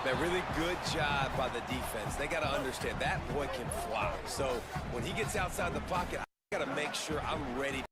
Man, really good job by the defense. They got to understand that boy can fly. So when he gets outside the pocket, I got to make sure I'm ready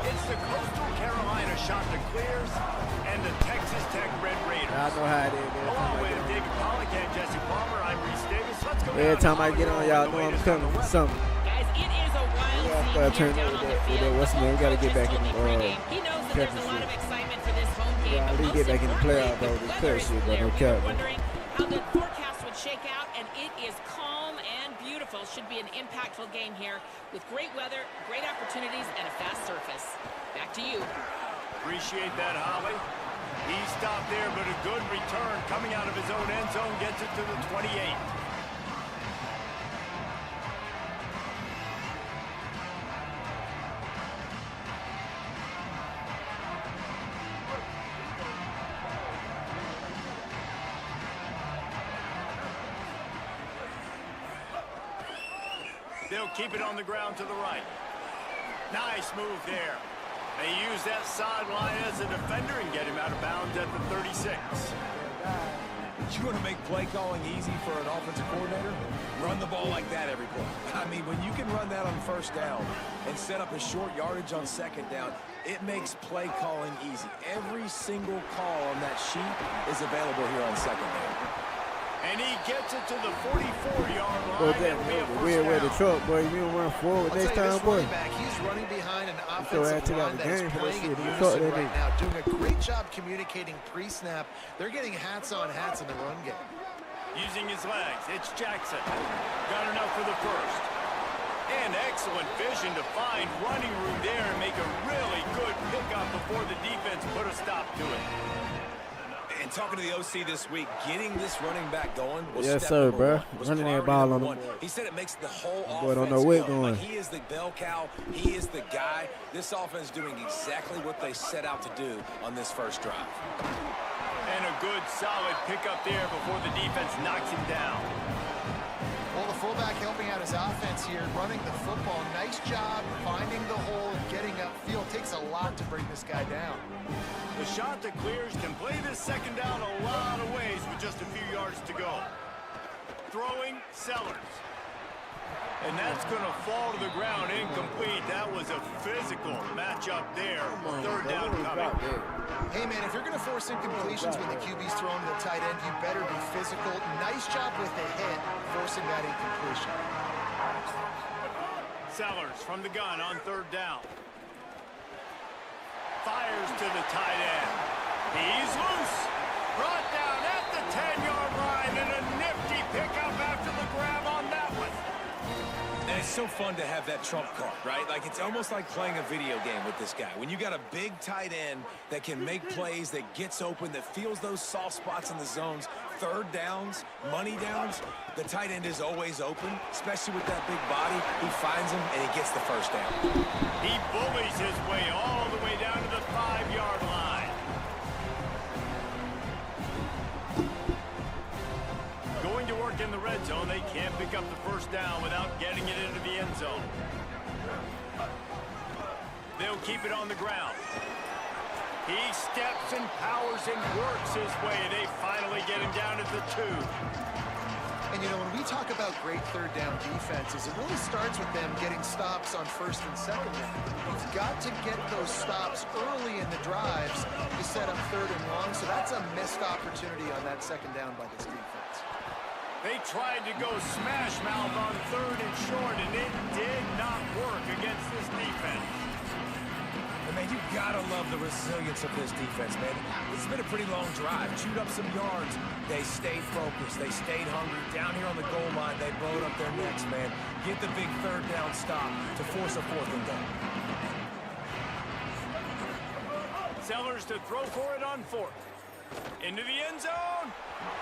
It's the Coastal Carolina Chanticleers and the Texas Tech Red Raiders. I know how it is, man. Along with David Pollock and Jesse Palmer, I'm Reese Davis. Let's go. Every time I get on, y'all know I'm coming for something. Guys, it is a wild scene here down on the field. What's the name? We got to get back in the He knows that there's a lot of excitement for this home game. Yeah, we get back in the playoff, though. The cut shit, but no cap. Wondering how the forecast would shake out, and it is calm and beautiful. Should be an impactful game here with great weather, great opportunities, and a fast surface. Back to you. Appreciate that, Holly. He stopped there, but a good return coming out of his own end zone gets it to the 28. They'll keep it on the ground to the right. Nice move there. They use that sideline as a defender and get him out of bounds at the 36. You want to make play calling easy for an offensive coordinator? Run the ball like that every play. I mean, when you can run that on first down and set up a short yardage on second down, it makes play calling easy. Every single call on that sheet is available here on second down. And he gets it to the 44-yard line. Boy, that weird way to truck, boy. You don't run forward next time, boy. He's running behind an So offensive line that is playing in unison right now, doing a great job communicating pre-snap. They're getting hats on hats in the run game. Using his legs, it's Jackson. Got enough for the first. And excellent vision to find running room there and make a really good pickup before the defense put a stop to it. And talking to the OC this week, getting this running back going was yes, sir, bro. Running that ball on him. He said it makes the whole boy offense don't know where it's go. going. Like he is the bell cow. He is the guy. This offense doing exactly what they set out to do on this first drive. And a good, solid pickup there before the defense knocks him down. Well, the fullback helping out his offense here, running the football. Nice job finding the hole and getting upfield. Takes a lot to bring this guy down. The Chanticleers can play this second down a lot of ways with just a few yards to go. Throwing, Sellers. And that's going to fall to the ground incomplete. That was a physical matchup there. Third down coming. Hey, man, if you're going to force incompletions when the QB's throwing to the tight end, you better be physical. Nice job with the hit, forcing that incompletion. Sellers from the gun on third down. Fires to the tight end. He's loose. Brought down at the 10-yard line, and a nifty pickup after the grab on that one. And it's so fun to have that trump card, right? Like, it's almost like playing a video game with this guy. When you got a big tight end that can make plays, that gets open, that feels those soft spots in the zones, third downs, money downs, the tight end is always open, especially with that big body. He finds him, and he gets the first down. He bullies his way all the way down to the 5-yard line. Going to work in the red zone, they can't pick up the first down without getting it into the end zone. They'll keep it on the ground. He steps and powers and works his way. They finally get him down at the 2. And, you know, when we talk about great third down defenses, it really starts with them getting stops on first and second down. You've got to get those stops early in the drives to set up third and long, so that's a missed opportunity on that second down by this defense. They tried to go smash mouth on third and short, and it did not work against this defense. Man, you gotta love the resilience of this defense, man. It's been a pretty long drive. Chewed up some yards. They stayed focused. They stayed hungry. Down here on the goal line, they blowed up their necks, man. Get the big third down stop to force a fourth and goal. Sellers to throw for it on fourth. Into the end zone.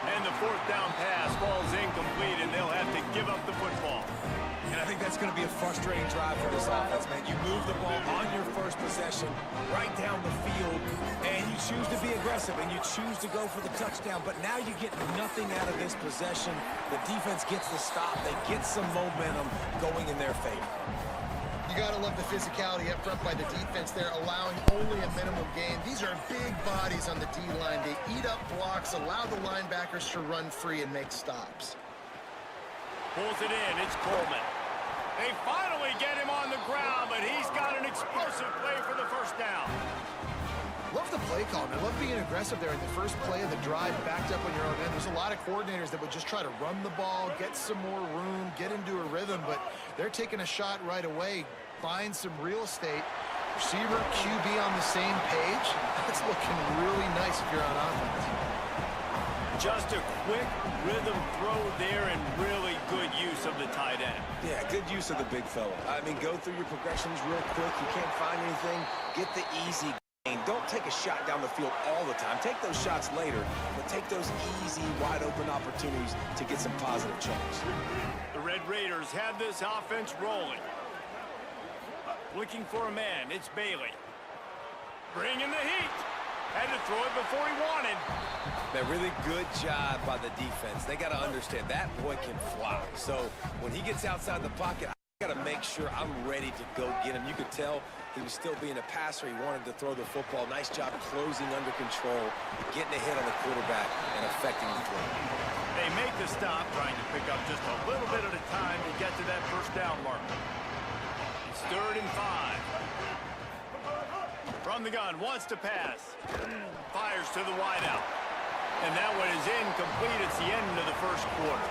And the fourth down pass falls incomplete, and they'll have to give up the football. And I think that's going to be a frustrating drive for this offense, man. You move the ball on your first possession right down the field, and you choose to be aggressive, and you choose to go for the touchdown. But now you get nothing out of this possession. The defense gets the stop. They get some momentum going in their favor. You got to love the physicality up front by the defense there, allowing only a minimal gain. These are big bodies on the D-line. They eat up blocks, allow the linebackers to run free and make stops. Pulls it in. It's Coleman. They finally get him on the ground, but he's got an explosive play for the first down. Love the play call. I love being aggressive there in the first play of the drive, backed up on your own end. There's a lot of coordinators that would just try to run the ball, get some more room, get into a rhythm, but they're taking a shot right away, find some real estate. Receiver, QB on the same page. That's looking really nice if you're on offense. Just a quick rhythm throw there and really good use of the tight end. Yeah, good use of the big fella. I mean, go through your progressions real quick. You can't find anything. Get the easy gain. Don't take a shot down the field all the time. Take those shots later, but take those easy, wide-open opportunities to get some positive chunks. The Red Raiders have this offense rolling. Looking for a man. It's Bailey. Bringing the heat. Had to throw it before he wanted. Man, really good job by the defense. They got to understand that boy can fly. So when he gets outside the pocket, I got to make sure I'm ready to go get him. You could tell he was still being a passer. He wanted to throw the football. Nice job closing under control, getting a hit on the quarterback, and affecting the play. They make the stop, trying to pick up just a little bit at a time to get to that first down marker. It's 3rd and 5. From the gun, wants to pass. Fires to the wideout. And that one is incomplete. It's the end of the first quarter.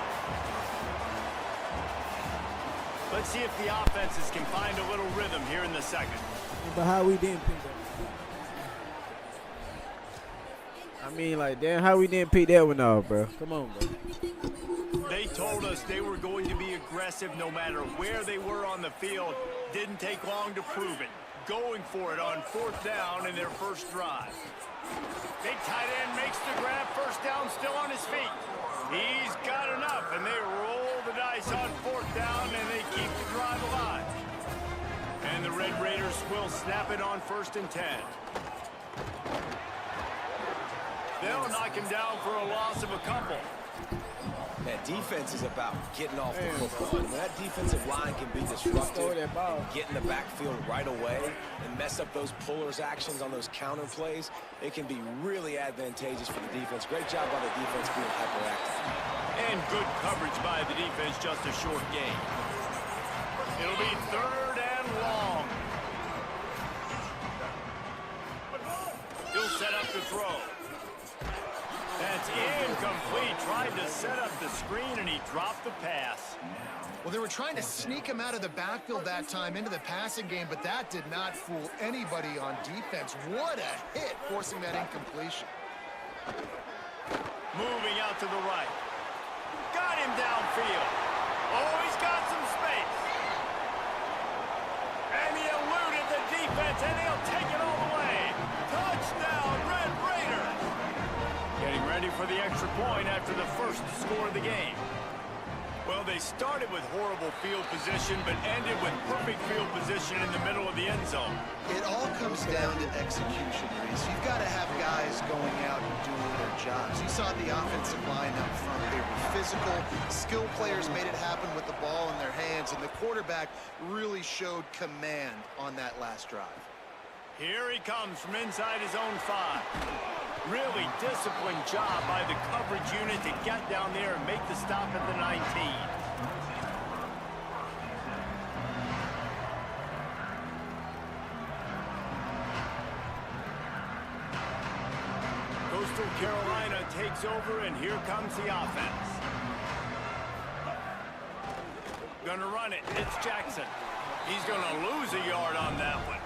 Let's see if the offenses can find a little rhythm here in the second. But how we didn't pick that? I mean, like, damn, how we didn't pick that one off, bro? Come on, bro. They told us they were going to be aggressive no matter where they were on the field. Didn't take long to prove it. Going for it on 4th down in their first drive. Big tight end makes the grab. First down, still on his feet. He's got enough, and they roll the dice on 4th down, and they keep the drive alive. And the Red Raiders will snap it on 1st and 10. They'll knock him down for a loss of a couple. That defense is about getting off the football. And when that defensive line can be disruptive, get in the backfield right away, and mess up those pullers actions on those counter plays, it can be really advantageous for the defense. Great job by the defense being hyperactive. And good coverage by the defense, just a short gain. It'll be 3rd and long. He'll set up the throw. That's incomplete. Tried to set up the screen, and he dropped the pass. Well, they were trying to sneak him out of the backfield that time into the passing game, but that did not fool anybody on defense. What a hit, forcing that incompletion. Moving out to the right. Got him downfield. Oh, he's got some space. And he eluded the defense, and he'll take it all the way. Touchdown, Red Raiders. Getting ready for the extra point after the first score of the game. Well, they started with horrible field position, but ended with perfect field position in the middle of the end zone. It all comes down to execution, Reese. You've got to have guys going out and doing their jobs. You saw the offensive line up front. They were physical. Skill players made it happen with the ball in their hands, and the quarterback really showed command on that last drive. Here he comes from inside his own 5. Really disciplined job by the coverage unit to get down there and make the stop at the 19. Coastal Carolina takes over, and here comes the offense. Gonna run it. It's Jackson. He's gonna lose a yard on that one.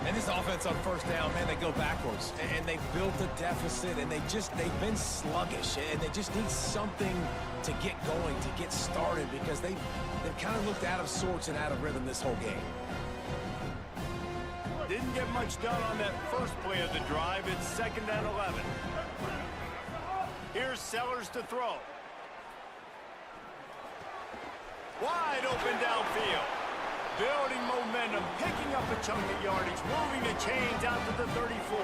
And this offense on 1st down, man, they go backwards. And they built a deficit, and they've been sluggish. And they just need something to get going, to get started, because they've kind of looked out of sorts and out of rhythm this whole game. Didn't get much done on that first play of the drive. It's 2nd and 11. Here's Sellers to throw. Wide open downfield. Building momentum, picking up a chunk of yardage, moving the chains out to the 34.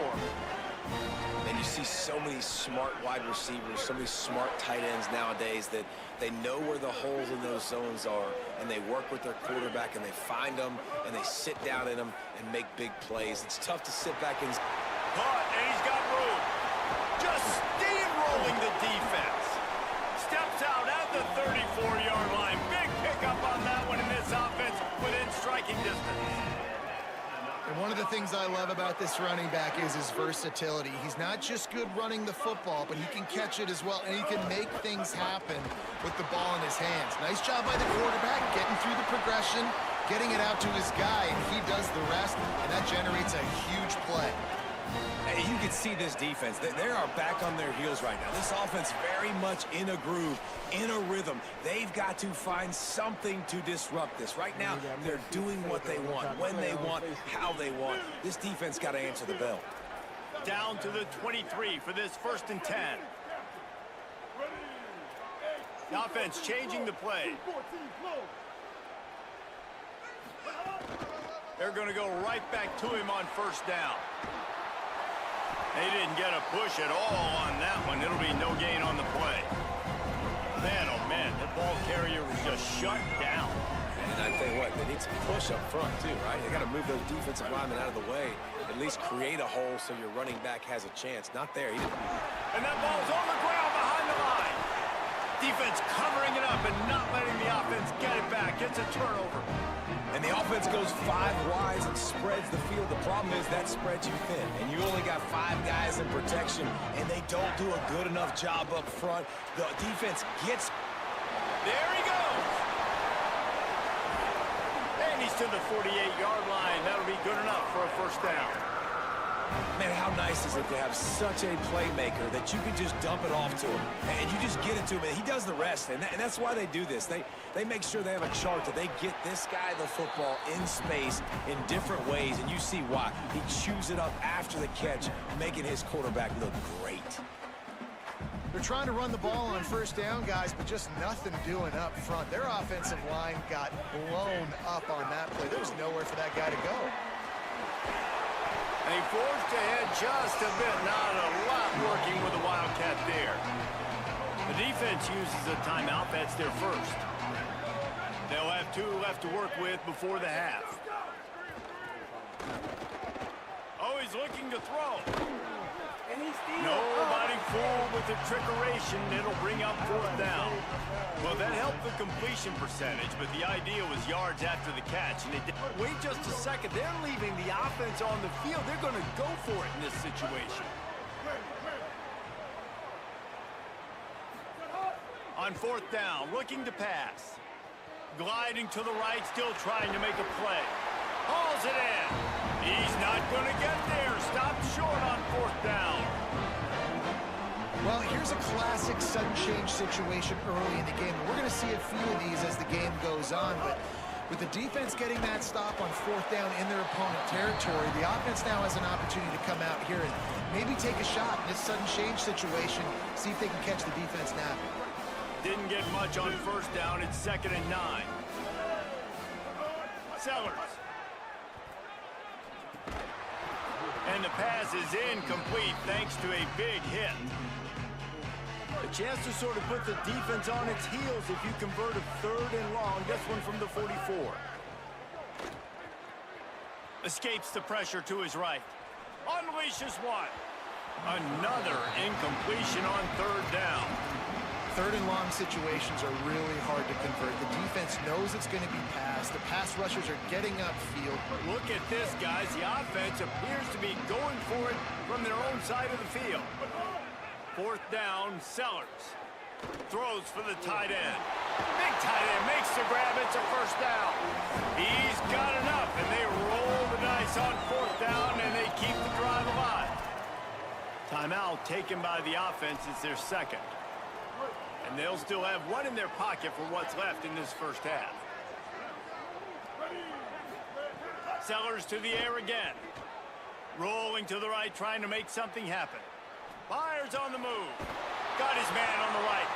And you see so many smart wide receivers, so many smart tight ends nowadays that they know where the holes in those zones are, and they work with their quarterback, and they find them, and they sit down in them and make big plays. It's tough to sit back and... Caught, and he's got room. Just steamrolling the defense. Steps out at the 34-yard line. Big pickup on that one, and this striking distance. And one of the things I love about this running back is his versatility. He's not just good running the football, but he can catch it as well, and he can make things happen with the ball in his hands. Nice job by the quarterback, getting through the progression, getting it out to his guy, and he does the rest, and that generates a huge play. Hey, you can see this defense. They are back on their heels right now. This offense very much in a groove, in a rhythm. They've got to find something to disrupt this. Right now, they're doing what they want, when they want, how they want. This defense got to answer the bell. Down to the 23 for this 1st and 10. The offense changing the play. They're going to go right back to him on 1st down. They didn't get a push at all on that one. It'll be no gain on the play. Man, oh man, the ball carrier was just shut down. And I tell you what, they need some push up front too, right? They got to move those defensive linemen out of the way. At least create a hole so your running back has a chance. Not there. And that ball's on the ground behind the line. Defense covering it up and not letting the offense get it back. It's a turnover. And the offense goes 5 wide and spreads the field. The problem is that spreads you thin. And you only got 5 guys in protection, and they don't do a good enough job up front. The defense gets... There he goes. And he's to the 48-yard line. That'll be good enough for a 1st down. Man, how nice is it to have such a playmaker that you can just dump it off to him, and you just get it to him, and he does the rest, and that's why they do this. They make sure they have a chart that they get this guy the football in space in different ways, and you see why. He chews it up after the catch, making his quarterback look great. They're trying to run the ball on 1st down, guys, but just nothing doing up front. Their offensive line got blown up on that play. There was nowhere for that guy to go. They forced ahead just a bit. Not a lot working with the Wildcat there. The defense uses a timeout. That's their 1st. They'll have 2 left to work with before the half. Oh, he's looking to throw. Nobody fooled with the trickeration. It'll bring up 4th down. Well, that helped the completion percentage, but the idea was yards after the catch. And they did. Wait just a second. They're leaving the offense on the field. They're going to go for it in this situation. On 4th down, looking to pass. Gliding to the right, still trying to make a play. Hauls it in. He's not going to get there. Stopped short on 4th down. Well, here's a classic sudden change situation early in the game. We're going to see a few of these as the game goes on, but with the defense getting that stop on 4th down in their opponent territory, the offense now has an opportunity to come out here and maybe take a shot in this sudden change situation, see if they can catch the defense now. Didn't get much on 1st down. It's 2nd and 9. Sellers. And the pass is incomplete thanks to a big hit. A chance to sort of put the defense on its heels if you convert a 3rd and long. This one from the 44. Escapes the pressure to his right. Unleashes one. Another incompletion on 3rd down. 3rd and long situations are really hard to convert. The defense knows it's going to be passed. The pass rushers are getting upfield. Look at this, guys. The offense appears to be going for it from their own side of the field. 4th down, Sellers. Throws for the tight end. Big tight end makes the grab. It's a 1st down. He's got enough, and they roll the dice on 4th down, and they keep the drive alive. Timeout taken by the offense. It's their 2nd. And they'll still have 1 in their pocket for what's left in this 1st half. Sellers to the air again. Rolling to the right, trying to make something happen. Fires on the move. Got his man on the right.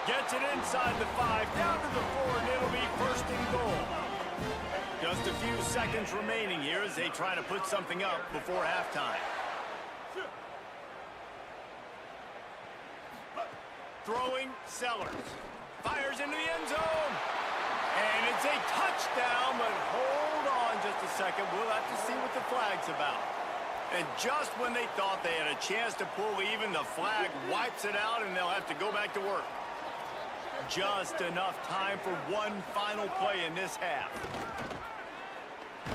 Gets it inside the 5, down to the 4, and it'll be 1st and goal. Just a few seconds remaining here as they try to put something up before halftime. Throwing, Sellers. Fires into the end zone. And it's a touchdown, but hold on just a second. We'll have to see what the flag's about. And just when they thought they had a chance to pull even, the flag wipes it out, and they'll have to go back to work. Just enough time for one final play in this half.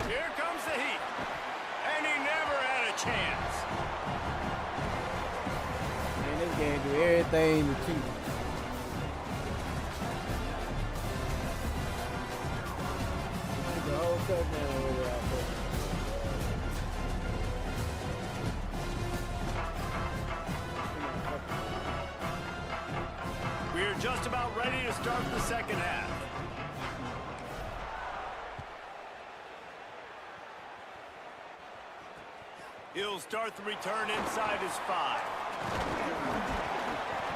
Here comes the heat. And he never had a chance. Man, this game do everything to cheat. The whole touchdown over there out there. We're just about ready to start the second half. He'll start the return inside his 5.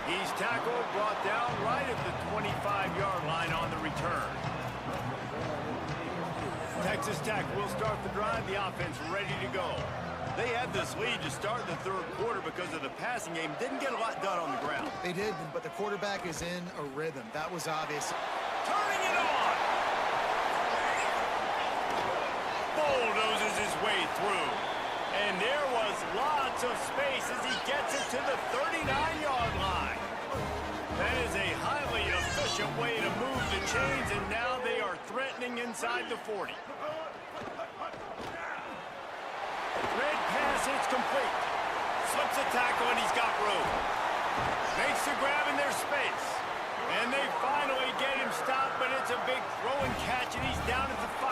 He's tackled, brought down right at the 25-yard line on the return. Texas Tech will start the drive, the offense ready to go. They had this lead to start the third quarter because of the passing game. Didn't get a lot done on the ground. They did, but the quarterback is in a rhythm. That was obvious. Turning it on! Bulldozes his way through. And there was lots of space as he gets it to the 39-yard line. That is a highly efficient way to move the chains, and now they are threatening inside the 40. Red pass, it's complete. Slips a tackle, and he's got room. Makes the grab in their space. And they finally get him stopped, but it's a big throw and catch, and he's down at the 5.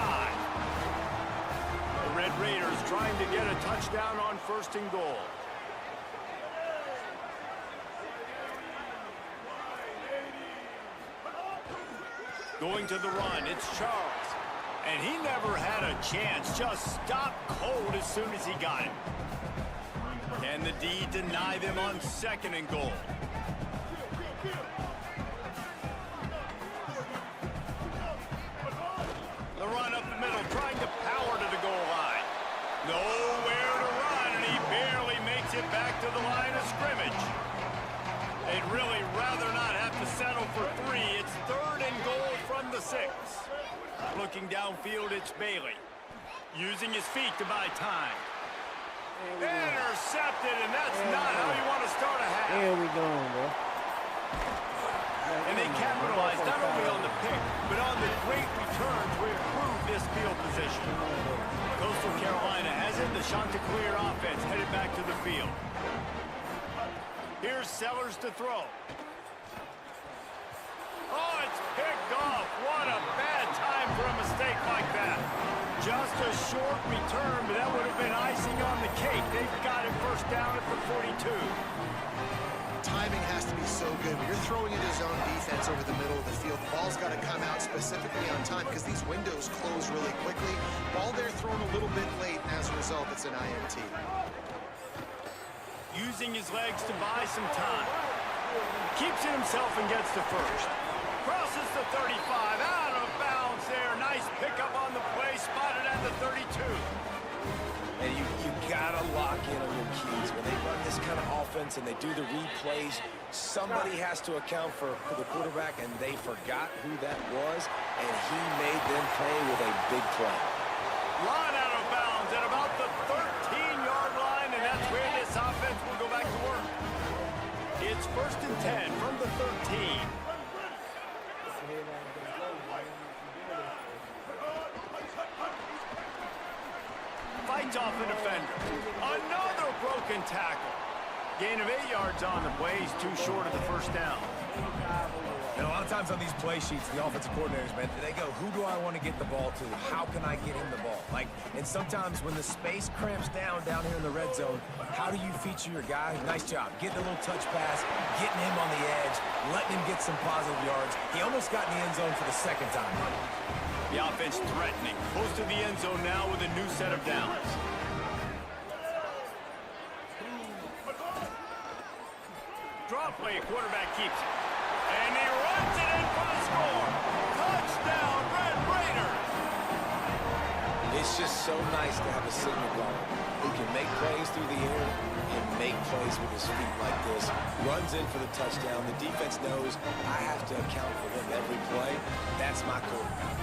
The Red Raiders trying to get a touchdown on 1st and goal. Going to the run, it's Charles. And he never had a chance, just stopped cold as soon as he got it. And the D deny them on 2nd and goal. The run up the middle, trying to power to the goal line. Nowhere to run, and he barely makes it back to the line of scrimmage. They'd really rather not have to settle for 3. It's 3rd and goal from the 6. Looking downfield, it's Bailey. Using his feet to buy time. Intercepted, and that's not how you want to start a half. Here we go, bro. And they capitalized not only on the pick, but on the great returns where improved this field position. Coastal Carolina has it. The Chanticleer offense headed back to the field. Here's Sellers to throw. Oh, it's picked off. What a bad time for a mistake like that. Just a short return, but that would have been icing on the cake. They've got it 1st down at the 42. Timing has to be so good. When you're throwing into zone defense over the middle of the field, the ball's got to come out specifically on time because these windows close really quickly. Ball there thrown a little bit late, and as a result, it's an INT. Using his legs to buy some time. Keeps it himself and gets to 1st. Crosses the 35, out of bounds there. Nice pickup on the play, spotted at the 32. And you gotta lock in on your keys. When they run this kind of offense and they do the replays, somebody has to account for the quarterback, and they forgot who that was, and he made them pay with a big play. Line out of bounds at about the 13-yard line, and that's where this offense will go back to work. It's 1st and 10 from the 13. Fights off the defender. Another broken tackle. Gain of 8 yards on the play. He's too short of the 1st down. And a lot of times on these play sheets, the offensive coordinators, man, they go, who do I want to get the ball to? How can I get him the ball? And sometimes when the space cramps down here in the red zone, how do you feature your guy? Nice job. Getting a little touch pass, getting him on the edge, letting him get some positive yards. He almost got in the end zone for the 2nd time. The offense threatening. Close to the end zone now with a new set of downs. Drop play, quarterback keeps it. And he runs it in for the score. Touchdown, Red Raiders! It's just so nice to have a signal guard who can make plays through the air and make plays with his feet like this. Runs in for the touchdown. The defense knows I have to account for him every play. That's my quarterback.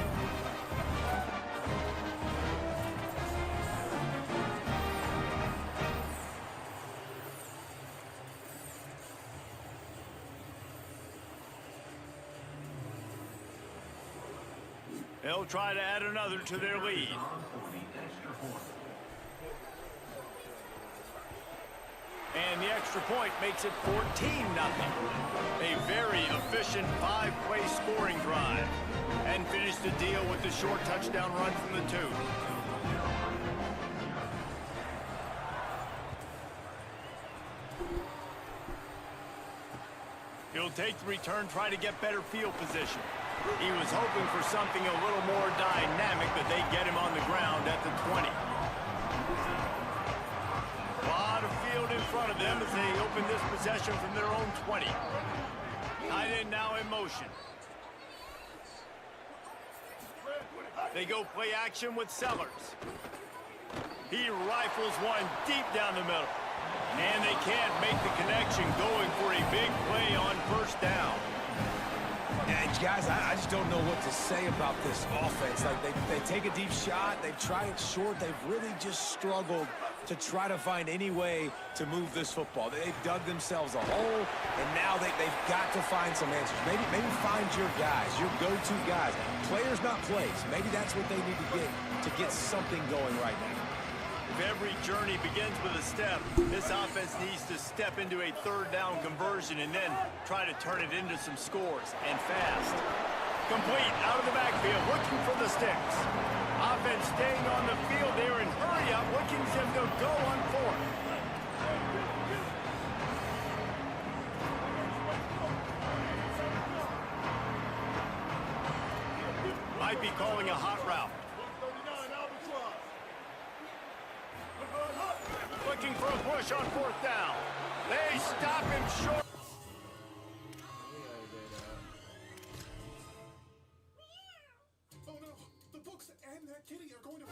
They'll try to add another to their lead. extra point makes it 14-0. A very efficient 5-play scoring drive. And finish the deal with the short touchdown run from the 2. He'll take the return, try to get better field position. He was hoping for something a little more dynamic, but they get him on the ground at the 20. A lot of field in front of them as they open this possession from their own 20. Tight end now in motion. They go play action with Sellers. He rifles one deep down the middle. And they can't make the connection, going for a big play on first down. And guys, I just don't know what to say about this offense. Like, they take a deep shot, they try it short, they've really just struggled to try to find any way to move this football. They've dug themselves a hole, and now they've got to find some answers. Maybe find your guys, your go-to guys. Players, not plays. Maybe that's what they need to get something going right now. If every journey begins with a step, this offense needs to step into a third down conversion and then try to turn it into some scores, and fast. Complete out of the backfield, looking for the sticks. Offense staying on the field there and hurry up, looking as if they'll go on fourth. Might be calling a hot route. Looking for a push on fourth down. They stop him short. Oh no, the books and that kitty are going to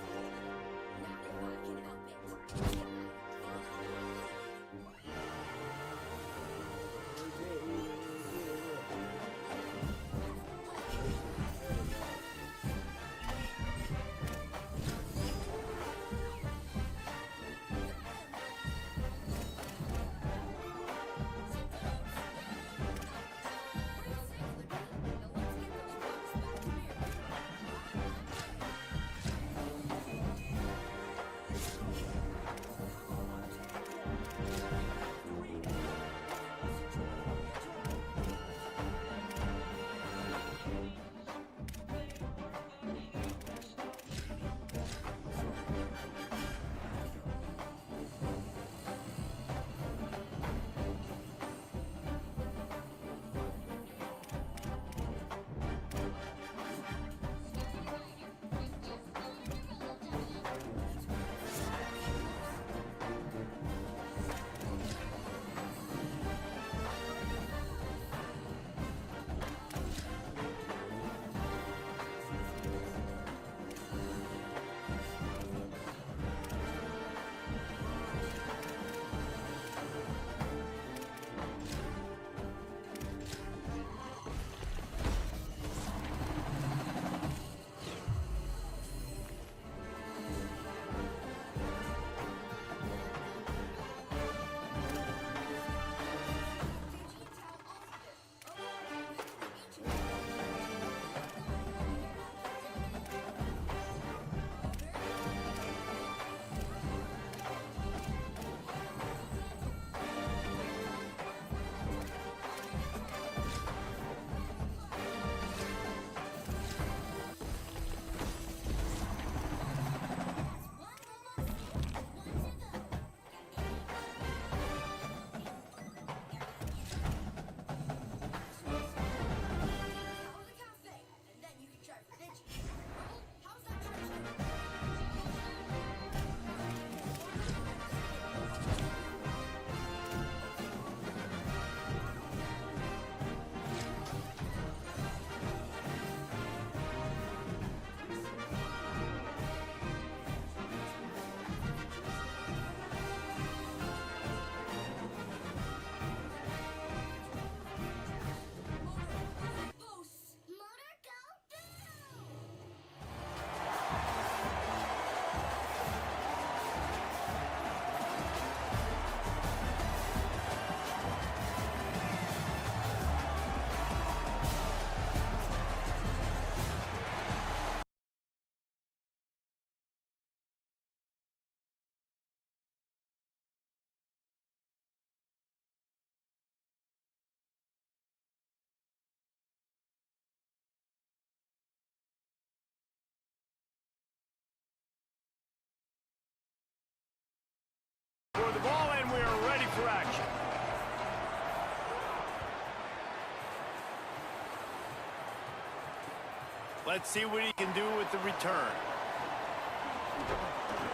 Let's see what he can do with the return.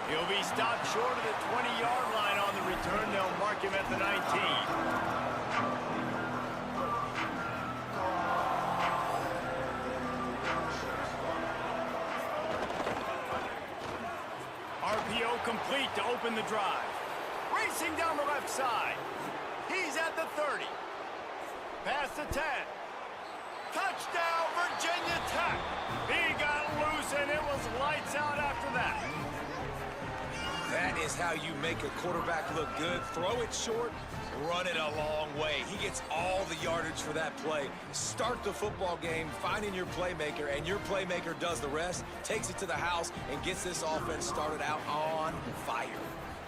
He'll be stopped short of the 20-yard line on the return. They'll mark him at the 19. RPO complete to open the drive. Racing down the left side. He's at the 30. Past the 10. Touchdown, Virginia Tech. He got loose, and it was lights out after that. That is how you make a quarterback look good. Throw it short, run it a long way. He gets all the yardage for that play. Start the football game finding your playmaker, and your playmaker does the rest, takes it to the house, and gets this offense started out on fire.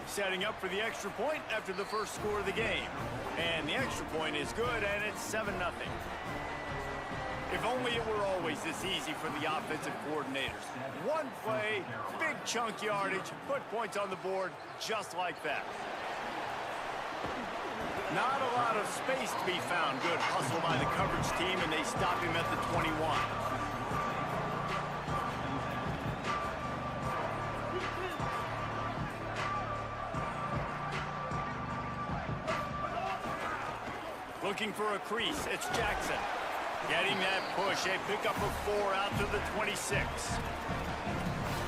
Setting up for the extra point after the first score of the game. And the extra point is good, and it's 7-0. If only it were always this easy for the offensive coordinators. One play, big chunk yardage, put points on the board just like that. Not a lot of space to be found. Good hustle by the coverage team, and they stop him at the 21. Looking for a crease, it's Jackson. Getting that push, a pickup of 4 out to the 26.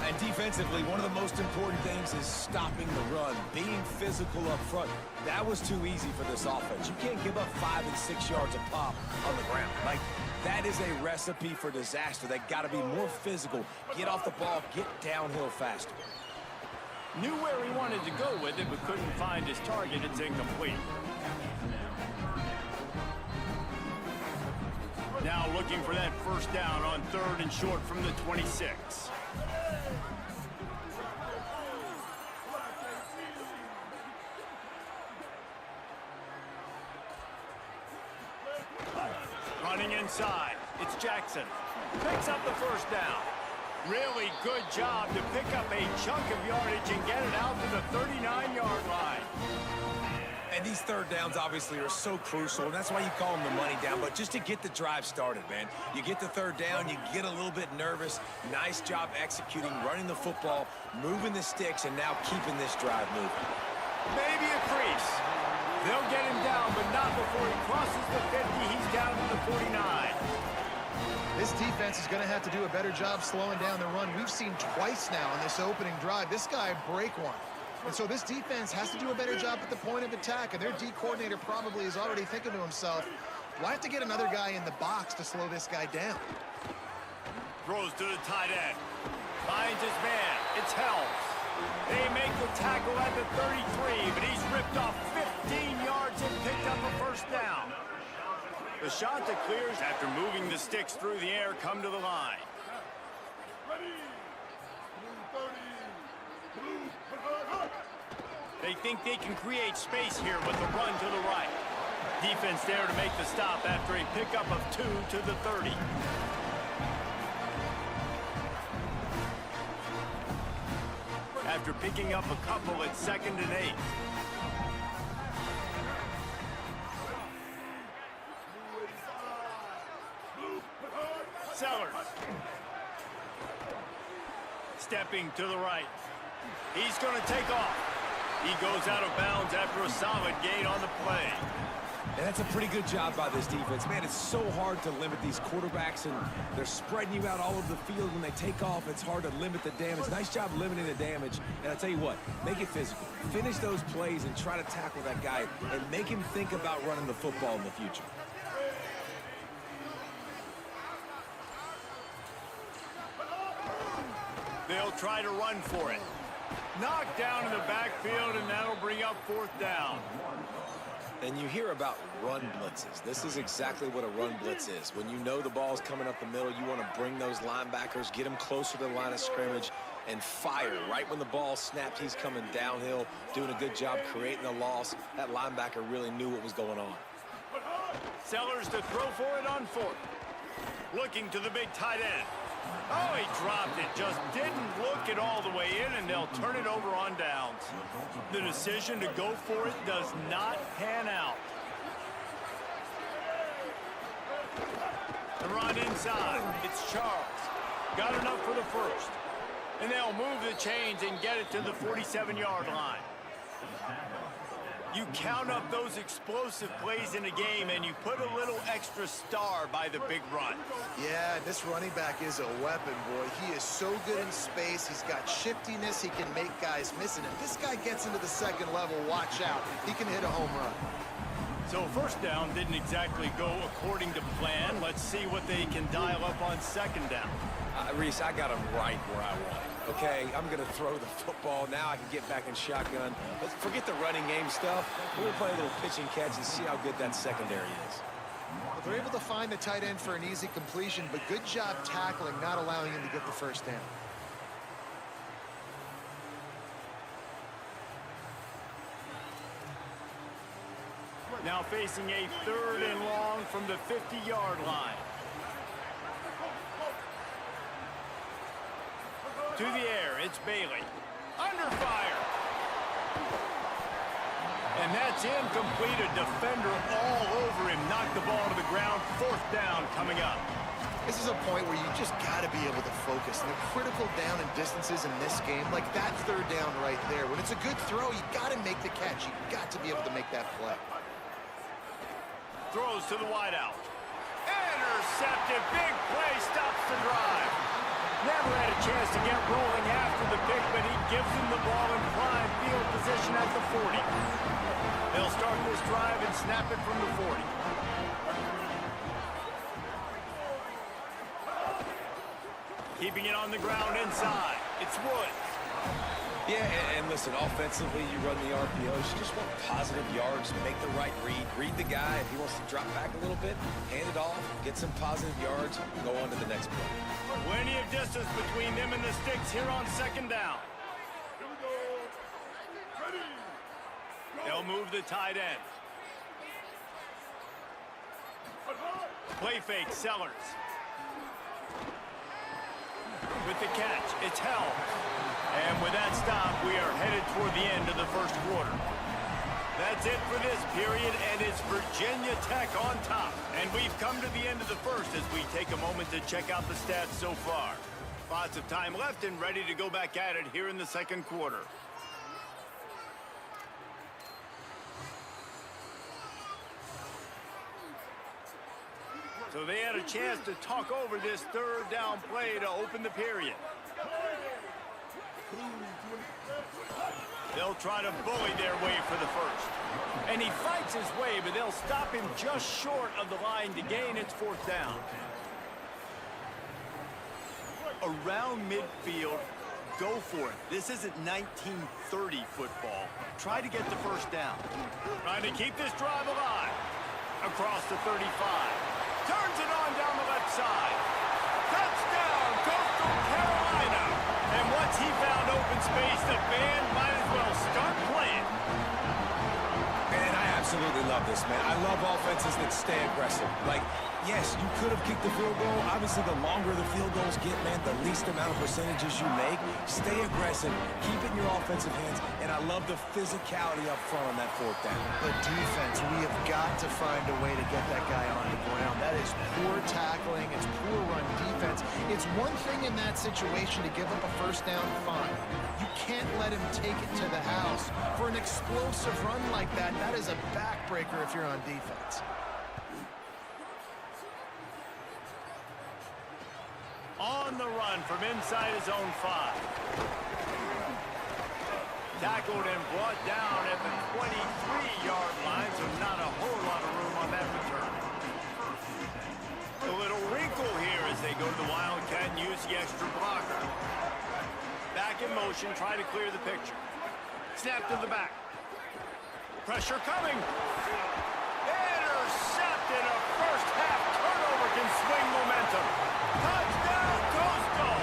And defensively, one of the most important things is stopping the run, being physical up front. That was too easy for this offense. You can't give up 5 and 6 yards a pop on the ground. Like, that is a recipe for disaster. They got to be more physical, get off the ball, get downhill faster. Knew where he wanted to go with it, but couldn't find his target. It's incomplete. Now looking for that first down on 3rd and short from the 26. Running inside, it's Jackson. Picks up the first down. Really good job to pick up a chunk of yardage and get it out to the 39-yard line. And these third downs obviously are so crucial, and that's why you call them the money down. But just to get the drive started, man, you get the third down, you get a little bit nervous. Nice job executing, running the football, moving the sticks, and now keeping this drive moving. Maybe a crease. They'll get him down, but not before he crosses the 50. He's down to the 49. This defense is going to have to do a better job slowing down the run. We've seen twice now in this opening drive. This guy break one. And so this defense has to do a better job at the point of attack, and their D coordinator probably is already thinking to himself, well, I have to get another guy in the box to slow this guy down. Throws to the tight end. Finds his man. It's Helms. They make the tackle at the 33, but he's ripped off 15 yards and picked up a first down. The shot that clears after moving the sticks through the air come to the line. They think they can create space here with the run to the right. Defense there to make the stop after a pickup of 2 to the 30. After picking up a couple at 2nd and 8. Sellers. Stepping to the right. He's going to take off. He goes out of bounds after a solid gain on the play. And that's a pretty good job by this defense. Man, it's so hard to limit these quarterbacks, and they're spreading you out all over the field. When they take off, it's hard to limit the damage. Nice job limiting the damage. And I tell you what, make it physical. Finish those plays and try to tackle that guy and make him think about running the football in the future. They'll try to run for it. Knocked down in the backfield, and that'll bring up 4th down. And you hear about run blitzes. This is exactly what a run blitz is. When you know the ball's coming up the middle, you want to bring those linebackers, get them closer to the line of scrimmage, and fire. Right when the ball snapped, he's coming downhill, doing a good job creating a loss. That linebacker really knew what was going on. Sellers to throw for it on 4th. Looking to the big tight end. Oh, he dropped it. Just didn't look it all the way in, and they'll turn it over on downs. The decision to go for it does not pan out. The run inside. It's Charles. Got enough for the first. And they'll move the chains and get it to the 47-yard line. You count up those explosive plays in a game, and you put a little extra star by the big run. Yeah, this running back is a weapon, boy. He is so good in space. He's got shiftiness. He can make guys miss. And if this guy gets into the second level, watch out. He can hit a home run. So first down didn't exactly go according to plan. Let's see what they can dial up on second down. Reese, I got him right where I want him. Okay, I'm going to throw the football. Now I can get back in shotgun. Let's forget the running game stuff. We're going to play a little pitch and catch and see how good that secondary is. Well, they're able to find the tight end for an easy completion, but good job tackling, not allowing him to get the first down. Now facing a 3rd and long from the 50-yard line. To the air, it's Bailey. Under fire. And that's incomplete. A defender all over him. Knocked the ball to the ground. 4th down coming up. This is a point where you just got to be able to focus. And the critical down and distances in this game, like that 3rd down right there, when it's a good throw, you got to make the catch. You got to be able to make that play. Throws to the wideout. Intercepted. Big play. Stops the drive. Never had a chance to get rolling after the pick, but he gives him the ball in prime field position at the 40. They'll start this drive and snap it from the 40. Keeping it on the ground inside. It's Woods. Yeah, and listen, offensively, you run the RPOs. You just want positive yards, make the right read. Read the guy. If he wants to drop back a little bit, hand it off, get some positive yards, go on to the next play. Plenty of distance between them and the sticks here on second down. They'll move the tight end. Play fake, Sellers. With the catch, it's held. And with that stop, we are headed toward the end of the first quarter. That's it for this period, and it's Virginia Tech on top. And we've come to the end of the first as we take a moment to check out the stats so far. Lots of time left and ready to go back at it here in the second quarter. So they had a chance to talk over this 3rd down play to open the period. They'll try to bully their way for the first. And he fights his way, but they'll stop him just short of the line to gain its 4th down. Around midfield, go for it. This isn't 1930 football. Try to get the first down. Trying to keep this drive alive. Across the 35. Turns it on down the left side. Touchdown, Coastal Carolina. And once he found open space, the band might as well start playing. Man, I absolutely love this, man. I love offenses that stay aggressive. Like, yes, you could have kicked the field goal. Obviously, the longer the field goals get, man, the least amount of percentages you make. Stay aggressive. Keep it in your offensive hands. And I love the physicality up front on that 4th down. The defense, we have got to find a way to get that guy on the ground. That is poor tackling. It's poor run defense. It's one thing in that situation to give up a first down, fine. You can't let him take it to the house. For an explosive run like that, that is a backbreaker if you're on defense. On the run from inside his own 5. Tackled and brought down at the 23-yard line, so not a whole lot of room on that return. A little wrinkle here as they go to the Wildcat and use the extra blocker. Back in motion, try to clear the picture. Snap to the back. Pressure coming. Intercepted. A first half turnover can swing momentum. Touchdown, Coastal.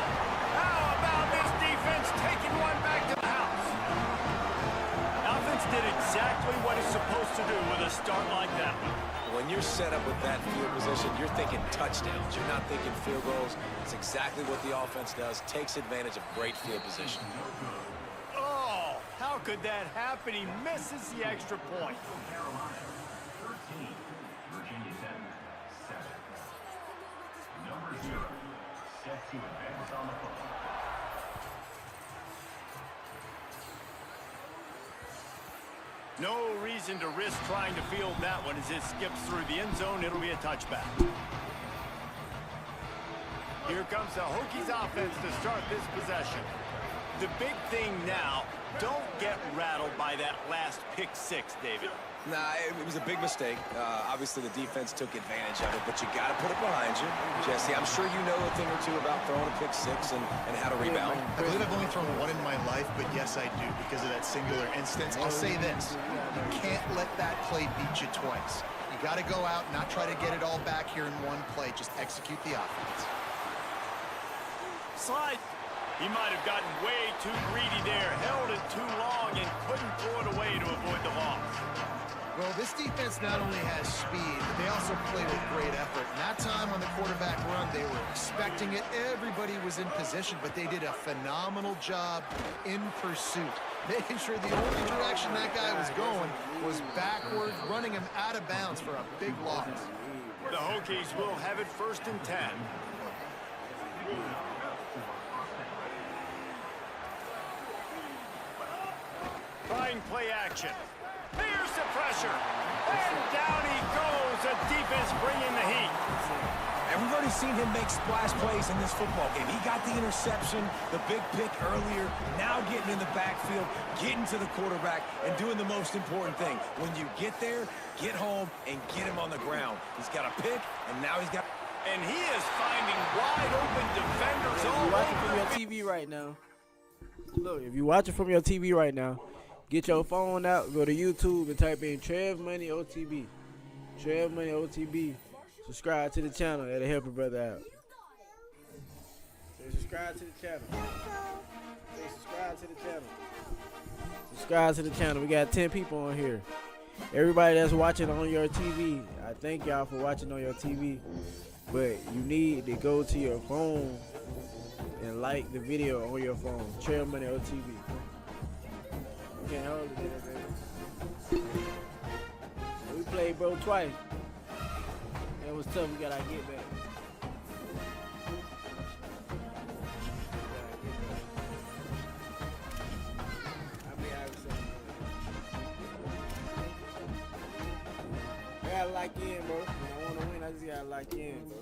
How about this defense taking one back to the house? Offense did exactly what it's supposed to do with a start like that one. When you're set up with that field position, you're thinking touchdowns. You're not thinking field goals. It's exactly what the offense does. Takes advantage of great field position. Oh, how could that happen? He misses the extra point. No reason to risk trying to field that one as it skips through the end zone. It'll be a touchback. Here comes the Hokies offense to start this possession. The big thing now, don't get rattled by that last pick six, David. Nah, it was a big mistake. Obviously, the defense took advantage of it, but you got to put it behind you. Jesse, I'm sure you know a thing or two about throwing a pick six and how to rebound. I believe I've only thrown one in my life, but yes, I do because of that singular instance. I'll say this. You can't let that play beat you twice. You got to go out, not try to get it all back here in one play. Just execute the offense. Slide. He might have gotten way too greedy there, held it too long, and couldn't throw it away to avoid the loss. Well, this defense not only has speed, but they also play with great effort. And that time on the quarterback run, they were expecting it. Everybody was in position, but they did a phenomenal job in pursuit, making sure the only direction that guy was going was backwards, running him out of bounds for a big loss. The Hokies will have it 1st and 10. Trying play action. Here's the pressure. And down he goes. The defense bringing the heat. And we've already seen him make splash plays in this football game. He got the interception, the big pick earlier, now getting in the backfield, getting to the quarterback, and doing the most important thing. When you get there, get home, and get him on the ground. He's got a pick, and now he's got... And he is finding wide open defenders all If you're watching from over. your TV right now, look, if you're watching from your TV right now, get your phone out, go to YouTube, and type in Trev Money OTB. Trev Money OTB. Subscribe to the channel. That'll help your brother out. Say subscribe to the channel. Say subscribe to the channel. Subscribe to the channel. We got 10 people on here. Everybody that's watching on your TV, I thank y'all for watching on your TV. But you need to go to your phone and like the video on your phone. Trail Money OTV. You can't hold it there, baby. We played bro twice. It was tough. We gotta get back. I gotta lock in, bro. When I wanna win, I just gotta lock in, bro.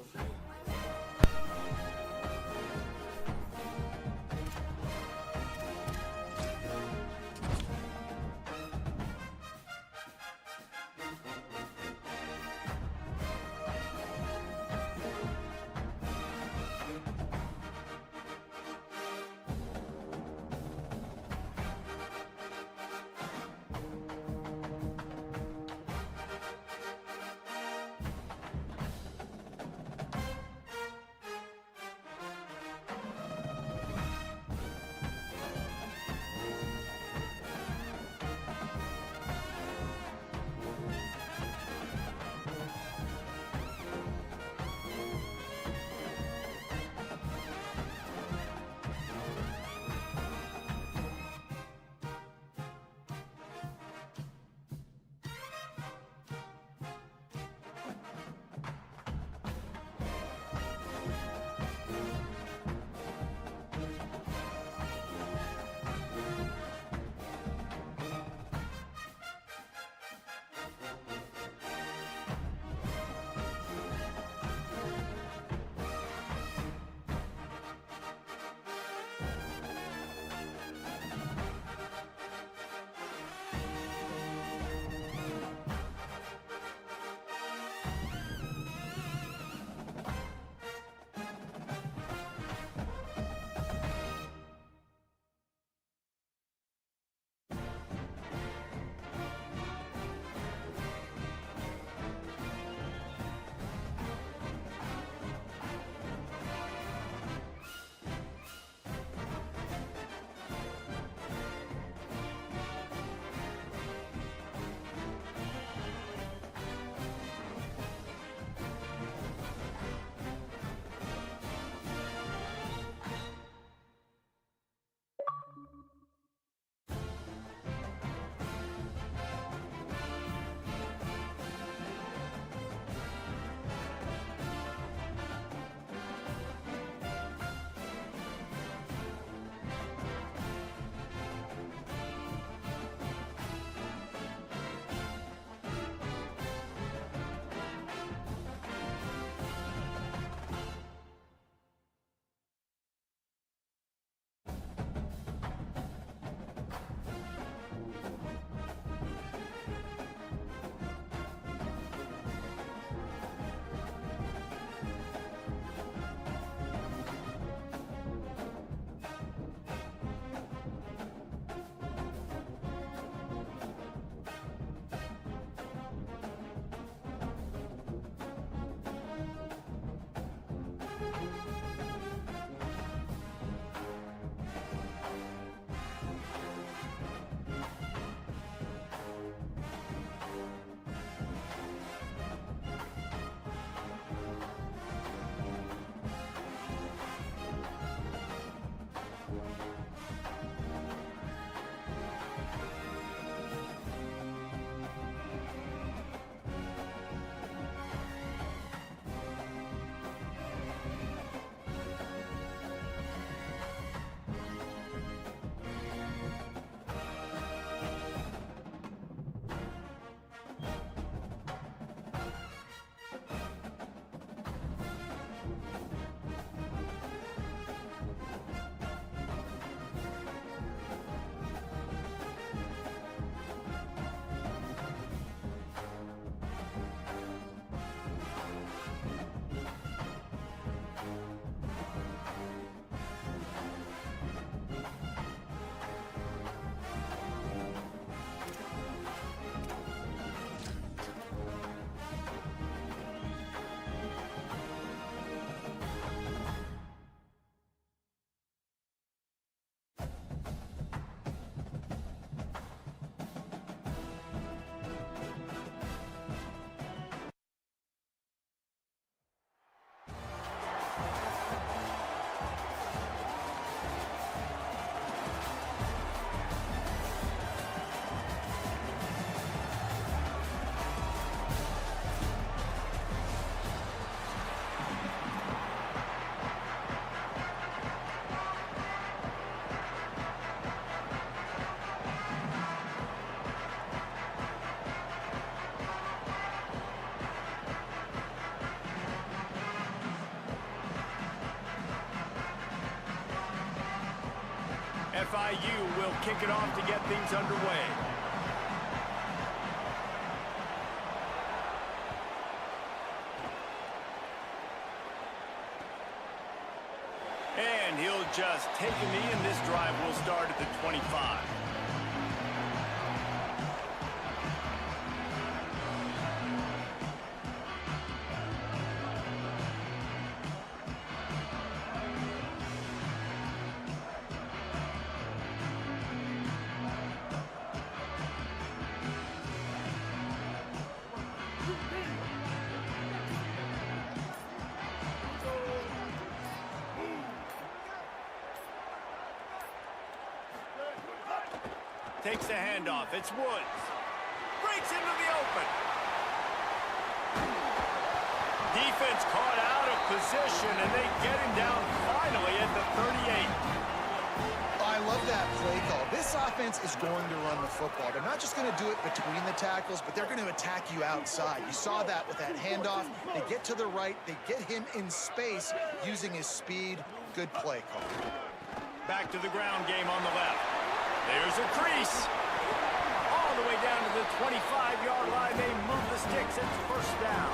FIU will kick it off to get things underway. And he'll just take a knee, and this drive will start at the 25. Takes the handoff. It's Woods. Breaks into the open. Defense caught out of position, and they get him down finally at the 38. I love that play call. This offense is going to run the football. They're not just going to do it between the tackles, but they're going to attack you outside. You saw that with that handoff. They get to the right. They get him in space using his speed. Good play call. Back to the ground game on the left. There's a crease. All the way down to the 25-yard line. They move the sticks. It's first down.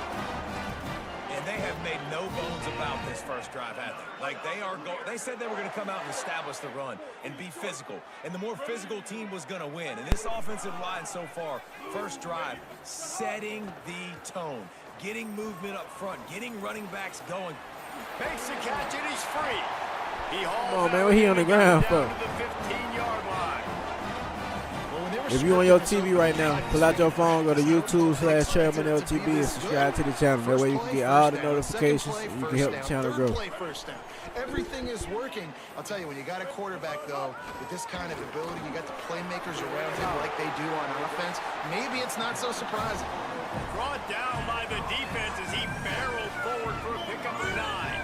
And they have made no bones about this first drive, have they? Like, they said they were going to come out and establish the run and be physical. And the more physical team was going to win. And this offensive line so far, first drive, setting the tone. Getting movement up front. Getting running backs going. Makes the catch, and he's free. He hauls Come on, man. What he on the ground for? down to the 15-yard line. If you on your TV right now, pull out your phone, go to YouTube/ChairmanLTV and subscribe to the channel. That way you can get all the notifications and you can help the channel grow. Everything is working. I'll tell you, when you got a quarterback, though, with this kind of ability, you got the playmakers around him like they do on offense, maybe it's not so surprising. Brought down by the defense as he barreled forward for a pickup of 9.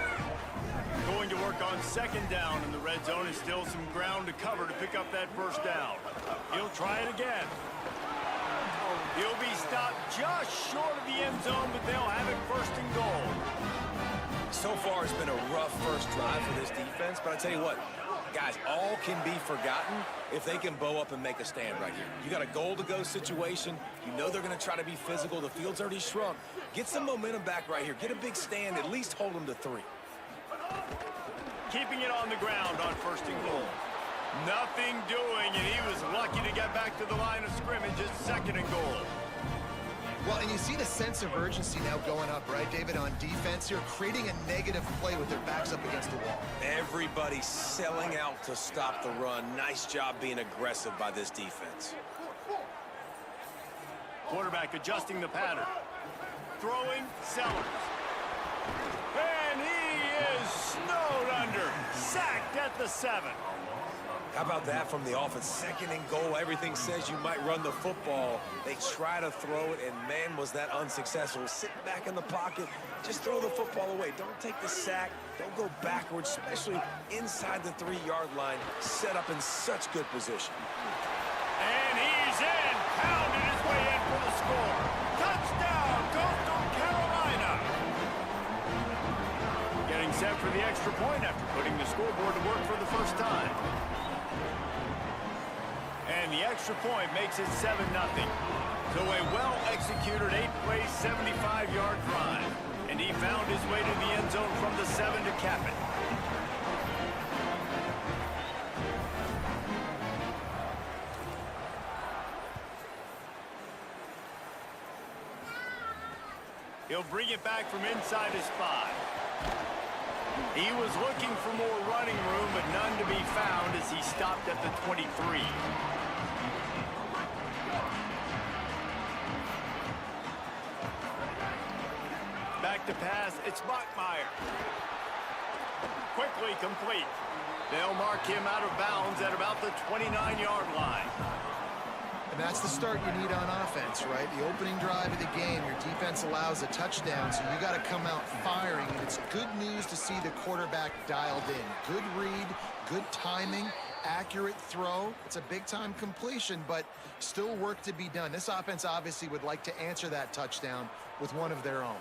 Going to work on second down, and the red zone is still some ground to cover to pick up that first down. He'll try it again. He'll be stopped just short of the end zone, but they'll have it first and goal. So far, it's been a rough first drive for this defense, but I tell you what, guys, all can be forgotten if they can bow up and make a stand right here. You got a goal-to-go situation. You know they're going to try to be physical. The field's already shrunk. Get some momentum back right here. Get a big stand. At least hold them to 3. Keeping it on the ground on first and goal. Nothing doing, and he was lucky to get back to the line of scrimmage at second and goal. Well, and you see the sense of urgency now going up, right, David, on defense here, creating a negative play with their backs up against the wall. Everybody selling out to stop the run. Nice job being aggressive by this defense. Quarterback adjusting the pattern. Throwing, Sellers. And he is snowed under. Sacked at the 7. How about that from the offense? Second and goal. Everything says you might run the football. They try to throw it, and man, was that unsuccessful. Sit back in the pocket. Just throw the football away. Don't take the sack. Don't go backwards, especially inside the 3-yard line. Set up in such good position. And he's in. Pounded his way in for the score. Touchdown, Coastal Carolina. Getting set for the extra point after putting the scoreboard to work for the first time. And the extra point makes it 7-0. So a well-executed 8-play, 75-yard drive. And he found his way to the end zone from the 7 to cap it. He'll bring it back from inside his 5. He was looking for more running room, but none to be found as he stopped at the 23. Back to pass, it's Bachmeier. Quickly complete. They'll mark him out of bounds at about the 29-yard line. And that's the start you need on offense, right? The opening drive of the game, your defense allows a touchdown, so you got to come out firing. And it's good news to see the quarterback dialed in. Good read, good timing, accurate throw. It's a big-time completion, but still work to be done. This offense obviously would like to answer that touchdown with one of their own.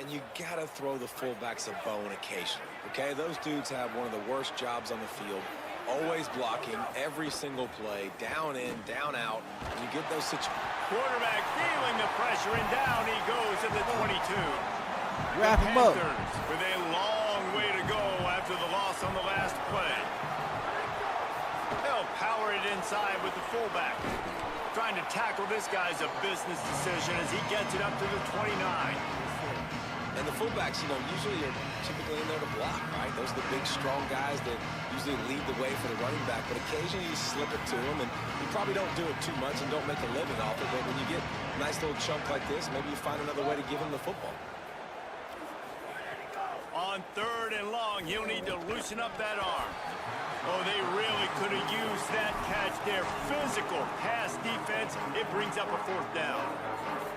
And you got to throw the fullbacks a bone occasionally, okay? Those dudes have one of the worst jobs on the field. always blocking every single play, down in, down out. And you get those situations. Quarterback feeling the pressure, and down he goes at the 22. Wrap him up. With a long way to go after the loss on the last play. They'll power it inside with the fullback. Trying to tackle this guy's a business decision as he gets it up to the 29. And the fullbacks, usually are typically in there to block, right? Those are the big, strong guys that usually lead the way for the running back. But occasionally you slip it to them, and you probably don't do it too much and don't make a living off it. But when you get a nice little chunk like this, maybe you find another way to give him the football. On 3rd and long, he'll need to loosen up that arm. Oh, they really could have used that catch there. Physical pass defense. It brings up a 4th down.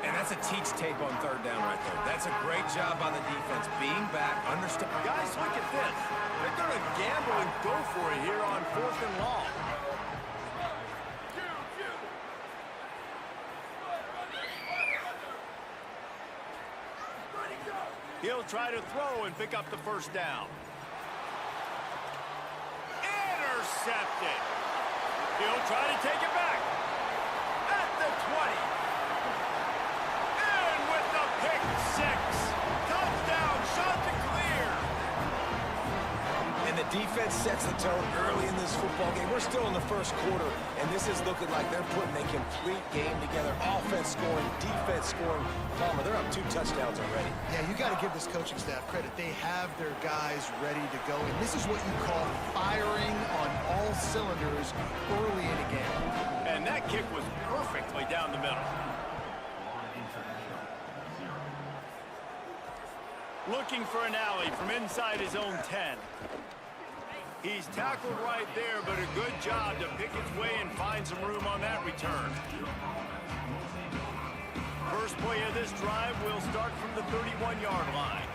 And that's a teach tape on 3rd down right there. That's a great job by the defense. Being back, understand. Guys, look at this. They're going to gamble and go for it here on 4th and long. He'll try to throw and pick up the 1st down. Intercepted. He'll try to take it back. At the 20. And with the pick 6. Touchdown, shot to clear. And the defense sets the tone early in this football game. We're still in the 1st quarter, and this is looking like they're putting a complete game together. Offense scoring, defense scoring. Palmer, they're up 2 touchdowns already. Yeah, you got to give this coaching staff credit. They have their guys ready to go, and this is what you call firing on all cylinders early in a game. And that kick was perfectly down the middle. Looking for an alley from inside his own 10. He's tackled right there, but a good job to pick its way and find some room on that return. First play of this drive will start from the 31-yard line.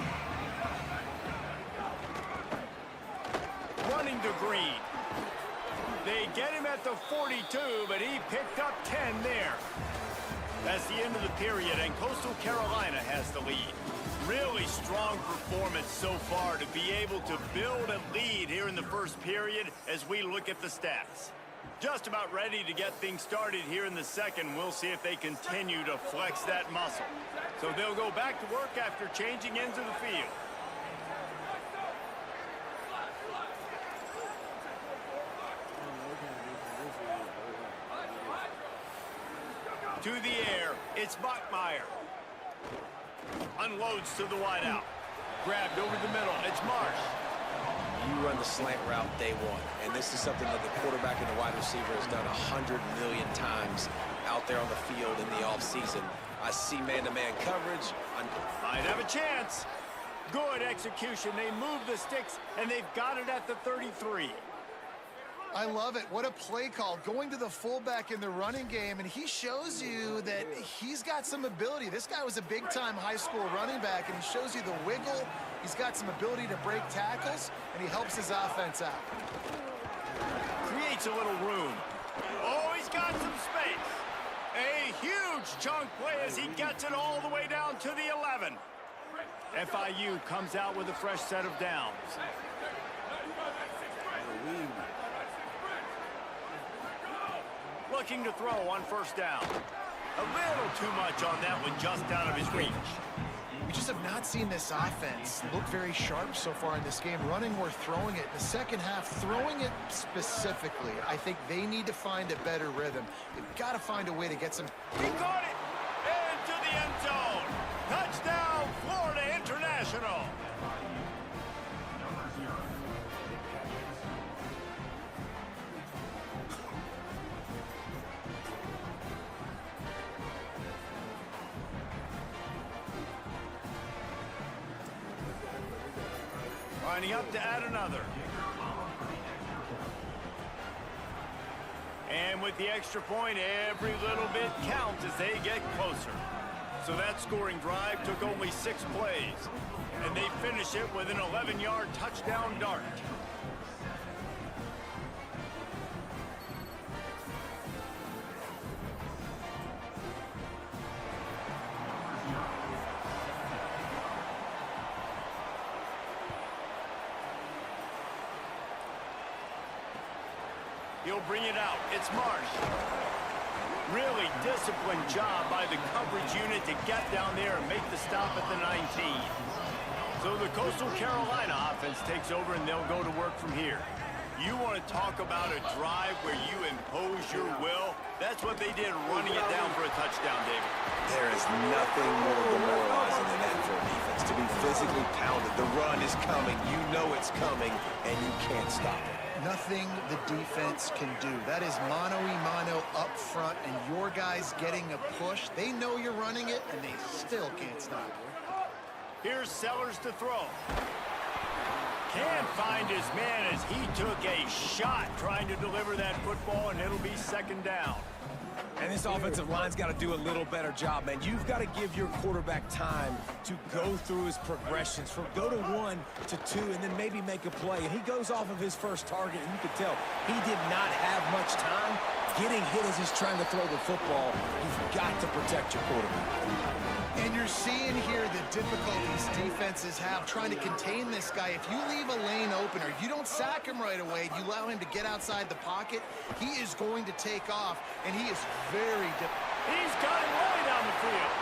Running to Green. They get him at the 42, but he picked up 10 there. That's the end of the period, and Coastal Carolina has the lead. Really strong performance so far to be able to build a lead here in the 1st period as we look at the stats. Just about ready to get things started here in the 2nd. We'll see if they continue to flex that muscle. So they'll go back to work after changing into the field. To the air, it's Bachmeier. Unloads to the wideout. Grabbed over the middle, it's Marsh. You run the slant route day one, and this is something that the quarterback and the wide receiver has done 100 million times out there on the field in the offseason. I see man-to-man coverage. Might have a chance. Good execution. They move the sticks, and they've got it at the 33. I love it. What a play call. Going to the fullback in the running game, and he shows you that he's got some ability. This guy was a big-time high school running back, and he shows you the wiggle. He's got some ability to break tackles, and he helps his offense out. Creates a little room. Oh, he's got some space. A huge chunk play as he gets it all the way down to the 11. FIU comes out with a fresh set of downs. Looking to throw on 1st down. A little too much on that one, just out of his reach. We just have not seen this offense look very sharp so far in this game. Running or throwing it. In the 2nd half, throwing it specifically, I think they need to find a better rhythm. They've got to find a way to get some... He caught it! Into the end zone! Touchdown, Florida International! Lining up to add another. And with the extra point, every little bit counts as they get closer. So that scoring drive took only 6 plays. And they finish it with an 11-yard touchdown dart. He'll bring it out. It's Marsh. Really disciplined job by the coverage unit to get down there and make the stop at the 19. So the Coastal Carolina offense takes over, and they'll go to work from here. You want to talk about a drive where you impose your will? That's what they did, running it down for a touchdown, David. There is nothing more demoralizing than that for a defense, to be physically pounded. The run is coming. You know it's coming, and you can't stop it. Nothing the defense can do. That is mano-a-mano up front, and your guys getting a push. They know you're running it, and they still can't stop it. Here's Sellers to throw. Can't find his man as he took a shot trying to deliver that football, and it'll be second down. And this offensive line's got to do a little better job, man. You've got to give your quarterback time to go through his progressions from go to 1 to 2 and then maybe make a play. And he goes off of his first target, and you can tell he did not have much time getting hit as he's trying to throw the football. You've got to protect your quarterback. And you're seeing here the difficulties defenses have trying to contain this guy. If you leave a lane open or you don't sack him right away, you allow him to get outside the pocket, he is going to take off, and he is very difficult. He's got it right down the field.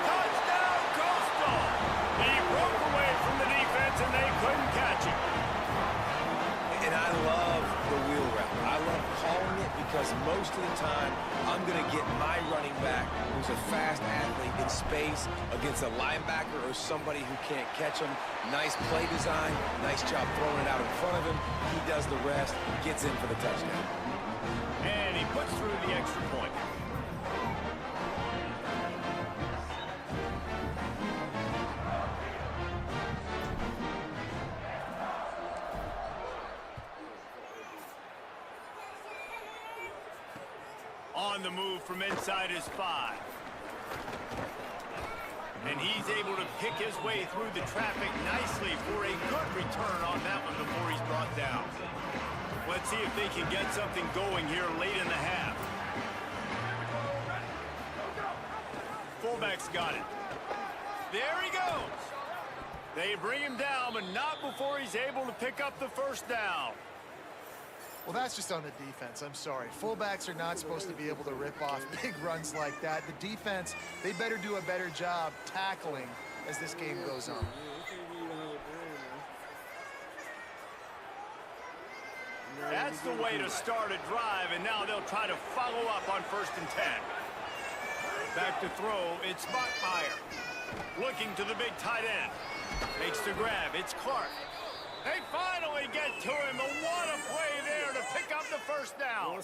Touchdown, Coastal! He broke away from the defense, and they couldn't catch him. And I love the wheel route. I love calling it because most of the time I'm going to get my running back, who's a fast athlete, in space against a linebacker or somebody who can't catch him. Nice play design, nice job throwing it out in front of him. He does the rest, gets in for the touchdown. And he puts through the extra point. On the move from inside his 5. And he's able to pick his way through the traffic nicely for a good return on that one before he's brought down. Let's see if they can get something going here late in the half. Fullback's got it. There he goes. They bring him down, but not before he's able to pick up the first down. Well, that's just on the defense. I'm sorry. Fullbacks are not supposed to be able to rip off big runs like that. The defense, they better do a better job tackling as this game goes on. That's the way to start a drive, and now they'll try to follow up on 1st and 10. Back to throw, it's Bachmeier. Looking to the big tight end. Makes the grab, it's Clark. They finally get to him, and what a play there to pick up the first down.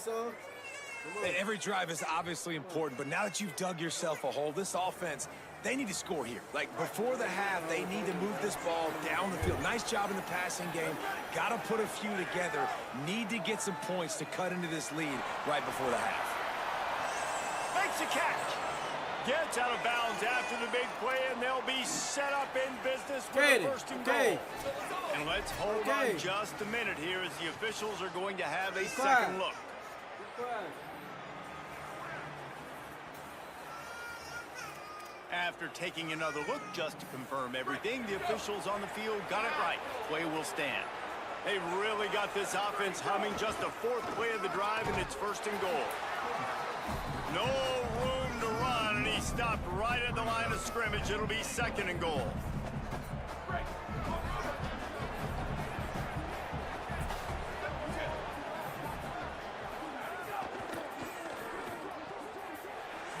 Every drive is obviously important, but now that you've dug yourself a hole, this offense, they need to score here. Like, before the half, they need to move this ball down the field. Nice job in the passing game. Got to put a few together. Need to get some points to cut into this lead right before the half. Makes a catch. Gets out of bounds after the big play, and they'll be set up in business with a 1st and goal. And let's hold on just a minute here as the officials are going to have a second look. After taking another look just to confirm everything, the officials on the field got it right. Play will stand. They've really got this offense humming. Just a 4th play of the drive, and it's 1st and goal. No room to run, and he stopped right at the line of scrimmage. It'll be 2nd and goal.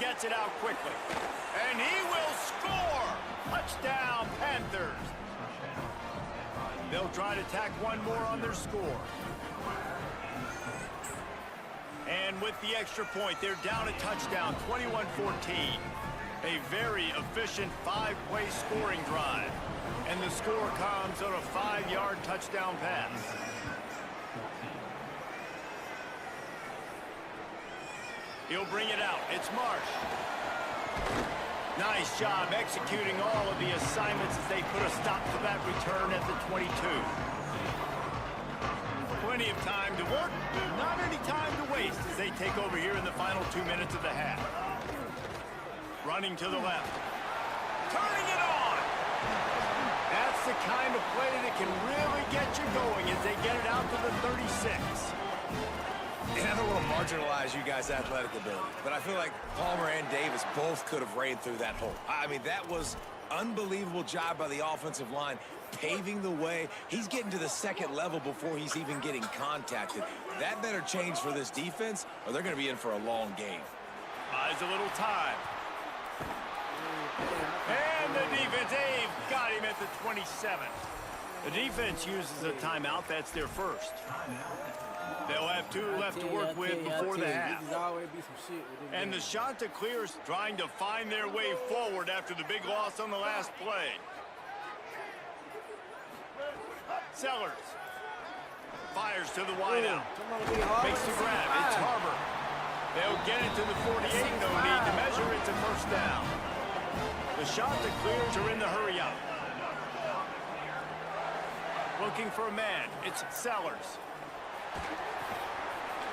Gets it out quickly. And he will score! Touchdown, Panthers! They'll try to tack one more on their score. And with the extra point, they're down a touchdown, 21-14. A very efficient 5-play scoring drive. And the score comes on a 5-yard touchdown pass. He'll bring it out. It's Marsh. Nice job executing all of the assignments as they put a stop to that return at the 22. Plenty of time to work, not any time to waste as they take over here in the final 2 minutes of the half. Running to the left. Turning it on! That's the kind of play that can really get you going as they get it out to the 36. And I don't want to marginalize you guys' athletic ability, but I feel like Palmer and Davis both could have ran through that hole. I mean, that was unbelievable job by the offensive line, paving the way. He's getting to the second level before he's even getting contacted. That better change for this defense, or they're going to be in for a long game. Buys a little time. And the defense, they've got him at the 27. The defense uses a timeout. That's their first. They'll have 2 left to work with before the half. And the shot to clear is trying to find their way forward after the big loss on the last play. Sellers fires to the wideout. Makes the grab. It's Harbor. They'll get it to the 48. No need to measure. It's a first down. The shot to clears are in the hurry up. Looking for a man. It's Sellers.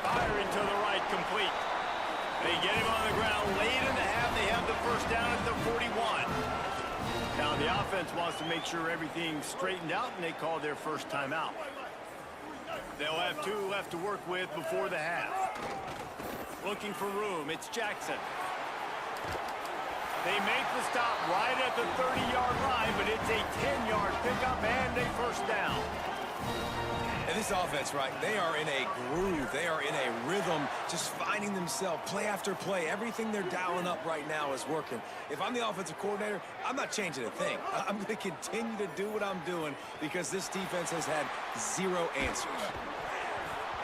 Firing to the right, complete. They get him on the ground late in the half. They have the first down at the 41. Now the offense wants to make sure everything's straightened out, and they call their first timeout. They'll have 2 left to work with before the half. Looking for room. It's Jackson. They make the stop right at the 30-yard line, but it's a 10-yard pickup and a first down. And this offense, right, they are in a groove. They are in a rhythm, just finding themselves play after play. Everything they're dialing up right now is working. If I'm the offensive coordinator, I'm not changing a thing. I'm going to continue to do what I'm doing because this defense has had 0 answers.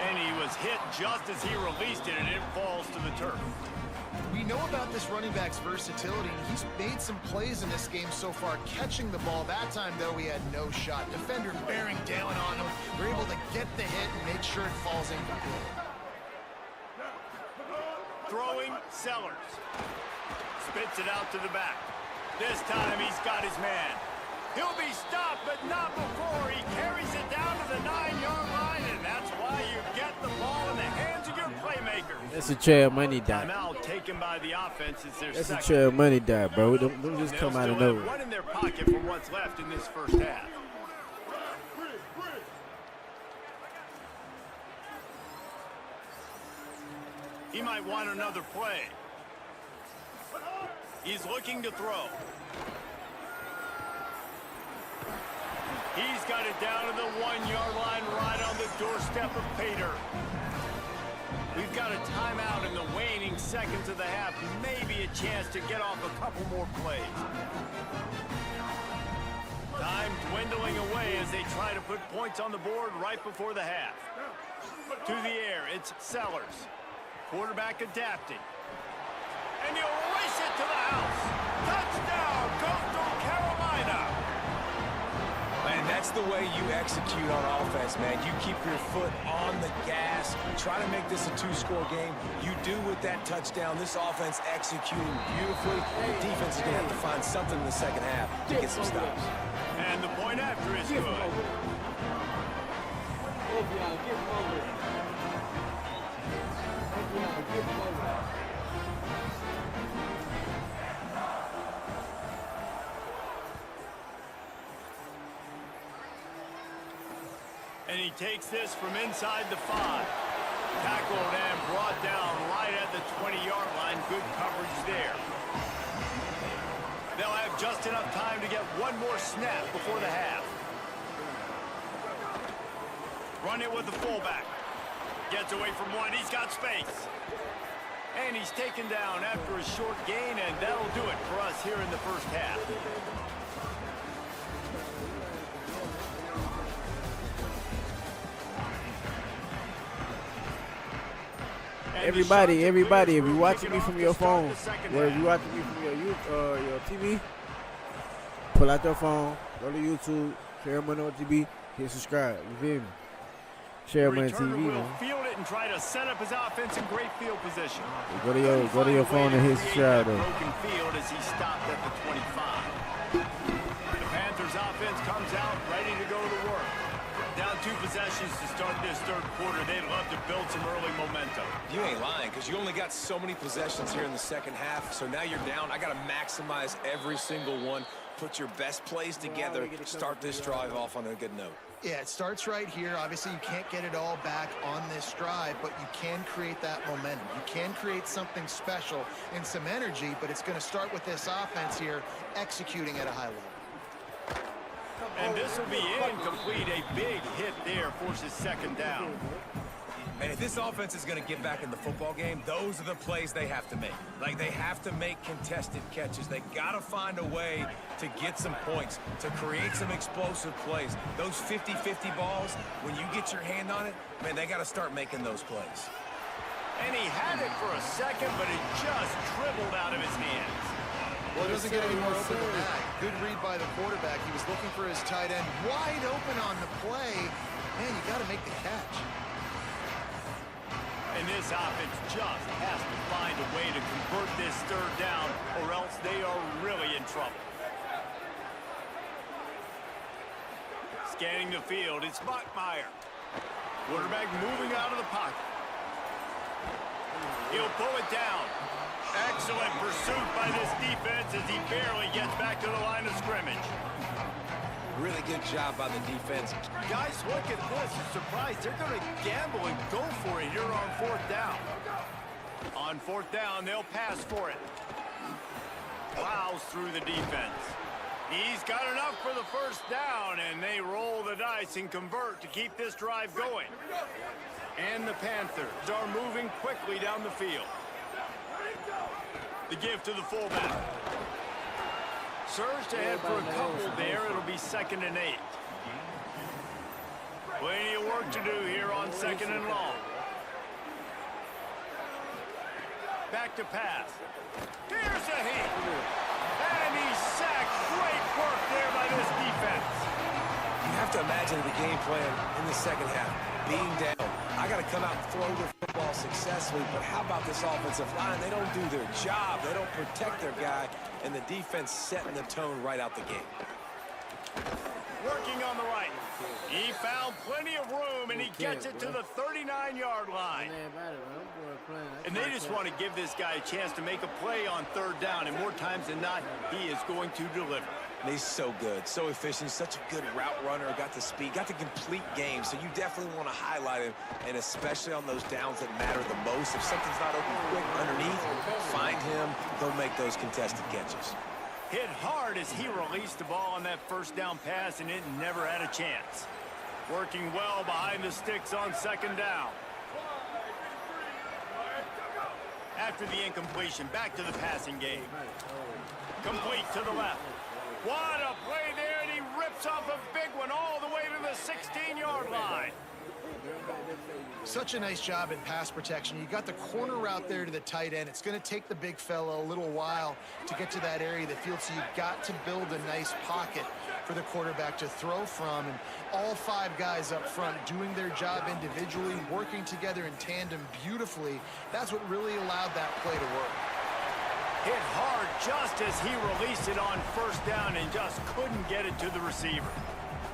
And he was hit just as he released it, and it falls to the turf. We know about this running back's versatility, and he's made some plays in this game so far, catching the ball. That time, though, he had no shot. Defender bearing down on him. They're able to get the hit and make sure it falls incomplete. Throwing, Sellers. Spits it out to the back. This time, he's got his man. He'll be stopped, but not before he carries it down to the 9-yard line, and that's why you get the ball in the hands of your playmaker. That's a trail money die. Timeout taken by the offense. It's their That's second. a trail money die, bro. Don't just come out of They'll still nowhere. have 1 in their pocket for what's left in this first half. He might want another play. He's looking to throw. He's got it down to the 1-yard line right on the doorstep of Pater. We've got a timeout in the waning seconds of the half. Maybe a chance to get off a couple more plays. Time dwindling away as they try to put points on the board right before the half. To the air, it's Sellers. Quarterback adapting. And he'll race it to the house. Touchdown, Coastal Carolina. And that's the way you execute on offense, man. You keep your foot on the gas. Try to make this a 2-score game. You do with that touchdown. This offense executing beautifully. The defense is going to have to find something in the second half to get some stops. And the point after is good. And he takes this from inside the 5. Tackled and brought down right at the 20-yard line. Good coverage there. They'll have just enough time to get 1 more snap before the half. Run it with the fullback. Gets away from 1. He's got space. And he's taken down after a short gain, and that'll do it for us here in the first half. Everybody, if you're watching me from your phone, or if you're watching me from your TV, pull out your phone, go to YouTube, share Money on TV, hit subscribe. You feel me? Share Money TV, man. Field it and try to set up his offense in great field position. Go to your phone and hit subscribe. Broken field as he stopped at the 25. The Panthers offense comes out ready to go to work. Down 2 possessions to start this third quarter. They'd love to build some early momentum. You ain't lying, because you only got so many possessions here in the second half, so now you're down. I got to maximize every single one. put your best plays together, start this drive off on a good note. Yeah, it starts right here. Obviously, you can't get it all back on this drive, but you can create that momentum. You can create something special and some energy, but it's going to start with this offense here executing at a high level. And this will be incomplete. A big hit there forces second down. And if this offense is going to get back in the football game, those are the plays they have to make. Like, they have to make contested catches. They got to find a way to get some points, to create some explosive plays. Those 50-50 balls, when you get your hand on it, man, they got to start making those plays. And he had it for a second, but it just dribbled out of his hands. Well, it doesn't get any more open than that. Good read by the quarterback. He was looking for his tight end wide open on the play. Man, you got to make the catch. And this offense just has to find a way to convert this third down, or else they are really in trouble. Scanning the field, it's Bachmeier. Quarterback moving out of the pocket. He'll pull it down. Excellent pursuit by this defense as he barely gets back to the line of scrimmage. Really good job by the defense. Guys, look at this. I'm surprised they're going to gamble and go for it here on fourth down. On fourth down, they'll pass for it. Plows through the defense. He's got enough for the first down, and they roll the dice and convert to keep this drive going. And the Panthers are moving quickly down the field. The give to the fullback. Surged ahead for a couple there. It'll be 2nd and 8. Plenty of work to do here on 2nd and long. Back to pass. Here's a hit. And he's sacked. Great work there by this defense. You have to imagine the game plan in the second half. Being down, I got to come out and throw the football successfully, but how about this offensive line? They don't do their job. They don't protect their guy, and the defense setting the tone right out the gate. Working on the right. He found plenty of room, and he gets it to the 39-yard line. And they just want to give this guy a chance to make a play on third down, and more times than not, he is going to deliver. And he's so good, so efficient, such a good route runner, got the speed, got the complete game, so you definitely want to highlight him, and especially on those downs that matter the most. If something's not open quick underneath, find him, go make those contested catches. Hit hard as he released the ball on that first down pass, and it never had a chance. Working well behind the sticks on 2nd down. After the incompletion, back to the passing game. Complete to the left. What a play there, and he rips off a big one all the way to the 16-yard line. Such a nice job in pass protection. You got the corner route there to the tight end. It's going to take the big fella a little while to get to that area of the field, so you've got to build a nice pocket for the quarterback to throw from. And all 5 guys up front doing their job individually, working together in tandem beautifully. That's what really allowed that play to work. Hit hard just as he released it on first down and just couldn't get it to the receiver.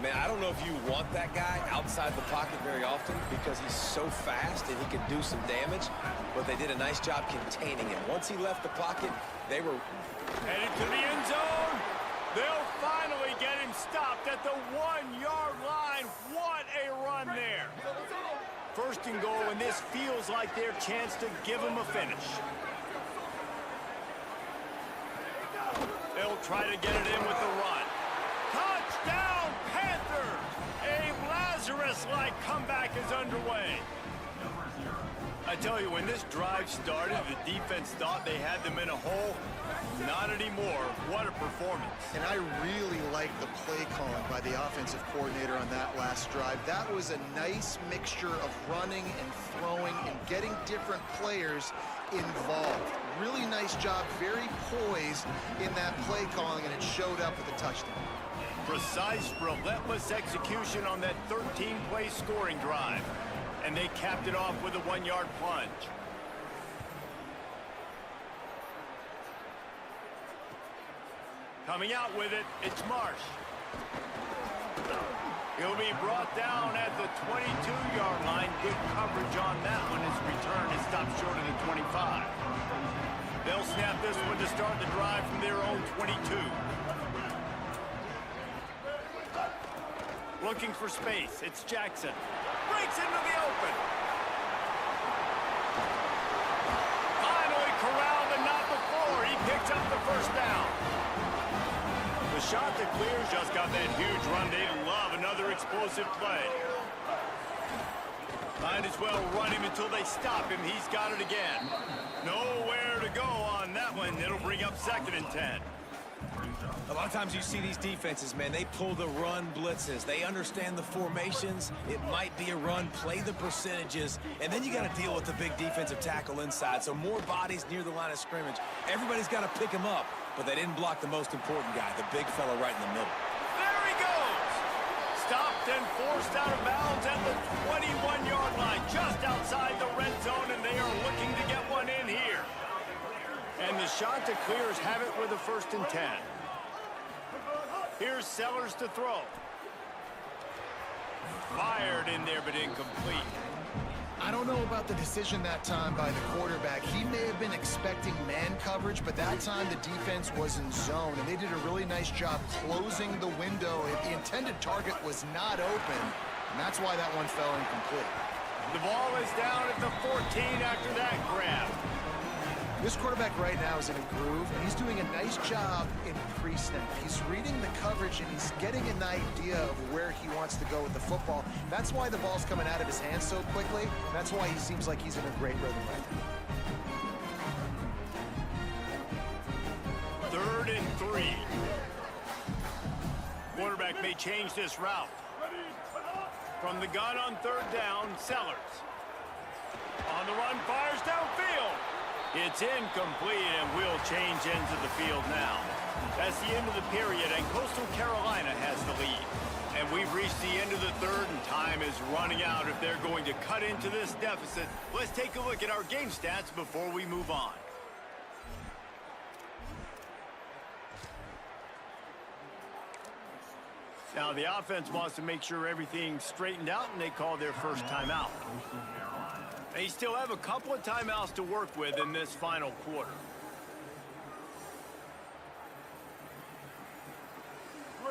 Man, I don't know if you want that guy outside the pocket very often because he's so fast and he can do some damage, but they did a nice job containing him. Once he left the pocket, they were headed to the end zone. They'll finally get him stopped at the 1-yard line. What a run there. 1st and goal, and this feels like their chance to give him a finish. They'll try to get it in with the run. Touchdown, Panthers! A Lazarus-like comeback is underway. I tell you, when this drive started, the defense thought they had them in a hole. Not anymore. What a performance. And I really like the play calling by the offensive coordinator on that last drive. That was a nice mixture of running and throwing and getting different players involved. Really nice job, very poised in that play calling, and it showed up with a touchdown. Precise, relentless execution on that 13-play scoring drive. And they capped it off with a 1-yard plunge. Coming out with it, it's Marsh. He'll be brought down at the 22-yard line. Good coverage on that one. His return is stopped short of the 25. They'll snap this one to start the drive from their own 22. Looking for space. It's Jackson. Breaks into the open. Finally corralled and not before. He picks up the first down. The shot that clears just got that huge run. They love another explosive play. Might as well run him until they stop him. He's got it again. Nowhere to go on that one. It'll bring up 2nd and 10. A lot of times you see these defenses, man, they pull the run blitzes. They understand the formations. It might be a run, play the percentages, and then you got to deal with the big defensive tackle inside. So more bodies near the line of scrimmage. Everybody's got to pick him up, but they didn't block the most important guy, the big fella right in the middle. There he goes! Stopped and forced out of bounds at the 21-yard line, just outside the red zone, and they are looking to get one in here. And the shot to clears have it with a 1st and 10. Here's Sellers to throw. Fired in there, but incomplete. I don't know about the decision that time by the quarterback. He may have been expecting man coverage, but that time the defense was in zone, and they did a really nice job closing the window. The intended target was not open, and that's why that one fell incomplete. The ball is down at the 14 after that grab. This quarterback right now is in a groove, and he's doing a nice job in pre-snap. He's reading the coverage, and he's getting an idea of where he wants to go with the football. That's why the ball's coming out of his hands so quickly. That's why he seems like he's in a great rhythm right now. 3rd and 3. Quarterback may change this route. From the gun on 3rd down, Sellers. On the run, fires downfield. It's incomplete, and we'll change ends of the field now. That's the end of the period, and Coastal Carolina has the lead. And we've reached the end of the 3rd, and time is running out if they're going to cut into this deficit. Let's take a look at our game stats before we move on. Now, the offense wants to make sure everything's straightened out, and they call their first timeout. They still have a couple of timeouts to work with in this final quarter.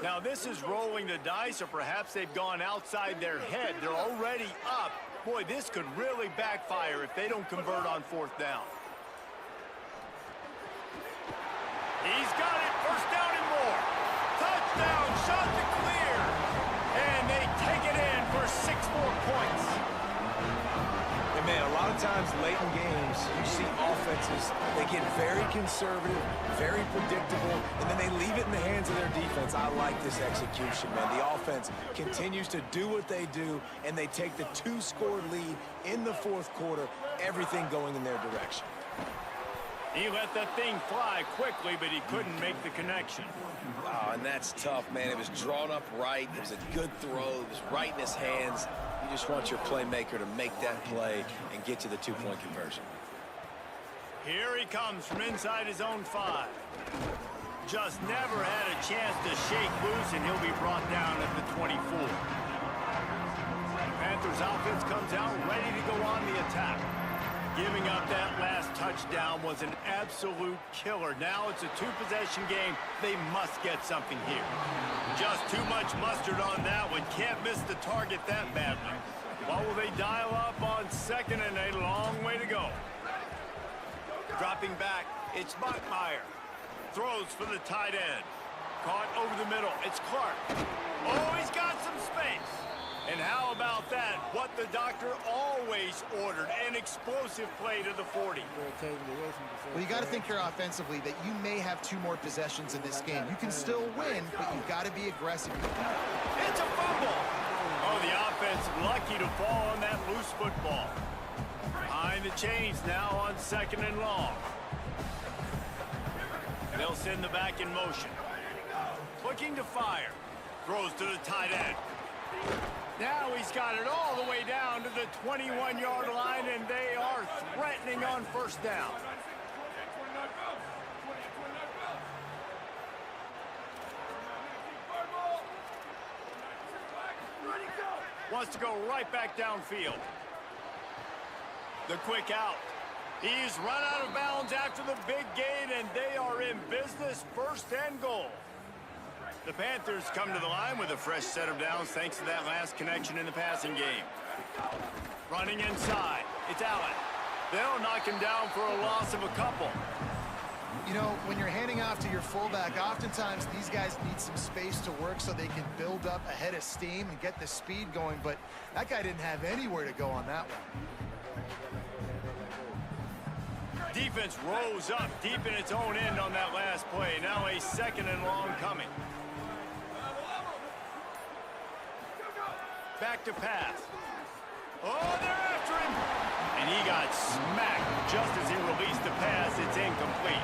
Now, this is rolling the dice, or perhaps they've gone outside their head. They're already up. Boy, this could really backfire if they don't convert on 4th down. He's got it. 1st down and more. Touchdown, shot to clear. And they take it in for 6 more points. And man, a lot of times late in games, you see offenses, they get very conservative, very predictable, and then they leave it in the hands of their defense. I like this execution, man. The offense continues to do what they do, and they take the 2-score lead in the 4th quarter, everything going in their direction. He let that thing fly quickly, but he couldn't make the connection. Oh, and that's tough, man. It was drawn up right. It was a good throw. It was right in his hands. You just want your playmaker to make that play and get to the 2-point conversion. Here he comes from inside his own 5. Just never had a chance to shake loose, and he'll be brought down at the 24. Panthers offense comes out ready to go on the attack. Giving up that last touchdown was an absolute killer. Now it's a 2-possession game. They must get something here. Just too much mustard on that one. Can't miss the target that badly. What will they dial up on 2nd and a long way to go? Dropping back, it's Bachmeier. Throws for the tight end. Caught over the middle. It's Clark. Oh, he's got some space. And how about that? What the doctor always ordered, an explosive play to the 40. Well, you got to think here offensively that you may have 2 more possessions in this game. You can still win, but you've got to be aggressive. It's a fumble. Oh, the offense lucky to fall on that loose football. Behind the chains now on 2nd and long. They'll send the back in motion. Looking to fire. Throws to the tight end. Now he's got it all the way down to the 21-yard line, and they are threatening on 1st down. Wants to go right back downfield. The quick out. He's run out of bounds after the big gain, and they are in business. 1st and goal. The Panthers come to the line with a fresh set of downs thanks to that last connection in the passing game. Running inside, it's Allen. They'll knock him down for a loss of a couple. You know, when you're handing off to your fullback, oftentimes these guys need some space to work so they can build up a head of steam and get the speed going, but that guy didn't have anywhere to go on that one. Defense rose up deep in its own end on that last play. Now a second and long coming. Back to pass. Oh, they're after him. And he got smacked just as he released the pass. It's incomplete.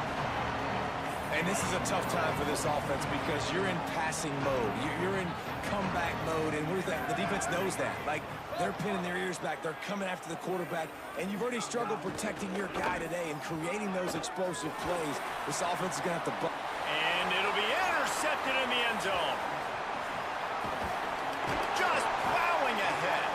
And this is a tough time for this offense because you're in passing mode. You're in comeback mode, and where's that? The defense knows that. Like, they're pinning their ears back. They're coming after the quarterback, and you've already struggled protecting your guy today and creating those explosive plays. This offense is going to have to... And it'll be intercepted in the end zone. Just plowing ahead.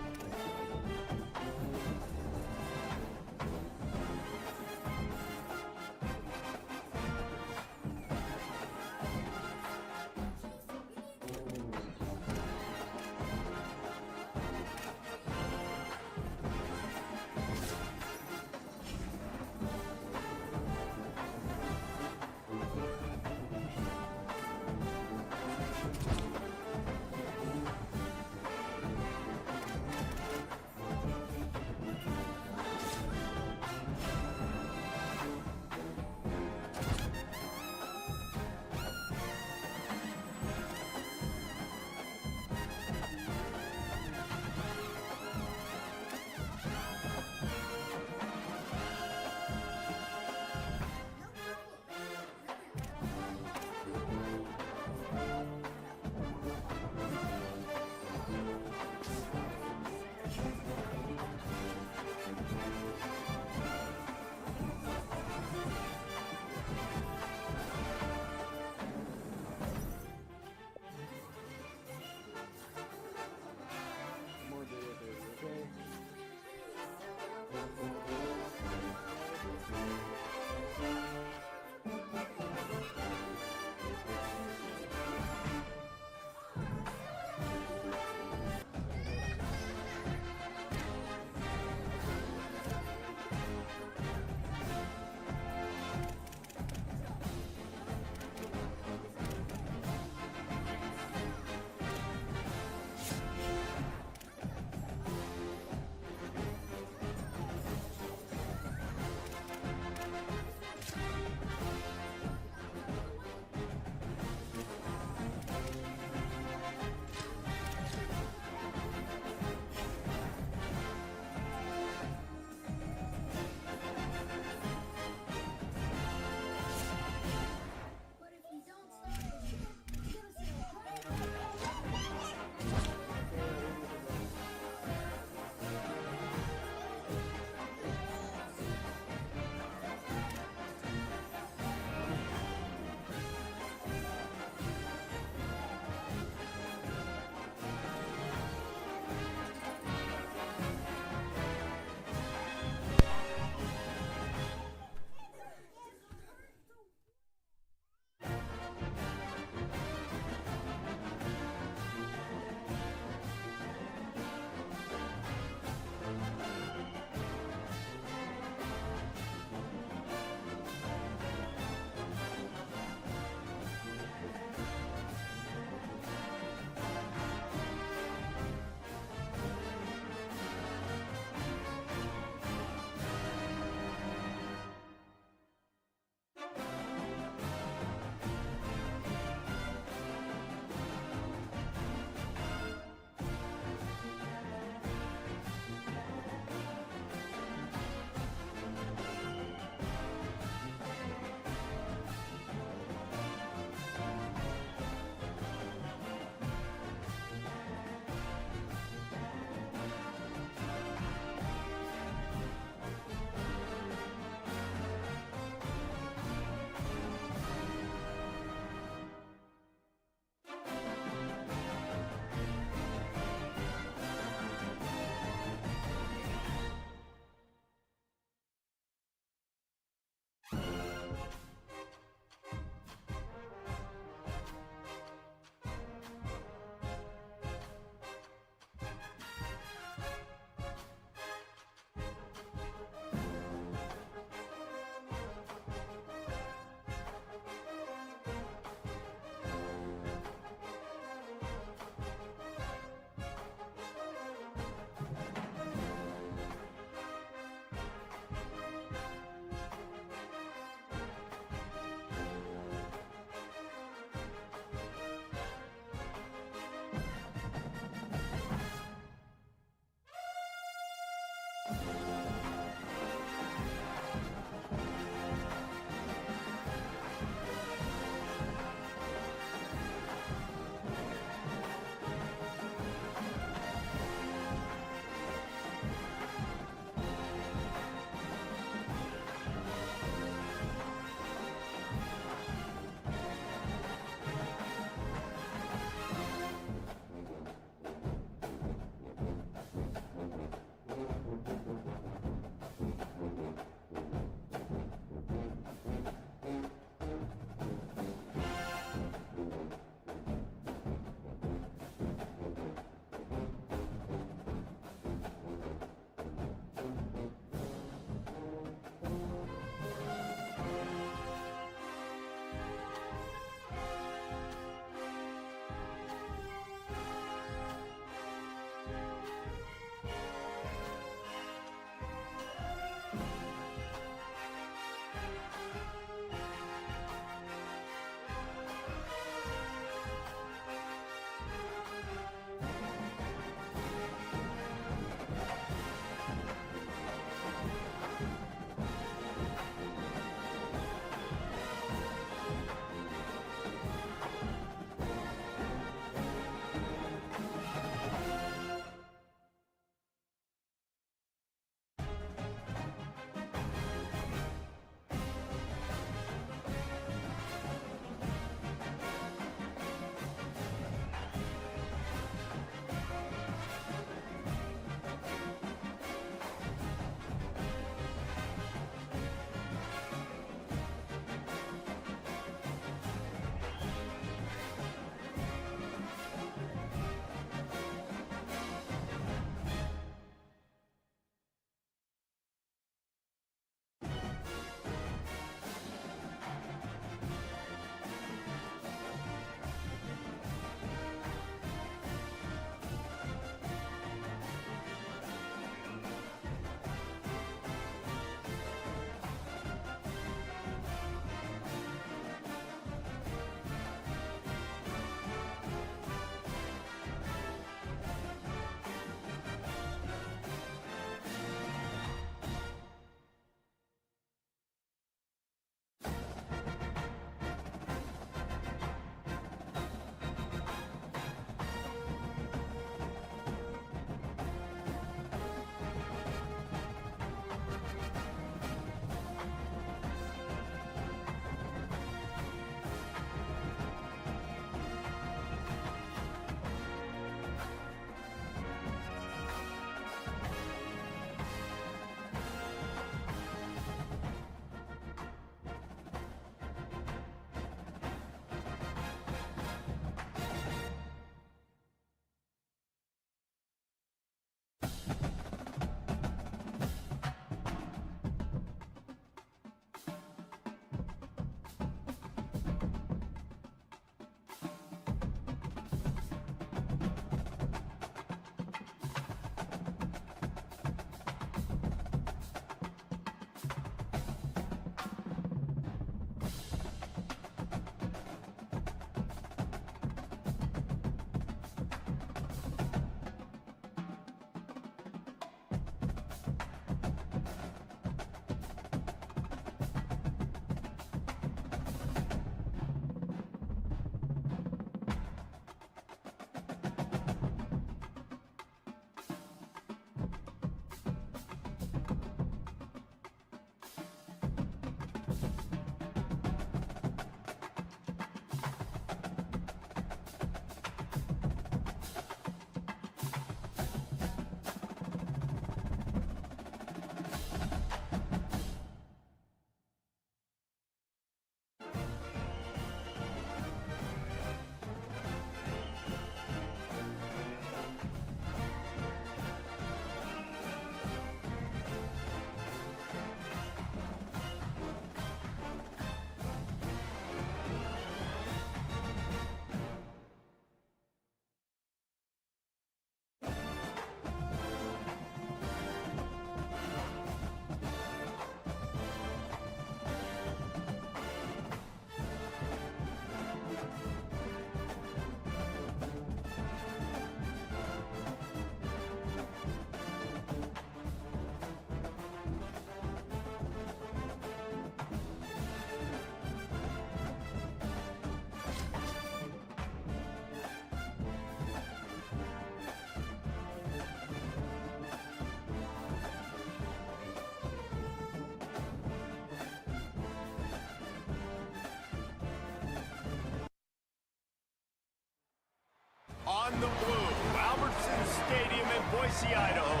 on the blue, Albertson Stadium in Boise, Idaho.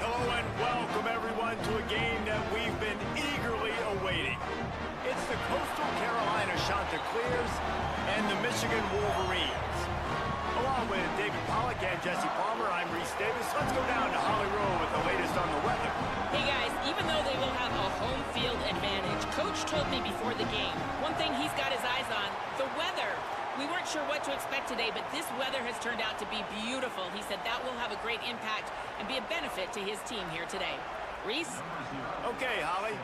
Hello and welcome everyone to a game that we've been eagerly awaiting. It's the Coastal Carolina Chanticleers and the Michigan Wolverines. Along with David Pollack and Jesse Palmer, I'm Reese Davis. Let's go down to Holly Rowe with the latest on the weather. Hey guys, even though they will have a home field advantage, Coach told me before the game, one thing he's got his eyes on, the weather. We weren't sure what to expect today, but this weather has turned out to be beautiful. He said that will have a great impact and be a benefit to his team here today. Reese? Okay, Holly.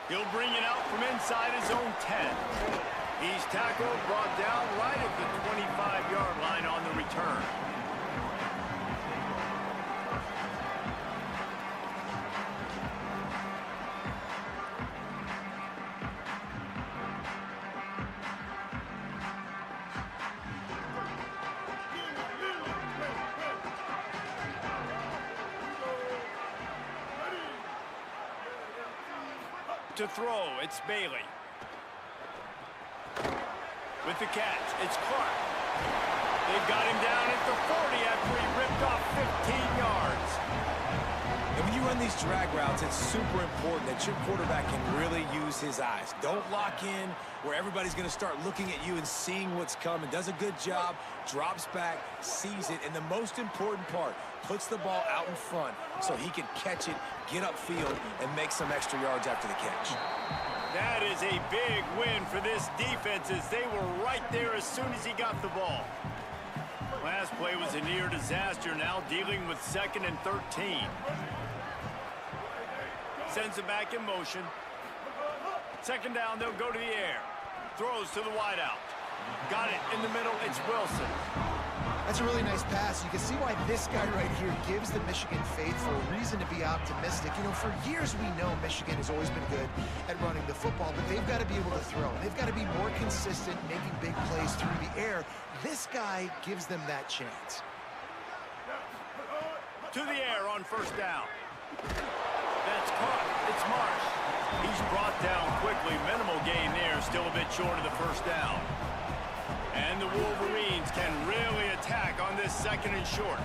He'll bring it out from inside his own 10. He's tackled, brought down right at the 25-yard line on the return. To throw, it's Bailey. With the catch, it's Clark. They've got him down at the 40 after he ripped off 15 yards. And when you run these drag routes, it's super important that your quarterback can really use his eyes. Don't lock in where everybody's going to start looking at you and seeing what's coming. Does a good job, drops back, sees it, and the most important part, puts the ball out in front so he can catch it, get upfield, and make some extra yards after the catch. That is a big win for this defense as they were right there as soon as he got the ball. Last play was a near disaster, now dealing with 2nd and 13. Sends it back in motion. 2nd down, they'll go to the air. Throws to the wideout. Got it in the middle, it's Wilson. That's a really nice pass. You can see why this guy right here gives the Michigan faithful a reason to be optimistic. You know, for years we know Michigan has always been good at running the football, but they've got to be able to throw. They've got to be more consistent, making big plays through the air. This guy gives them that chance. To the air on 1st down. That's caught. It's Marsh. He's brought down quickly. Minimal gain there. Still a bit short of the 1st down. And the Wolverines can really attack on this 2nd and short.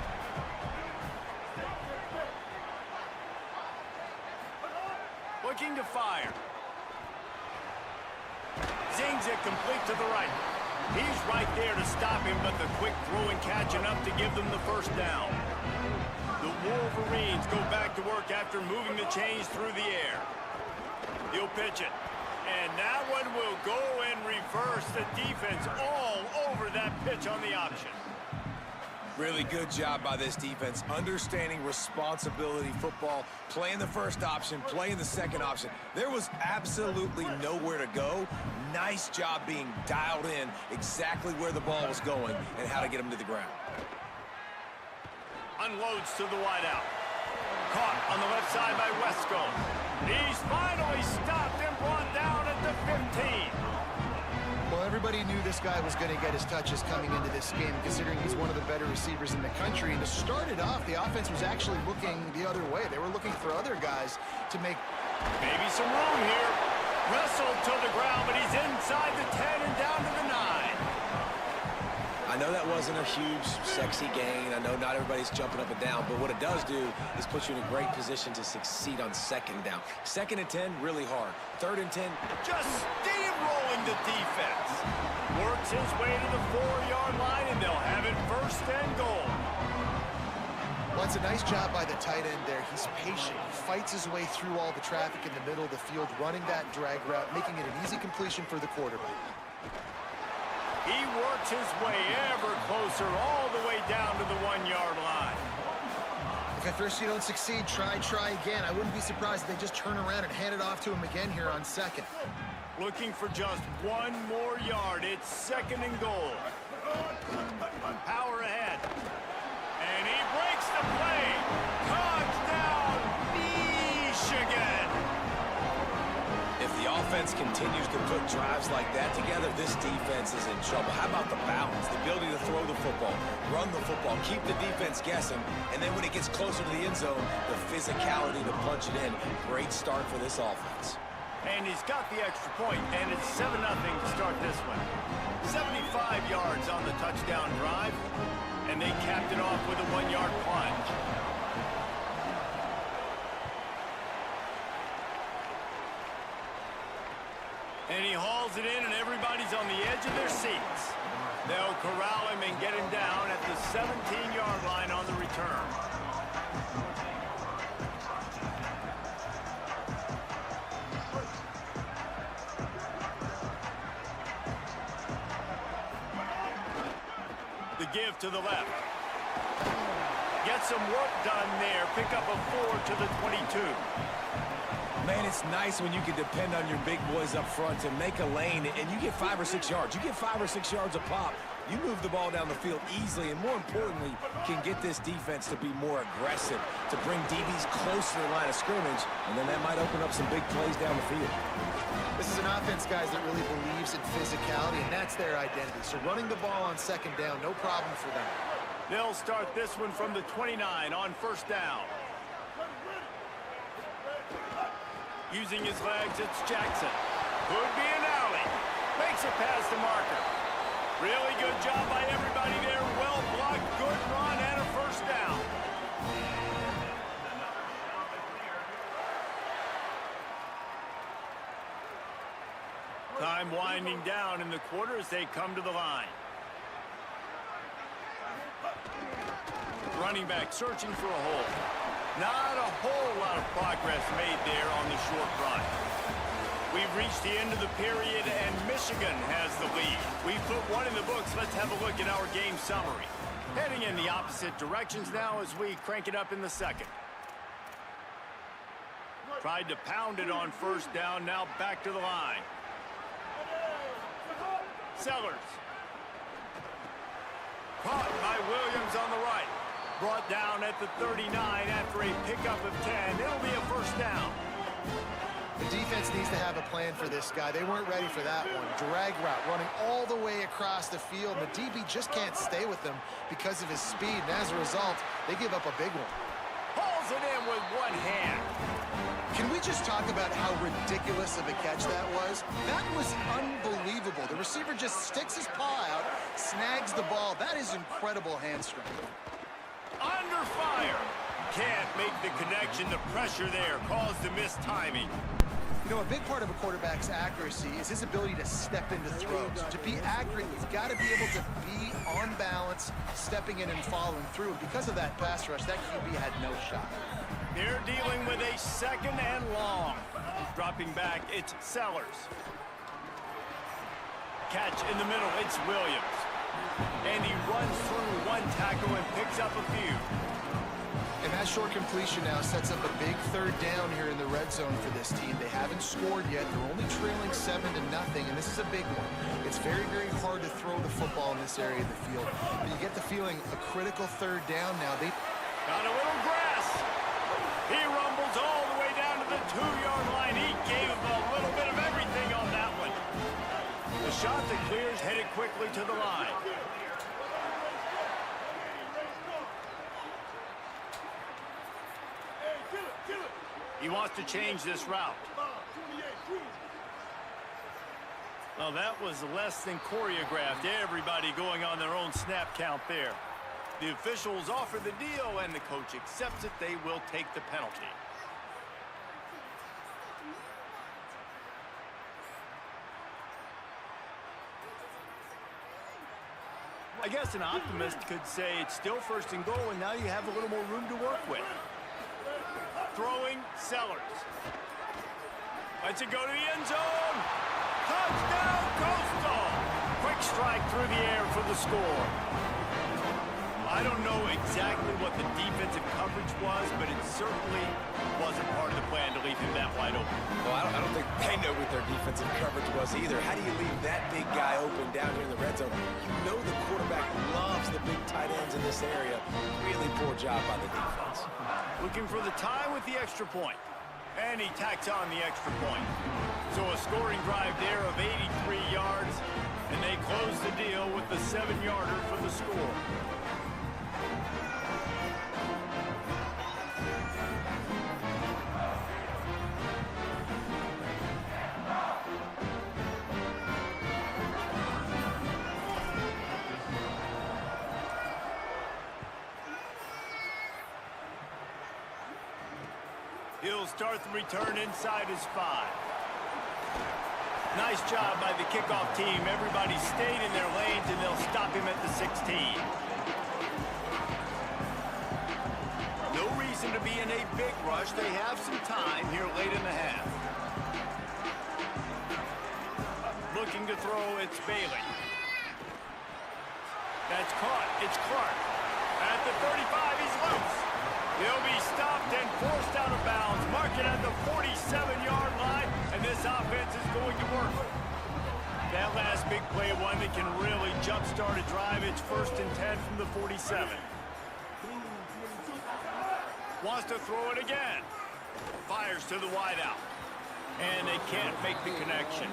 Looking to fire. Zings it complete to the right. He's right there to stop him, but the quick throw and catch enough to give them the 1st down. The Wolverines go back to work after moving the chains through the air. He'll pitch it. And that one will go and reverse the defense all over that pitch on the option. Really good job by this defense, understanding responsibility football, playing the 1st option, playing the 2nd option. There was absolutely nowhere to go. Nice job being dialed in exactly where the ball was going and how to get him to the ground. Unloads to the wideout. Caught on the left side by Wesco. He's finally stopped and brought down at the 15. Well, everybody knew this guy was going to get his touches coming into this game, considering he's one of the better receivers in the country. And to start it off, the offense was actually looking the other way. They were looking for other guys to make maybe some room here. Wrestled to the ground, but he's inside the 10 and down to the 9. I know that wasn't a huge, sexy gain. I know not everybody's jumping up and down, but what it does do is put you in a great position to succeed on 2nd down. 2nd and 10, really hard. 3rd and 10. Just steamrolling the defense. Works his way to the 4-yard line, and they'll have it 1st and goal. Well, it's a nice job by the tight end there. He's patient. He fights his way through all the traffic in the middle of the field, running that drag route, making it an easy completion for the quarterback. He works his way ever closer all the way down to the 1-yard line. If at first you don't succeed, try again. I wouldn't be surprised if they just turn around and hand it off to him again here on 2nd. Looking for just 1 more yard. It's 2nd and goal. Power ahead. And he breaks the play. Touchdown, Michigan. If the offense offense continues to put drives like that together, this defense is in trouble. How about the balance, the ability to throw the football, run the football, keep the defense guessing, and then when it gets closer to the end zone, the physicality to punch it in. Great start for this offense. And he's got the extra point, and it's 7-0 to start this one. 75 yards on the touchdown drive, and they capped it off with a 1-yard plunge. And he hauls it in, and everybody's on the edge of their seats. They'll corral him and get him down at the 17-yard line on the return. The give to the left. Get some work done there. Pick up a 4 to the 22. Man, it's nice when you can depend on your big boys up front to make a lane, and you get 5 or 6 yards. You get 5 or 6 yards a pop. You move the ball down the field easily, and more importantly, can get this defense to be more aggressive, to bring DBs closer to the line of scrimmage, and then that might open up some big plays down the field. This is an offense, guys, that really believes in physicality, and that's their identity. So running the ball on second down, no problem for them. They'll start this one from the 29 on first down. Using his legs, it's Jackson. Could be an alley. Makes it past the marker. Really good job by everybody there. Well blocked, good run, and a first down. Time winding down in the quarter as they come to the line. Running back searching for a hole. Not a whole lot of progress made there on the short run. We've reached the end of the period, and Michigan has the lead. We've put one in the books. Let's have a look at our game summary. Heading in the opposite directions now as we crank it up in the second. Tried to pound it on first down, now back to the line. Sellers. Caught by Williams on the right. Brought down at the 39 after a pickup of 10. It'll be a first down. The defense needs to have a plan for this guy. They weren't ready for that one. Drag route, running all the way across the field. The DB just can't stay with them because of his speed, and as a result, they give up a big one. Hauls it in with one hand. Can we just talk about how ridiculous of a catch that was? That was unbelievable. The receiver just sticks his paw out, snags the ball. That is incredible hand strength. Under fire. Can't make the connection. The pressure there caused the missed timing. You know, a big part of a quarterback's accuracy is his ability to step into throws. To be accurate, you've got to be able to be on balance, stepping in and following through. Because of that pass rush, that QB had no shot. They're dealing with a second and long. Dropping back, it's Sellers. Catch in the middle, it's Williams. And he runs through one tackle and picks up a few. And that short completion now sets up a big third down here in the red zone for this team. They haven't scored yet. They're only trailing 7-0, and this is a big one. It's very, very hard to throw the football in this area of the field. But you get the feeling a critical third down now. They got a little grass. He rumbles all the way down to the 2-yard line. He gave a little bit of everything on that one. The shot that clears headed quickly to the line. He wants to change this route. Well, that was less than choreographed. Everybody going on their own snap count there. The officials offer the deal, and the coach accepts it. They will take the penalty. I guess an optimist could say it's still first and goal, and now you have a little more room to work with. Throwing, Sellers. Lets it go to the end zone. Touchdown, Coastal. Quick strike through the air for the score. I don't know exactly what the defensive coverage was, but it certainly wasn't part of the plan to leave him that wide open. Well, I don't think they know what their defensive coverage was either. How do you leave that big guy open down here in the red zone? You know the quarterback loves the big tight ends in this area. Really poor job by the defense. Looking for the tie with the extra point. And he tacks on the extra point. So a scoring drive there of 83 yards, and they close the deal with the 7-yarder for the score. He'll start the return inside his 5. Nice job by the kickoff team. Everybody stayed in their lanes, and they'll stop him at the 16. No reason to be in a big rush. They have some time here late in the half. Looking to throw, it's Bailey. That's caught. It's Clark. At the 35, he's loose. He'll be stopped and forced out of bounds. Mark it at the 47-yard line, and this offense is going to work. That last big play, one that can really jumpstart a drive. It's 1st and 10 from the 47. Wants to throw it again. Fires to the wideout. And they can't make the connection.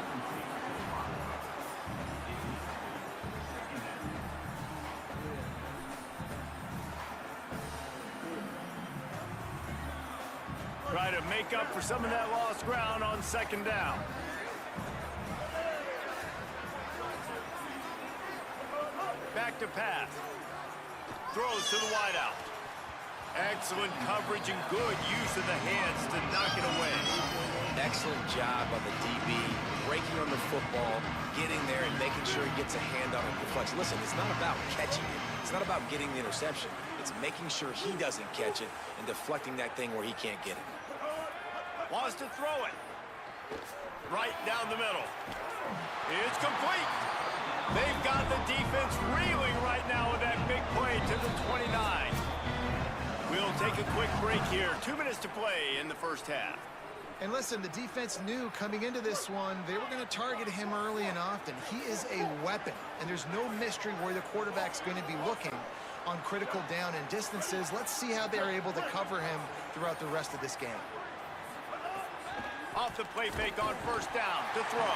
Try to make up for some of that lost ground on 2nd down. Back to pass. Throws to the wideout. Excellent coverage and good use of the hands to knock it away. Excellent job by the DB, breaking on the football, getting there and making sure he gets a hand on it and deflects. Listen, it's not about catching it. It's not about getting the interception. It's making sure he doesn't catch it and deflecting that thing where he can't get it. Wants to throw it. Right down the middle. It's complete. They've got the defense reeling right now with that big play to the 29. We'll take a quick break here. 2 minutes to play in the first half. And listen, the defense knew coming into this one, they were going to target him early and often. He is a weapon, and there's no mystery where the quarterback's going to be looking on critical down and distances. Let's see how they're able to cover him throughout the rest of this game. Off the play fake on 1st down to throw.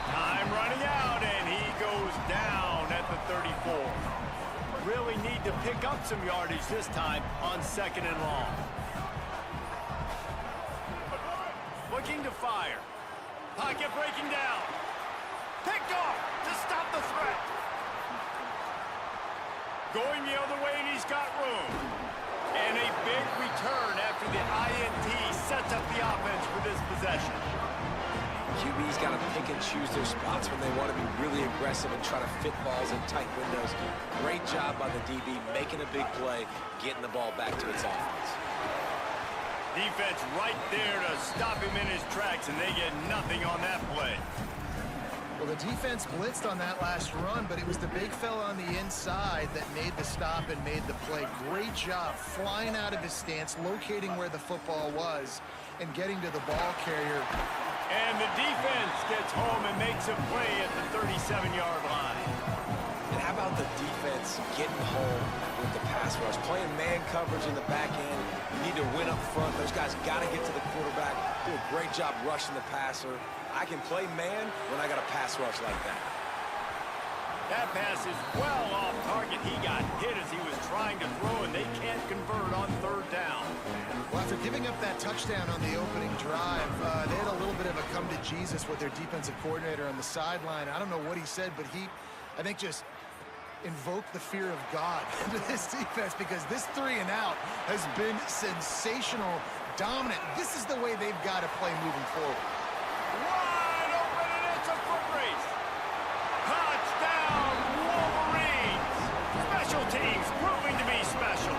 Time running out, and he goes down at the 34. Really need to pick up some yardage this time on 2nd and long. Looking to fire. Pocket breaking down. Picked off to stop the threat. Going the other way, and he's got room. And a big return after the INT sets up the offense for this possession. QB's got to pick and choose their spots when they want to be really aggressive and try to fit balls in tight windows. Great job by the DB making a big play, getting the ball back to its offense. Defense right there to stop him in his tracks, and they get nothing on that play. Well, the defense blitzed on that last run, but it was the big fella on the inside that made the stop and made the play. Great job flying out of his stance, locating where the football was, and getting to the ball carrier. And the defense gets home and makes a play at the 37-yard line. And how about the defense getting home with the pass rush? Playing man coverage in the back end. You need to win up front. Those guys got to get to the quarterback. Do a great job rushing the passer. I can play man when I got a pass rush like that. That pass is well off target. He got hit as he was trying to throw, and they can't convert on 3rd down. Well, after giving up that touchdown on the opening drive, they had a little bit of a come to Jesus with their defensive coordinator on the sideline. I don't know what he said, but he, I think, just invoked the fear of God into this defense, because this 3 and out has been sensational, dominant. This is the way they've got to play moving forward. Wide open, and it's a foot race. Touchdown, Wolverines! Special teams proving to be special.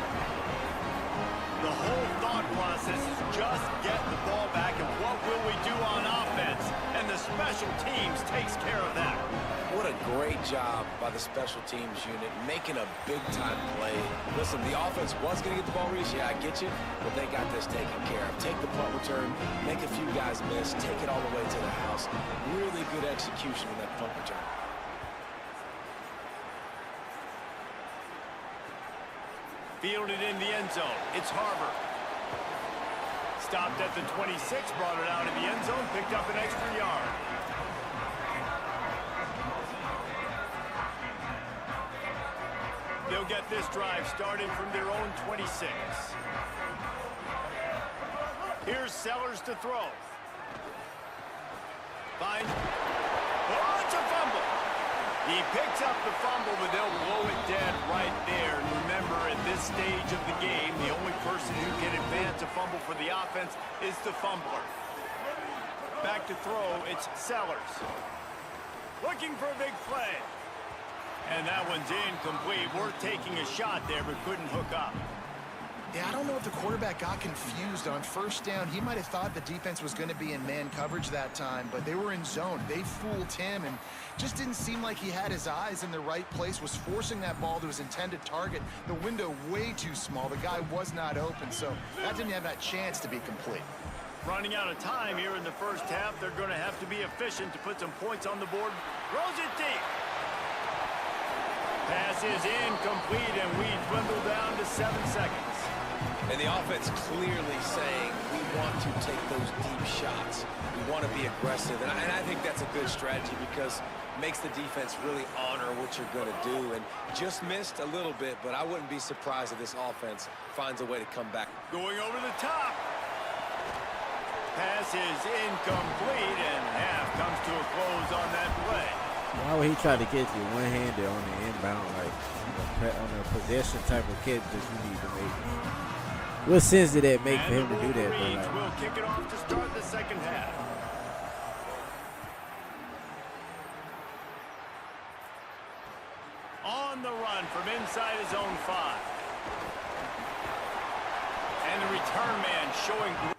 The whole thought process is just get the ball back, and what will we do on offense? And the special teams takes care of that. What a great job by the special teams unit, making a big-time play. Listen, the offense was going to get the ball released. Yeah, I get you, but they got this taken care of. Take the punt return, make a few guys miss, take it all the way to the house. Really good execution in that punt return. Fielded in the end zone. It's Harbor. stopped at the 26, brought it out of the end zone, picked up an extra yard. They'll get this drive started from their own 26. Here's Sellers to throw. Finds. Oh, it's a fumble. He picks up the fumble, but they'll blow it dead right there. And remember, at this stage of the game, the only person who can advance a fumble for the offense is the fumbler. Back to throw, it's Sellers. Looking for a big play. And that one's incomplete. We're taking a shot there, but couldn't hook up. Yeah, I don't know if the quarterback got confused on first down. He might have thought the defense was going to be in man coverage that time, but they were in zone. They fooled him and just didn't seem like he had his eyes in the right place, was forcing that ball to his intended target. The window way too small. The guy was not open, so that didn't have that chance to be complete. Running out of time here in the first half. They're going to have to be efficient to put some points on the board. Throws it deep. Pass is incomplete, and we dwindle down to 7 seconds. And the offense clearly saying we want to take those deep shots. We want to be aggressive. And I think that's a good strategy because it makes the defense really honor what you're going to do. And just missed a little bit, but I wouldn't be surprised if this offense finds a way to come back. Going over the top. Pass is incomplete, and half comes to a close on that play. Why would he try to get you one-handed on the inbound, like on a possession type of catch that you need to make? What sense did that make for him to do that? Like, will kick it off to start the second half. On the run from inside his own 5. And the return man showing.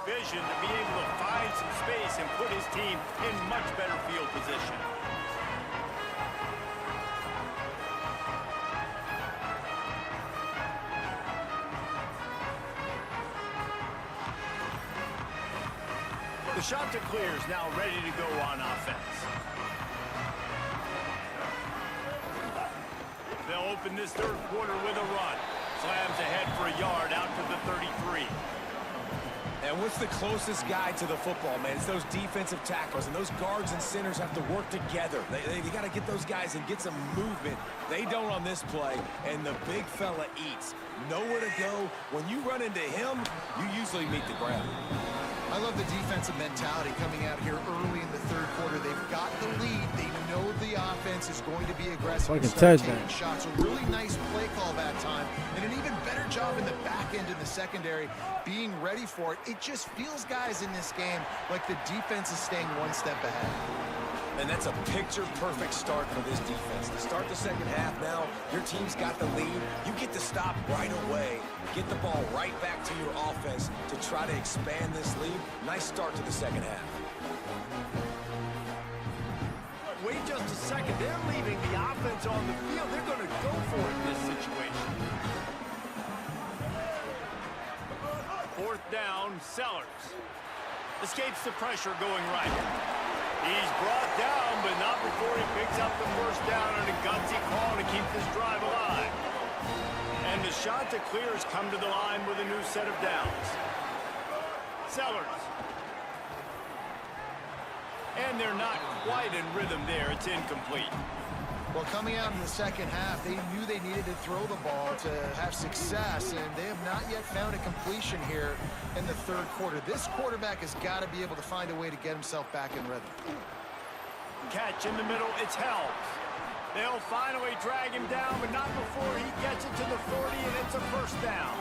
Vision to be able to find some space and put his team in much better field position. The shot to clear is now ready to go on offense. They'll open this third quarter with a run. Slams ahead for a yard out to the 33. And what's the closest guy to the football, man? It's those defensive tackles, and those guards and centers have to work together. They got to get those guys and get some movement. They don't on this play, and the big fella eats. Nowhere to go. When you run into him, you usually meet the ground. I love the defensive mentality coming out here early in the third quarter. They've got the lead. They know the offense is going to be aggressive and start taking shots. A really nice play call that time, and an even better job in the back end in the secondary being ready for it. It just feels, guys, in this game like the defense is staying one step ahead. And that's a picture-perfect start for this defense. To start the second half now, your team's got the lead. You get to stop right away, get the ball right back to your offense to try to expand this lead. Nice start to the second half. Wait just a second. They're leaving the offense on the field. They're going to go for it in this situation. Fourth down, Sellers. Escapes the pressure going right. He's brought down, but not before he picks up the first down on a gutsy call to keep this drive alive. And the shot to clear has come to the line with a new set of downs. Sellers. And they're not quite in rhythm there. It's incomplete. Well, coming out in the second half, they knew they needed to throw the ball to have success, and they have not yet found a completion here in the third quarter. This quarterback has got to be able to find a way to get himself back in rhythm. Catch in the middle, it's held. They'll finally drag him down, but not before he gets it to the 40, and it's a first down.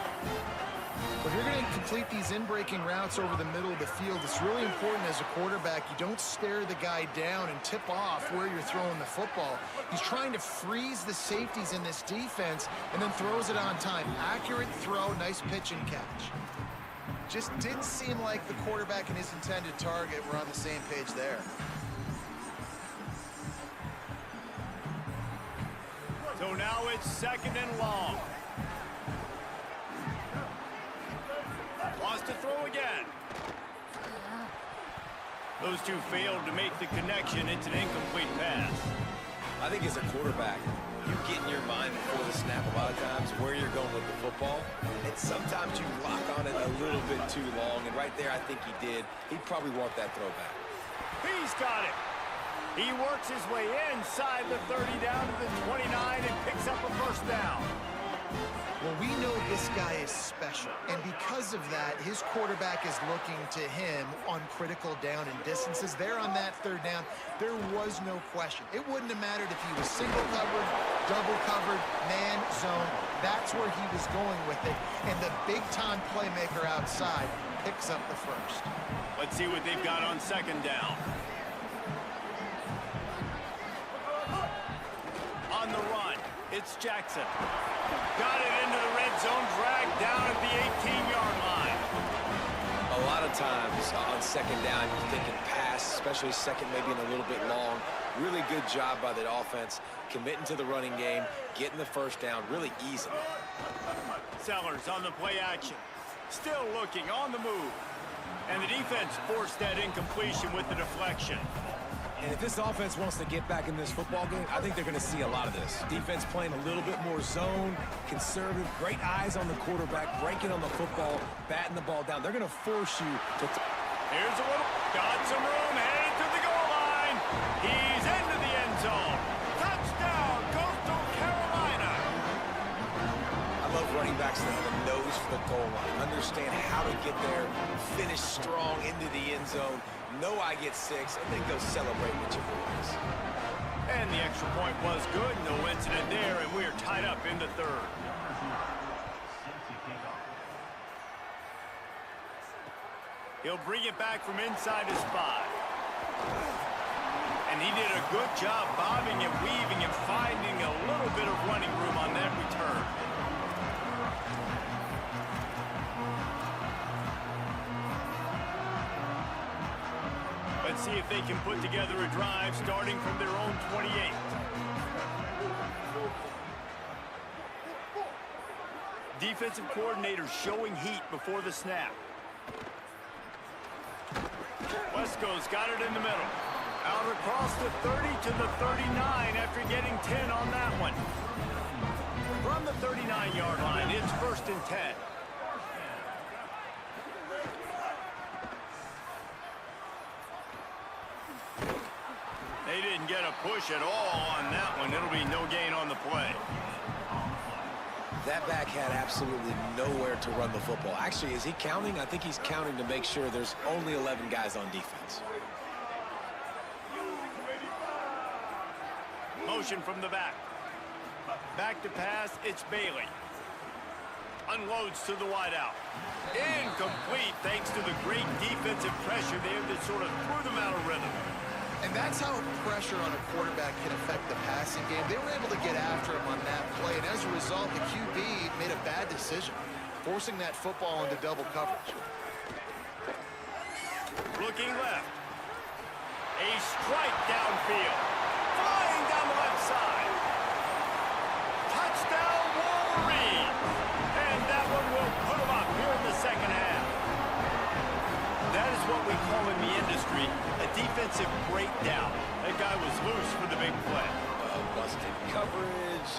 If you're going to complete these in-breaking routes over the middle of the field, it's really important as a quarterback you don't stare the guy down and tip off where you're throwing the football. He's trying to freeze the safeties in this defense and then throws it on time. Accurate throw, nice pitch and catch. Just didn't seem like the quarterback and his intended target were on the same page there. So now it's 2nd and long. Wants to throw again. Those two failed to make the connection. It's an incomplete pass. I think as a quarterback, you get in your mind before the snap a lot of times where you're going with the football, and sometimes you lock on it a little bit too long, and right there I think he did. He'd probably want that throwback. He's got it. He works his way inside the 30 down to the 29 and picks up a first down. Well, we know this guy is special, and because of that, his quarterback is looking to him on critical down and distances. There on that 3rd down, there was no question. It wouldn't have mattered if he was single covered, double covered, man, zone. That's where he was going with it, and the big-time playmaker outside picks up the first. Let's see what they've got on 2nd down. On the run, it's Jackson. Got it into the red zone, dragged down at the 18-yard line. A lot of times on 2nd down, you're thinking pass, especially 2nd, maybe in a little bit long. Really good job by the offense, committing to the running game, getting the first down really easy. Sellers on the play action. Still looking on the move. And the defense forced that incompletion with the deflection. And if this offense wants to get back in this football game, I think they're going to see a lot of this. Defense playing a little bit more zone, conservative, great eyes on the quarterback, breaking on the football, batting the ball down. They're going to force you to... Here's a little... Got some room, headed to the goal line. He's into the end zone. Touchdown, Coastal Carolina. I love running backs that have a nose for the goal line. Understand how to get there, finish strong into the end zone. Know I get 6, and then go celebrate with your boys. And the extra point was good. No incident there, and we're tied up in the 3rd. He'll bring it back from inside his 5. And he did a good job bobbing and weaving and finding a little bit of running room on that return. Let's see if they can put together a drive starting from their own 28. Defensive coordinator showing heat before the snap. Wesco's got it in the middle. Out across the 30 to the 39 after getting 10 on that one. From the 39-yard line, it's 1st and 10. They didn't get a push at all on that one. It'll be no gain on the play. That back had absolutely nowhere to run the football. Actually, is he counting? I think he's counting to make sure there's only 11 guys on defense. Motion from the back. Back to pass, it's Bailey. Unloads to the wideout. Incomplete thanks to the great defensive pressure there that sort of threw them out of rhythm. And that's how pressure on a quarterback can affect the passing game. They were able to get after him on that play, and as a result, the QB made a bad decision, forcing that football into double coverage. Looking left. A strike downfield. Flying down the left side. Touchdown, Wolverine! And that one will put them up here in the 2nd half. That is what we call in the industry a defensive breakdown. That guy was loose for the big play. Busted coverage,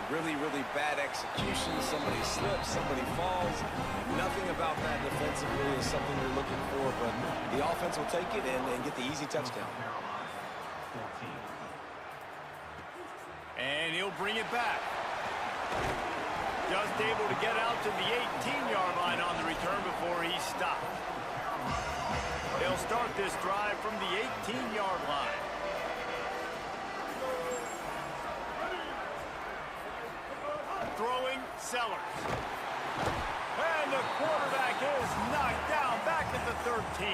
really, really bad execution. Somebody slips, somebody falls. Nothing about that defensively is something you're looking for, but the offense will take it and get the easy touchdown. And he'll bring it back. Just able to get out to the 18-yard line on the return before he stopped. They'll start this drive from the 18-yard line. Throwing, Sellers. And the quarterback is knocked down back at the 13.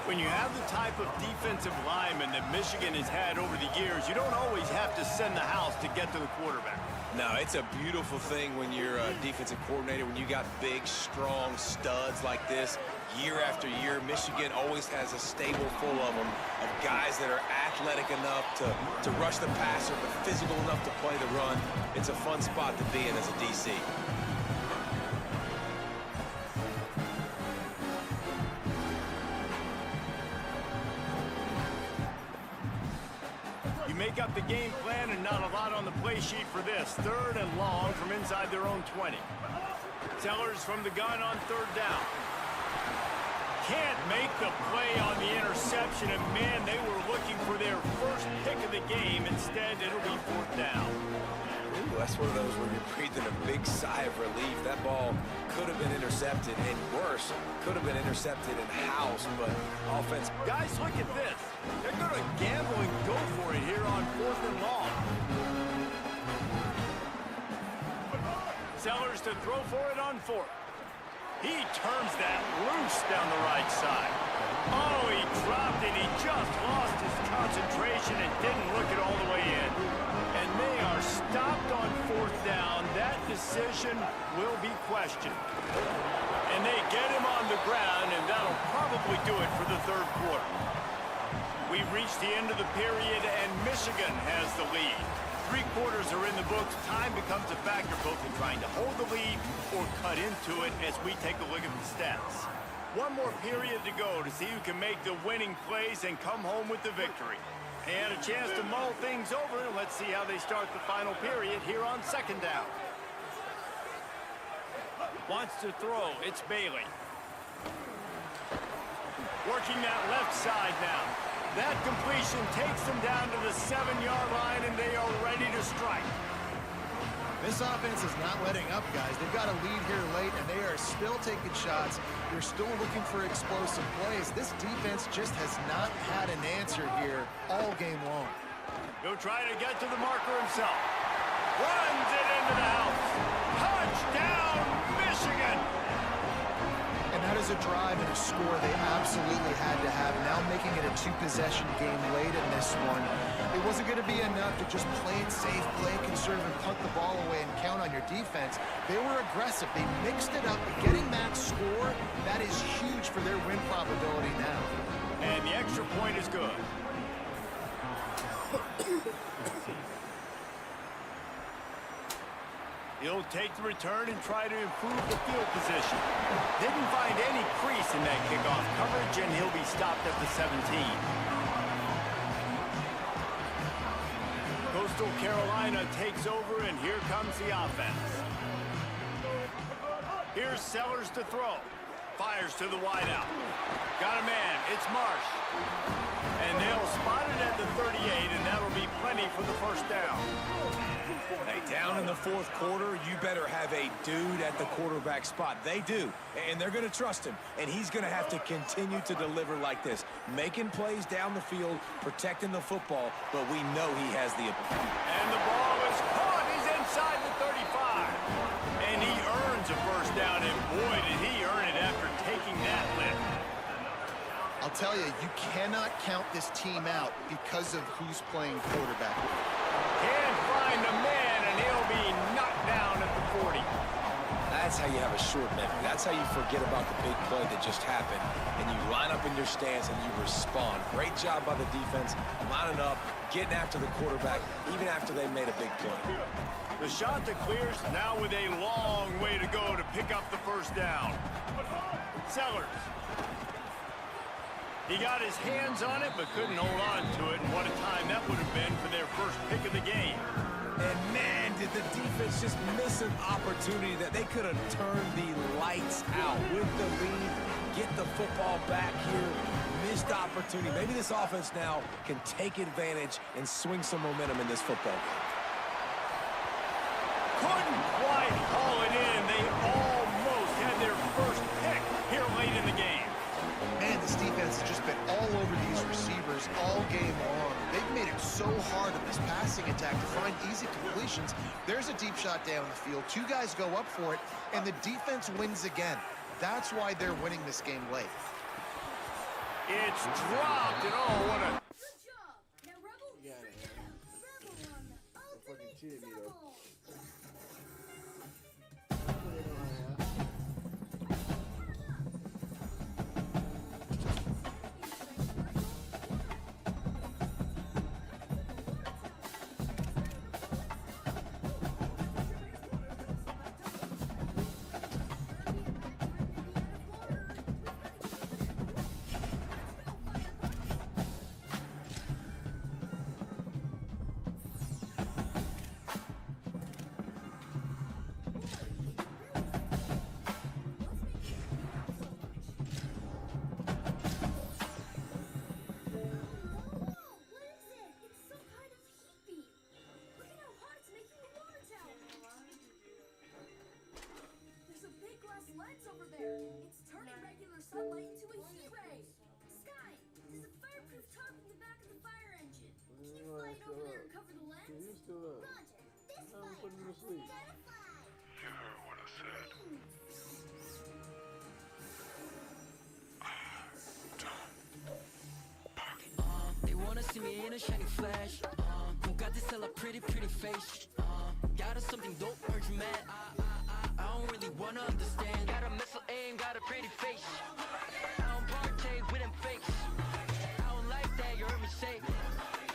When you have the type of defensive lineman that Michigan has had over the years, you don't always have to send the house to get to the quarterback. No, it's a beautiful thing when you're a defensive coordinator, when you got big, strong studs like this. Year after year, Michigan always has a stable full of them, of guys that are athletic enough to rush the passer, but physical enough to play the run. It's a fun spot to be in as a DC. Make up the game plan and not a lot on the play sheet for this. 3rd and long from inside their own 20. Sellers from the gun on 3rd down. Can't make the play on the interception, and man, they were looking for their first pick of the game. Instead, it'll be 4th down. Ooh, that's one of those where you're breathing a big sigh of relief. That ball could have been intercepted, and worse, could have been intercepted in house, but offense. Guys, look at this. They're going to gamble and go for it here on 4th and long. Sellers to throw for it on 4th. He turns that loose down the right side. Oh, he dropped it. He just lost his concentration and didn't look it all the way in. And they are stopped on 4th down. That decision will be questioned. And they get him on the ground, and that'll probably do it for the 3rd quarter. We've reached the end of the period, and Michigan has the lead. 3 quarters are in the books. Time becomes a factor both in trying to hold the lead or cut into it as we take a look at the stats. One more period to go to see who can make the winning plays and come home with the victory. And a chance to mull things over. Let's see how they start the final period here on 2nd down. Wants to throw. It's Bailey. Working that left side now. That completion takes them down to the 7-yard line, and they are ready to strike. This offense is not letting up, guys. They've got a lead here late, and they are still taking shots. They're still looking for explosive plays. This defense just has not had an answer here all game long. He'll try to get to the marker himself. Runs it into the house. Touchdown, Michigan! And that is a drive and a score they absolutely had to have. Now making it a 2-possession game late in this one. It wasn't going to be enough to just play it safe, play it conservative, punt the ball away, and count on your defense. They were aggressive. They mixed it up. But getting that score, that is huge for their win probability now. And the extra point is good. He'll take the return and try to improve the field position. Didn't find any crease in that kickoff coverage, and he'll be stopped at the 17. Coastal Carolina takes over, and here comes the offense. Here's Sellers to throw. Fires to the wideout. Got a man. It's Marsh. And they'll spot it at the 38, and that'll be plenty for the 1st down. Hey, down in the 4th quarter, you better have a dude at the quarterback spot. They do, and they're going to trust him, and he's going to have to continue to deliver like this, making plays down the field, protecting the football, but we know he has the ability. And the ball is caught. He's inside the 35. And he earns a 1st down, and boy, did he earn it after taking that lift. I'll tell you, you cannot count this team out because of who's playing quarterback. Can't find a man, and he'll be knocked down at the 40. That's how you have a short memory. That's how you forget about the big play that just happened, and you line up in your stance and you respond. Great job by the defense, lining up, getting after the quarterback, even after they made a big play. The shot that clears now with a long way to go to pick up the 1st down. Sellers. He got his hands on it, but couldn't hold on to it. And what a time that would have been for their first pick of the game. And man, did the defense just miss an opportunity that they could have turned the lights out with the lead, get the football back here, missed opportunity. Maybe this offense now can take advantage and swing some momentum in this football game. Couldn't quite haul it in. They almost had their first pick here late in the game. Man, this defense has just been all over these receivers all game long. They've made it so hard in this passing attack to find easy completions. There's a deep shot down the field. Two guys go up for it, and the defense wins again. That's why they're winning this game late. It's dropped, and oh, what a... Good job! Now, Rebel, You got it, man. Rebel on the ultimate cheated me, though. double! Put it on, yeah. It's turning regular sunlight into a heat ray. Sky, there's a fireproof top in the back of the fire engine. Can you fly it over there and cover the lens? You still up? Roger. This I'm fire putting you to sleep. gotta fly. You heard what I said. They wanna see me in a shiny flash. Who got this hella pretty face? Got us something dope, heard you mad. I don't really wanna understand. Got a missile aim, got a pretty face. I don't partake with them fakes. I don't like that, you heard me say.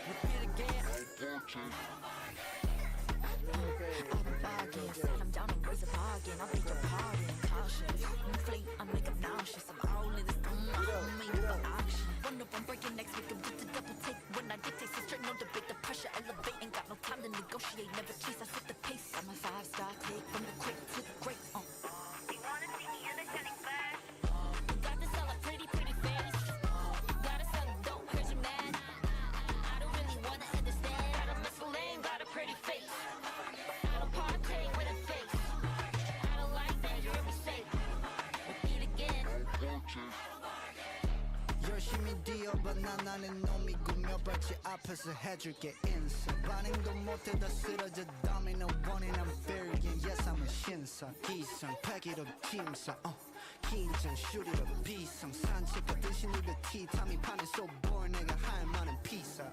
Repeat again. I'm down and raise a bargain. I'll beat your pardon. Cautious. You fleet, I make them nauseous. I'm all in this I'm made for action. Run up, I'm breaking necks, make them do the double take. When I dictate, so straight, no debate. The pressure elevate, ain't got no time to negotiate. Never chase, I set the pace. I'm a 5-star take from the quick to the great. They wanna see me in a shining flash. Got to sell a pretty face. Gotta sell a dope, heard you mad. I don't really wanna understand. Got a missile aim, got a pretty face. I don't partake with a face. I don't like that, you heard me say. Repeat again. 열심히 뛰어봐 난 나는 놈이고 몇 발치 앞에서 해줄게 인사 반응도 못해 다 쓰러져 dominant wanting I'm variant yes I'm a 신사 기상 pack it up 팀사 긴장 shoot it up 비상 산책하듯이 니들 티타미 판에 so boring 내가 할 말은 피사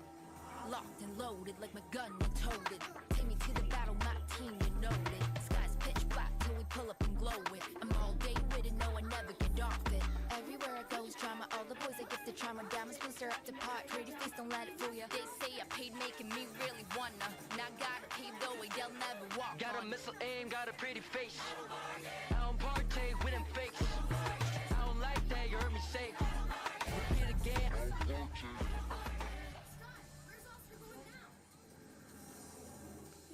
Locked and loaded like my gun and toted. Take me to the battle, my team, you know it. Sky's pitch black till we pull up and glow it. I'm all day with it, no, I never get off it. Everywhere I go is drama, all the boys I get the trauma. Diamonds booster up to pot, pretty face, don't let it fool ya. They say I paid making me really wanna. Now gotta pave the way, they'll never walk got a on. missile aim got a pretty face I don't partake with them fakes I don't like that you heard me say repeat again Where's Oscar going now?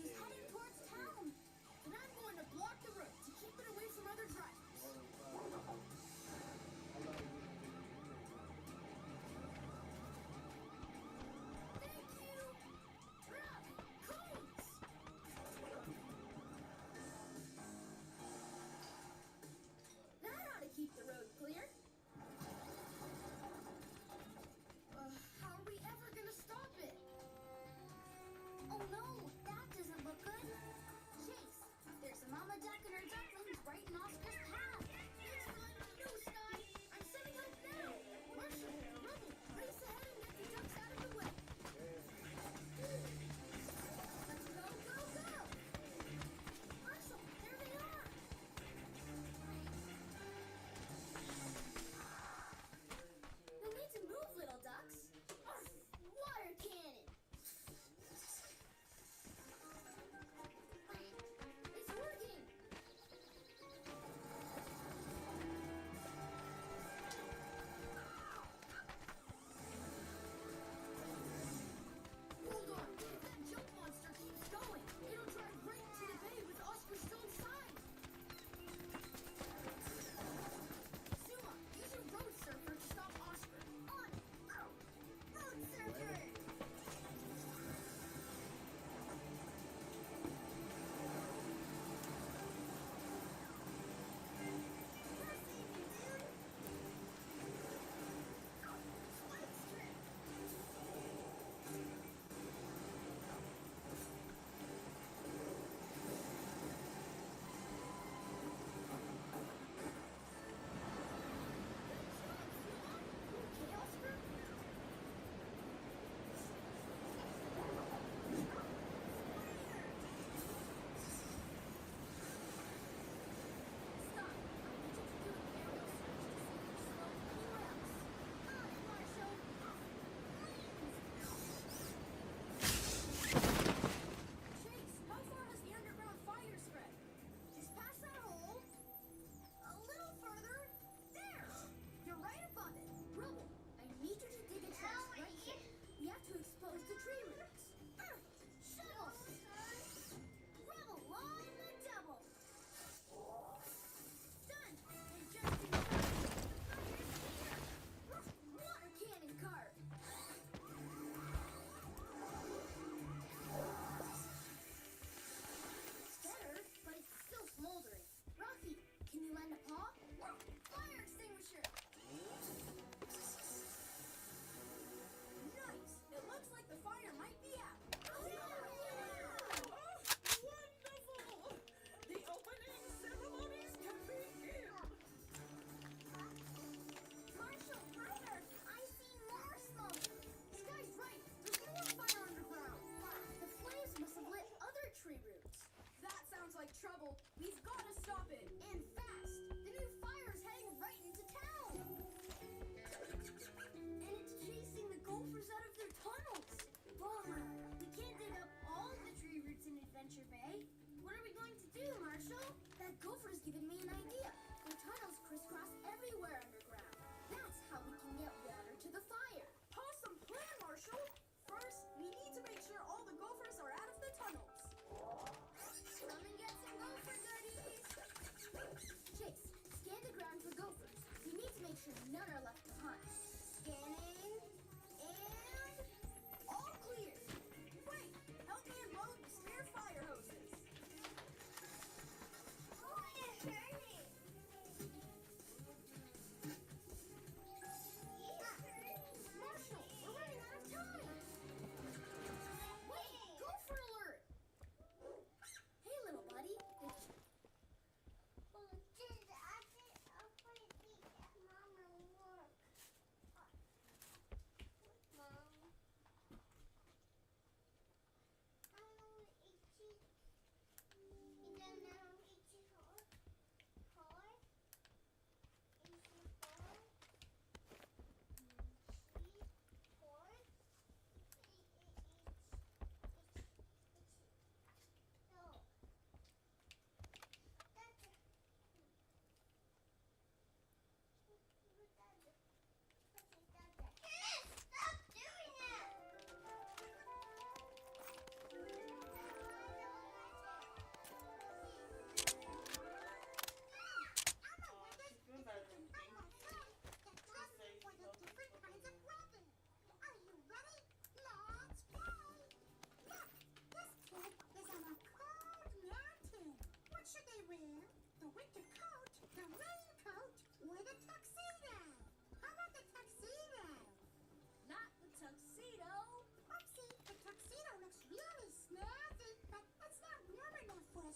He's heading towards town. And I'm going to block the road to keep it away from other drivers. Thank you. Cones. That ought to keep the road clear. routes. That sounds like trouble. We've got to stop it. And fast. The new fire's heading right into town. And it's chasing the gophers out of their tunnels. Bummer. We can't dig up all the tree roots in Adventure Bay. What are we going to do, Marshall? That gopher's given me an idea. The tunnels crisscross everywhere underground. That's how we can get water to the fire. Awesome plan, Marshall. First, we need to make sure all the gophers are out of the tunnels. Come and get some gopher goodies. Chase, scan the ground for gophers. We need to make sure none are left behind. Scanning. And all clear. Wait, help me unload the spare fire hoses. Oh, it's turning. Marshall, we're running out of time. Wait, gopher alert. Hey, little buddy.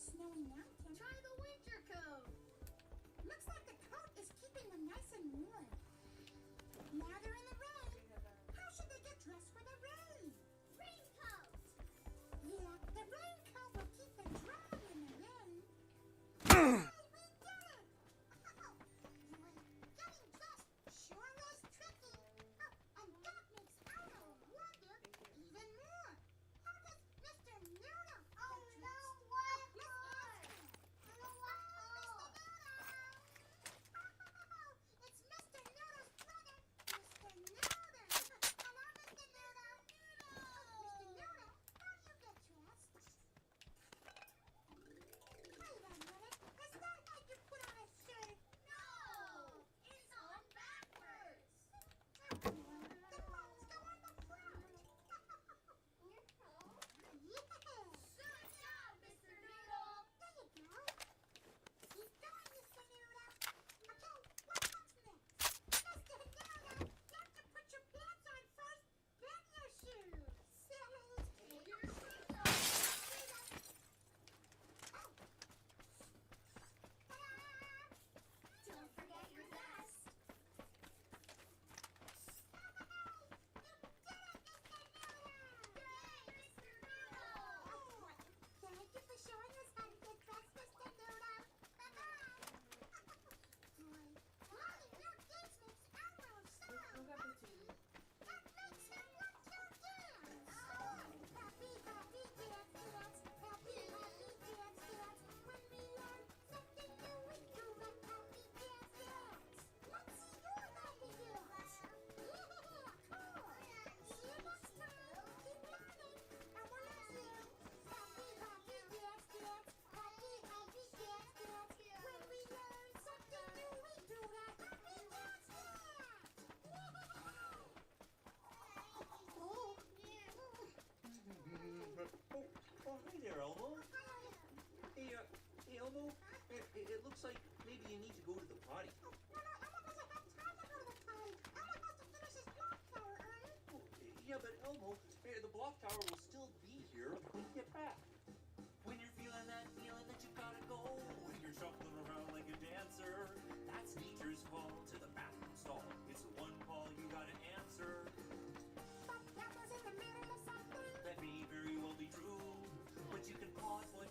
Snowy mountain. Try the winter coat. Looks like the coat is keeping them nice and warm. Now they're in the rain. How should they get dressed for the rain? Raincoat. Yeah, the raincoat will keep them dry in the rain. Hey, we did it! Getting dressed sure is tricky. Oh, and that makes Otto wonder even more. How does Mr. Noodle get dressed? It's Mr. Noodle's brother, Mr. Noodle. Hello, Mr. Noodle. Mr. Noodle, how do you get dressed? Wait a minute. Is that how you put on a shirt? No, it's on backwards. The buttons go on the front. Yeah. Good job, Mr. Noodle. There you go. Keep going, Mr. Noodle. Okay, what comes next? Mr. Noodle, you have to put your pants on first, then your shoes. Silly. Take your shoes off. Oh. Ta-da! Don't forget your vest. Thank you for showing us how to get dressed, Mr. Noodle. Mommy, your dance makes Elmo so happy. That makes him want to dance. Happy, happy dance, dance. Happy, happy dance, dance. When we learn something new, we do a happy dance, dance. Let's see your happy dance. Yeah, cool. See you next time. Keep learning. Elmo loves you. Happy, happy dance, dance. Happy, happy dance, dance. When we learn something new, we do a happy dance, dance. Oh, hey there, Elmo. Hey, Elmo. It looks like maybe you need to go to the potty. No, Elmo doesn't have time to go to the potty. Elmo has to finish his block tower, Ernie. Oh, yeah, but Elmo, the block tower will still be here when you get back. When you're feeling that you gotta go, when you're shuffling around like a dancer, that's nature's call to the bathroom stall. It's the one call you gotta answer. But Elmo's in the middle of something. That may very well be true, but you can pause what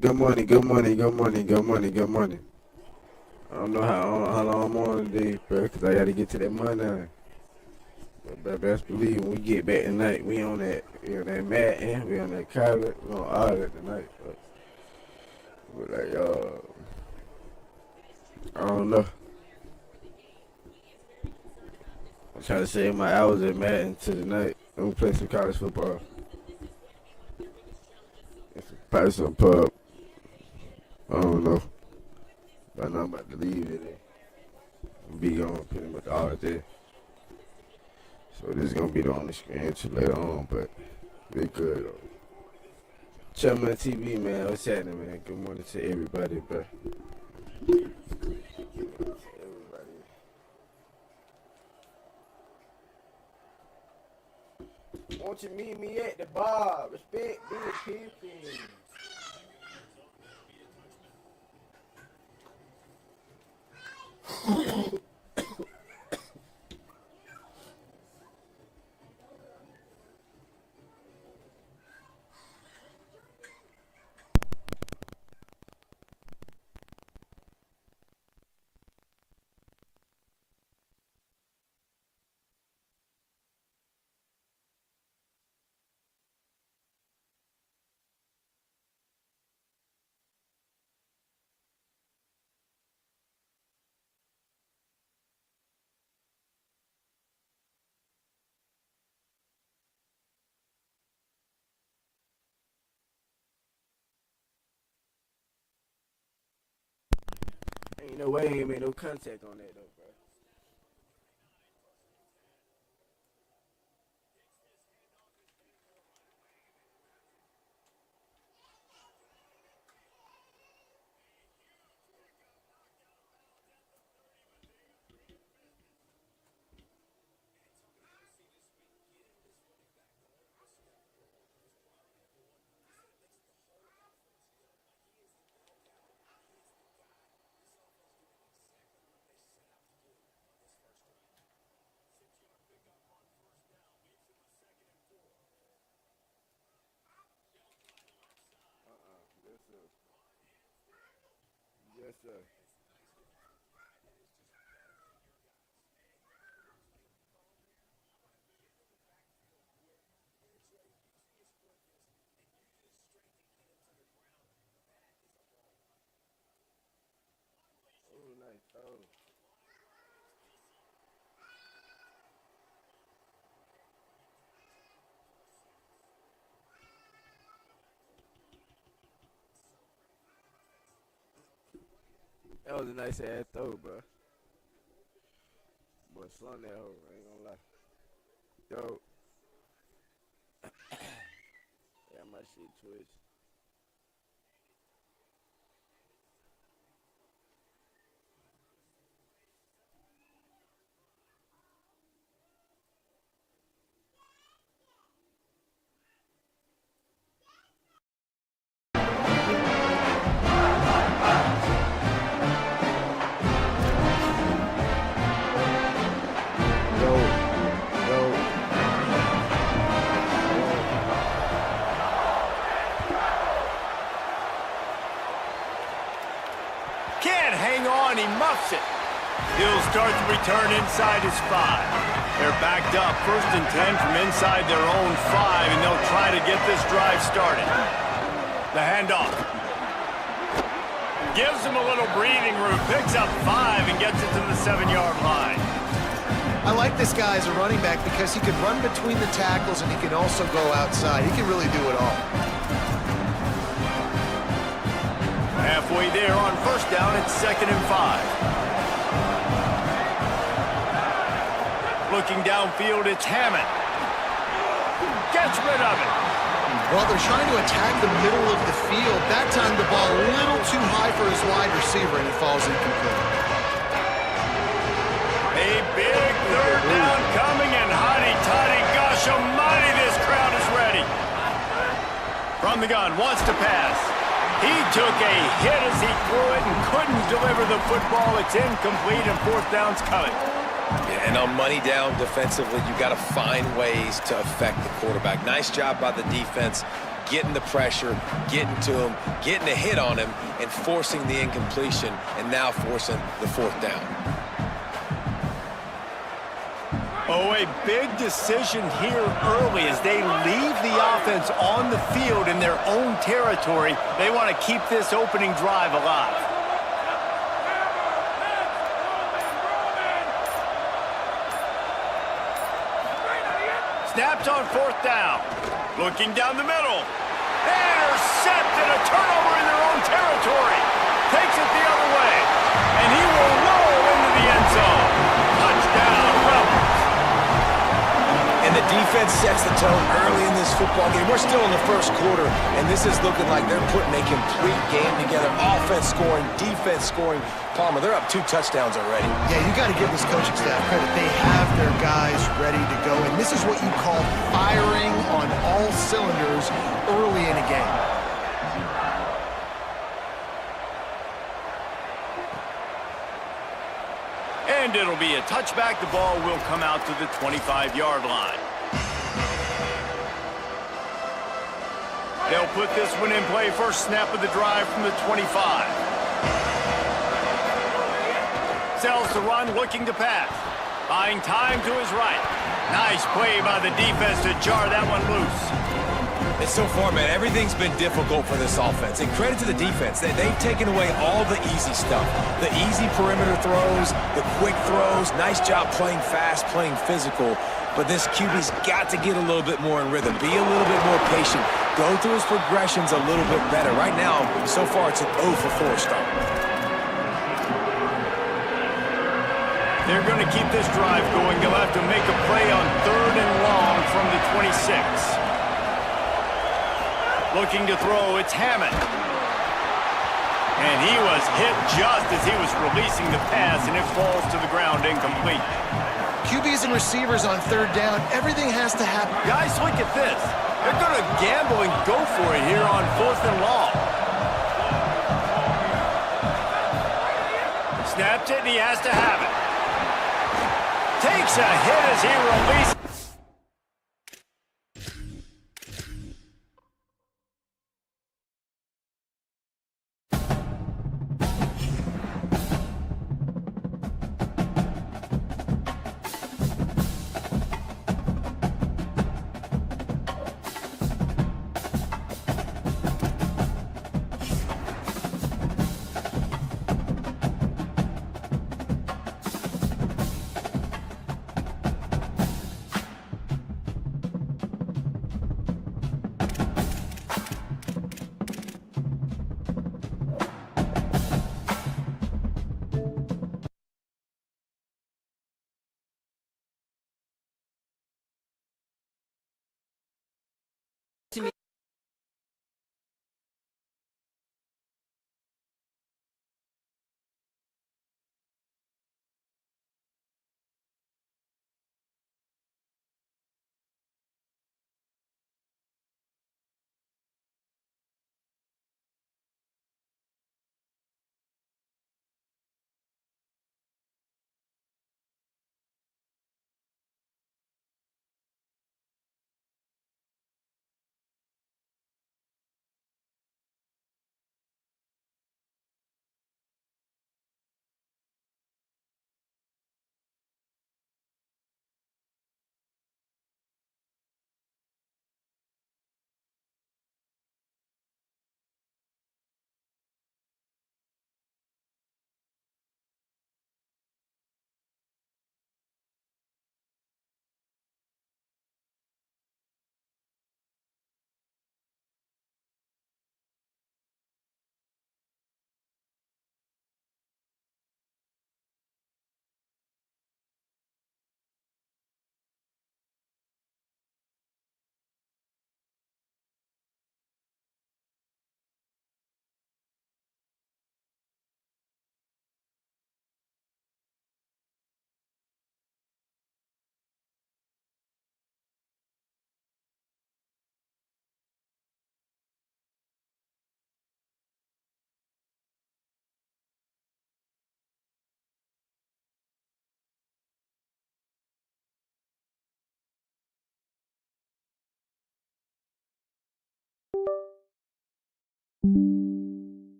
Good morning, good morning, good morning, good morning, good morning. I don't know how long I'm on today, bro, because I got to get to that money. But best believe when we get back tonight, we on that mat and we on that college. We on all that tonight. But like, I don't know. I'm trying to save my hours at Madden to tonight. I'm gonna play some college football. Probably some pub. I don't know. But I know I'm about to leave today. Be gone pretty much all day. So this is gonna be the only screen until later on, but we good though. Channel On TV, man. What's happening, man? Good morning to everybody, bro. Won't you meet me at the bar? Respect these people. Ain't no way I ain't made no contact on that though, bro. Yes, sir. Oh, nice. Oh. That was a nice ass throw, bro. Boy, slung that hoe. I ain't gonna lie. Yo. Yeah, my shit twitch. Can't hang on, he muffs it. He'll start the return inside his 5. They're backed up, 1st and 10 from inside their own 5, and they'll try to get this drive started. The handoff. Gives him a little breathing room, picks up 5 and gets it to the 7-yard line. I like this guy as a running back because he can run between the tackles and he can also go outside. He can really do it all. Halfway there on 1st down, it's 2nd and 5. Looking downfield, it's Hammond. Gets rid of it. Well, they're trying to attack the middle of the field. That time the ball a little too high for his wide receiver, and he falls incomplete. A big 3rd down coming, and hotty-toddy, gosh almighty, this crowd is ready. From the gun, wants to pass. He took a hit as he threw it and couldn't deliver the football. It's incomplete, and 4th down's coming. Yeah, and on money down defensively, you got to find ways to affect the quarterback. Nice job by the defense getting the pressure, getting to him, getting a hit on him, and forcing the incompletion, and now forcing the 4th down. Oh, a big decision here early as they leave the offense on the field in their own territory. They want to keep this opening drive alive. Snaps on 4th down. Looking down the middle. Intercepted, a turnover in their own territory. Takes it the other way. And he will roll into the end zone. Touchdown, Rebels. And the defense sets the tone early in this football game. We're still in the 1st quarter, and this is looking like they're putting a complete game together. Offense scoring, defense scoring. Palmer, they're up 2 touchdowns already. Yeah, you got to give this coaching staff credit. They have their guys ready to go, and this is what you call firing on all cylinders early in a game. And it'll be a touchback. The ball will come out to the 25-yard line. They'll put this one in play. First snap of the drive from the 25. Sells to run, looking to pass. Buying time to his right. Nice play by the defense to jar that one loose. And so far, man, everything's been difficult for this offense. And credit to the defense. They've taken away all the easy stuff. The easy perimeter throws, the quick throws. Nice job playing fast, playing physical. But this QB's got to get a little bit more in rhythm. Be a little bit more patient. Go through his progressions a little bit better. Right now, so far, it's an 0 for 4 start. They're going to keep this drive going. They'll have to make a play on 3rd and long from the 26. Looking to throw, it's Hammond. And he was hit just as he was releasing the pass, and it falls to the ground incomplete. QBs and receivers on 3rd down, everything has to happen. Guys, look at this. They're going to gamble and go for it here on 4th and long. Snaps it, and he has to have it. Takes a hit as he releases.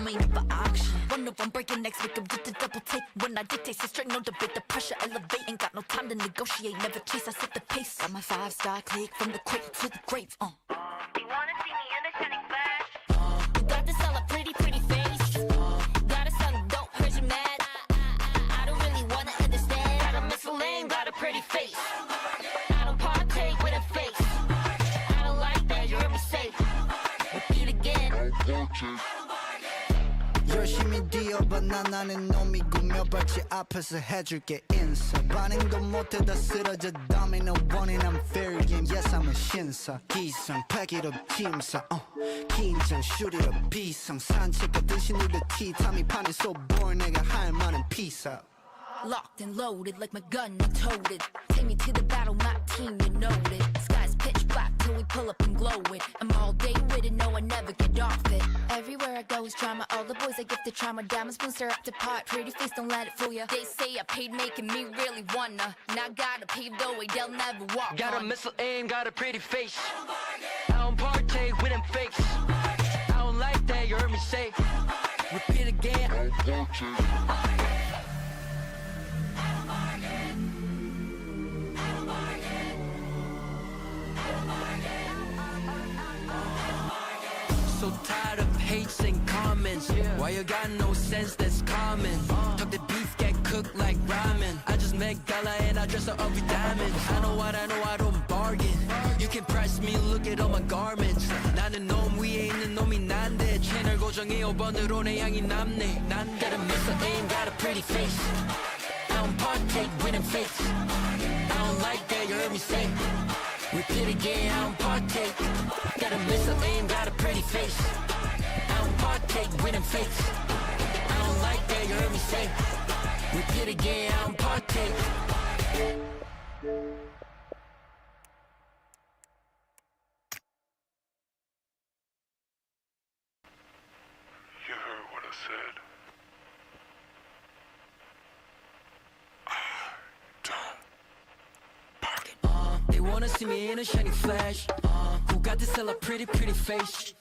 homie, never auction. One of them breaking necks, make them do the double take. When I dictate, so straight, no debate. The pressure elevate, ain't got no time to negotiate. Never chase, I set the pace. Got my 5-star click from the cradle to the grave. You wanna see me in the shining flash? You got to sell a pretty, pretty face. Gotta sell a dope, heard you mad. I don't really wanna understand. Got a missile lane, got a pretty face. I don't partake with a face. I don't like that, you heard me say. Repeat again. 열심히 뛰어봐 나는 놈이 구며봤지 앞에서 해줄게 인사 반응도 못해 다 쓰러져 도미노 원인 I'm fair game yes I'm a 신사 기상 pack it up 팀사 긴장 shoot it up 비상 산책하듯이 누르 티 탐이 판이 so boring 내가 할 말은 peace out Locked and loaded like my gun, you told it. Take me to the battle, my team, you know it. Skies pitch black till we pull up and glow it. I'm all day with it, no, I never get off it. Everywhere I go is drama, all the boys I give the trauma. Diamonds spoons stir up the pot, pretty face, don't let it fool ya. They say I paid making me really wanna. Now gotta pave the way, they'll never walk Got on. a missile aim, got a pretty face. I don't partake with them fakes. I don't like that, you heard me say. Repeat again. So tired of hates and comments. Why you got no sense that's common? Talk the beef get cooked like ramen. I just make gala and I dress her up with diamonds. I know what I know, I don't bargain. You can price me, look at all my garments. 나는 놈 위에 있는 놈이 난데 채널 고정해 5번으로 내 향이 남네. 난 got a missile aim, got a pretty face. I don't partake with them fakes. I don't like that, you heard me say. Repeat again, I don't partake. Got a missile aim, got a pretty face. I don't partake with them fakes. I don't like that, you heard me say. Repeat again, I don't partake. You heard what I said. They wanna see me in a shiny flash. Who got to sell a pretty, pretty face?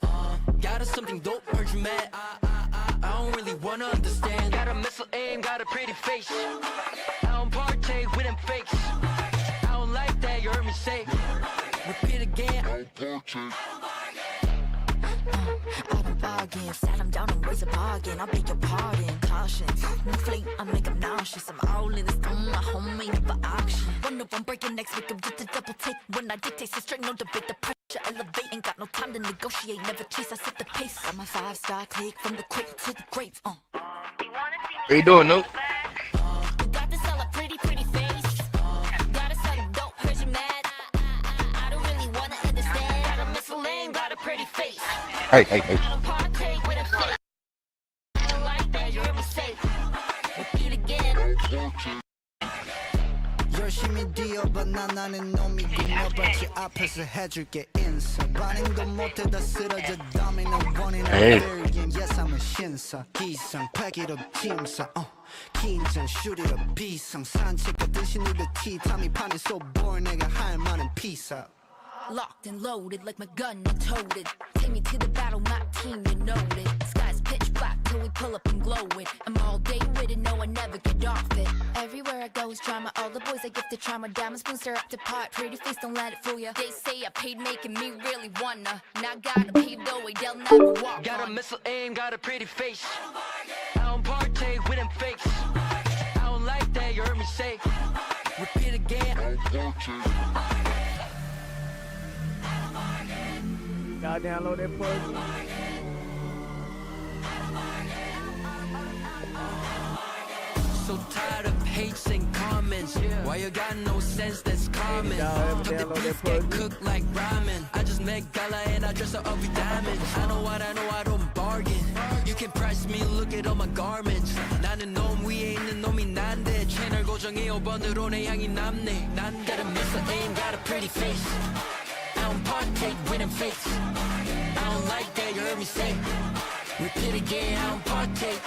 Got us something dope, heard you mad. I don't really wanna understand. Got a missile aim, got a pretty face. I don't partake with them fakes. I don't like that, you heard me say. Repeat again. I don't bargain, sat him down and raise a bargain. I beg your pardon, caution. New fleet, I make him nauseous. I'm all in this on my homie, never auction. One of them breaking necks, make them do the double take. When I dictate, so straight, no debate. The pressure elevate, ain't got no time to negotiate. Never chase, I set the pace. Got my 5-star click from the cradle to the grave. You wanna see me What you doing, Nope? You got to sell a pretty, pretty face. Gotta sell a dope, heard you mad. I don't really wanna understand. Got a missile lane, got a pretty face. Hey. I don't partake with a fake. I don't like that, you heard me say. Repeat again. 열심히 뛰어봐 나는 놈이 구며봤지 앞에서 해줄게 인사 반응도 못해 다 쓰러져 도미노 원인 I'm fair game yes I'm a 신사 기상 pack it up 팀사 긴장 shoot it up 비상 산책하듯이 누르 티 탐이 판이 so boring 내가 할 말은 peace out Locked and loaded like my gun, you told it. Take me to the battle, my team, you know it. Skies pitch black till we pull up and glow it. I'm all day with it, no, I never get off it. Everywhere I go is drama, all the boys I give the trauma. Diamonds spoons stir up the pot, pretty face, don't let it fool ya. They say I paid making me really wanna. Now gotta pave the way, they'll never walk Got a on. missile aim, got a pretty face. I don't partake with them fakes. I don't like that, you heard me say. Repeat again. Y'all download that plugin. So tired of hates and comments. Why you got no sense that's common? Y'all ever Talk the download that beef get plugin? cooked like ramen. I just make gala and I dress her up with diamonds. I know what I know, I don't bargain. You can price me, look at all my garments. 나는 놈 위에 있는 놈이 난데 채널 고정해 5번으로 내 향이 남네. 난 got a missile aim, got a pretty face. I don't partake with them fakes. I don't like that, you heard me say. Repeat again, I don't partake.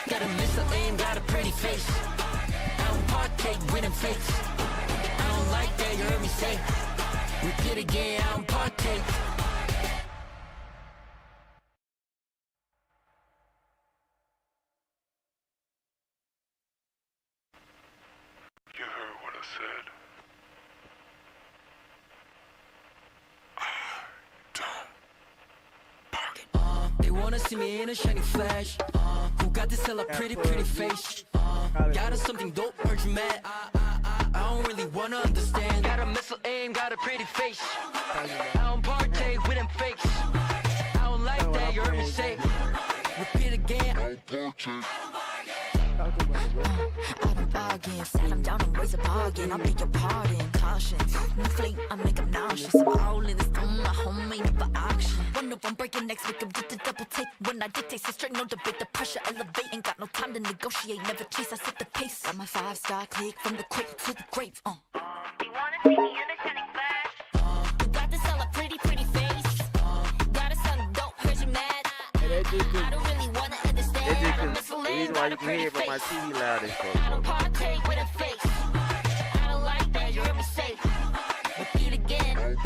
Got a missile aim, got a pretty face. I don't partake with them fakes. I don't like that, you heard me say. Repeat again, I don't partake. wanna see me in a shiny flash. Who got this hella pretty face? Got us something dope, aren't you mad? I don't really wanna understand. Got a missile aim, got a pretty face. I don't partake with them fakes. I don't like that, you heard me say. Repeat again. I don't partake. I don't bargain, said I'm down and raise a bargain. I beg your pardon, caution. New fleet, I make them nauseous. I'm all in this room, my homie for auction. One of them breaking necks, make them get the double take. When I dictate, so straight, no debate. The pressure elevate, ain't got no time to negotiate. Never chase, I set the pace. Got my 5-star click from the quick to the grave. You wanna see me in a shining flash? You got to sell a pretty face. Gotta sell a dope, heard you mad. I don't really wanna understand. The reason why you can hear it, but my TV loud as fuck. I don't partake with a face. I don't like that, you heard me say. Repeat again.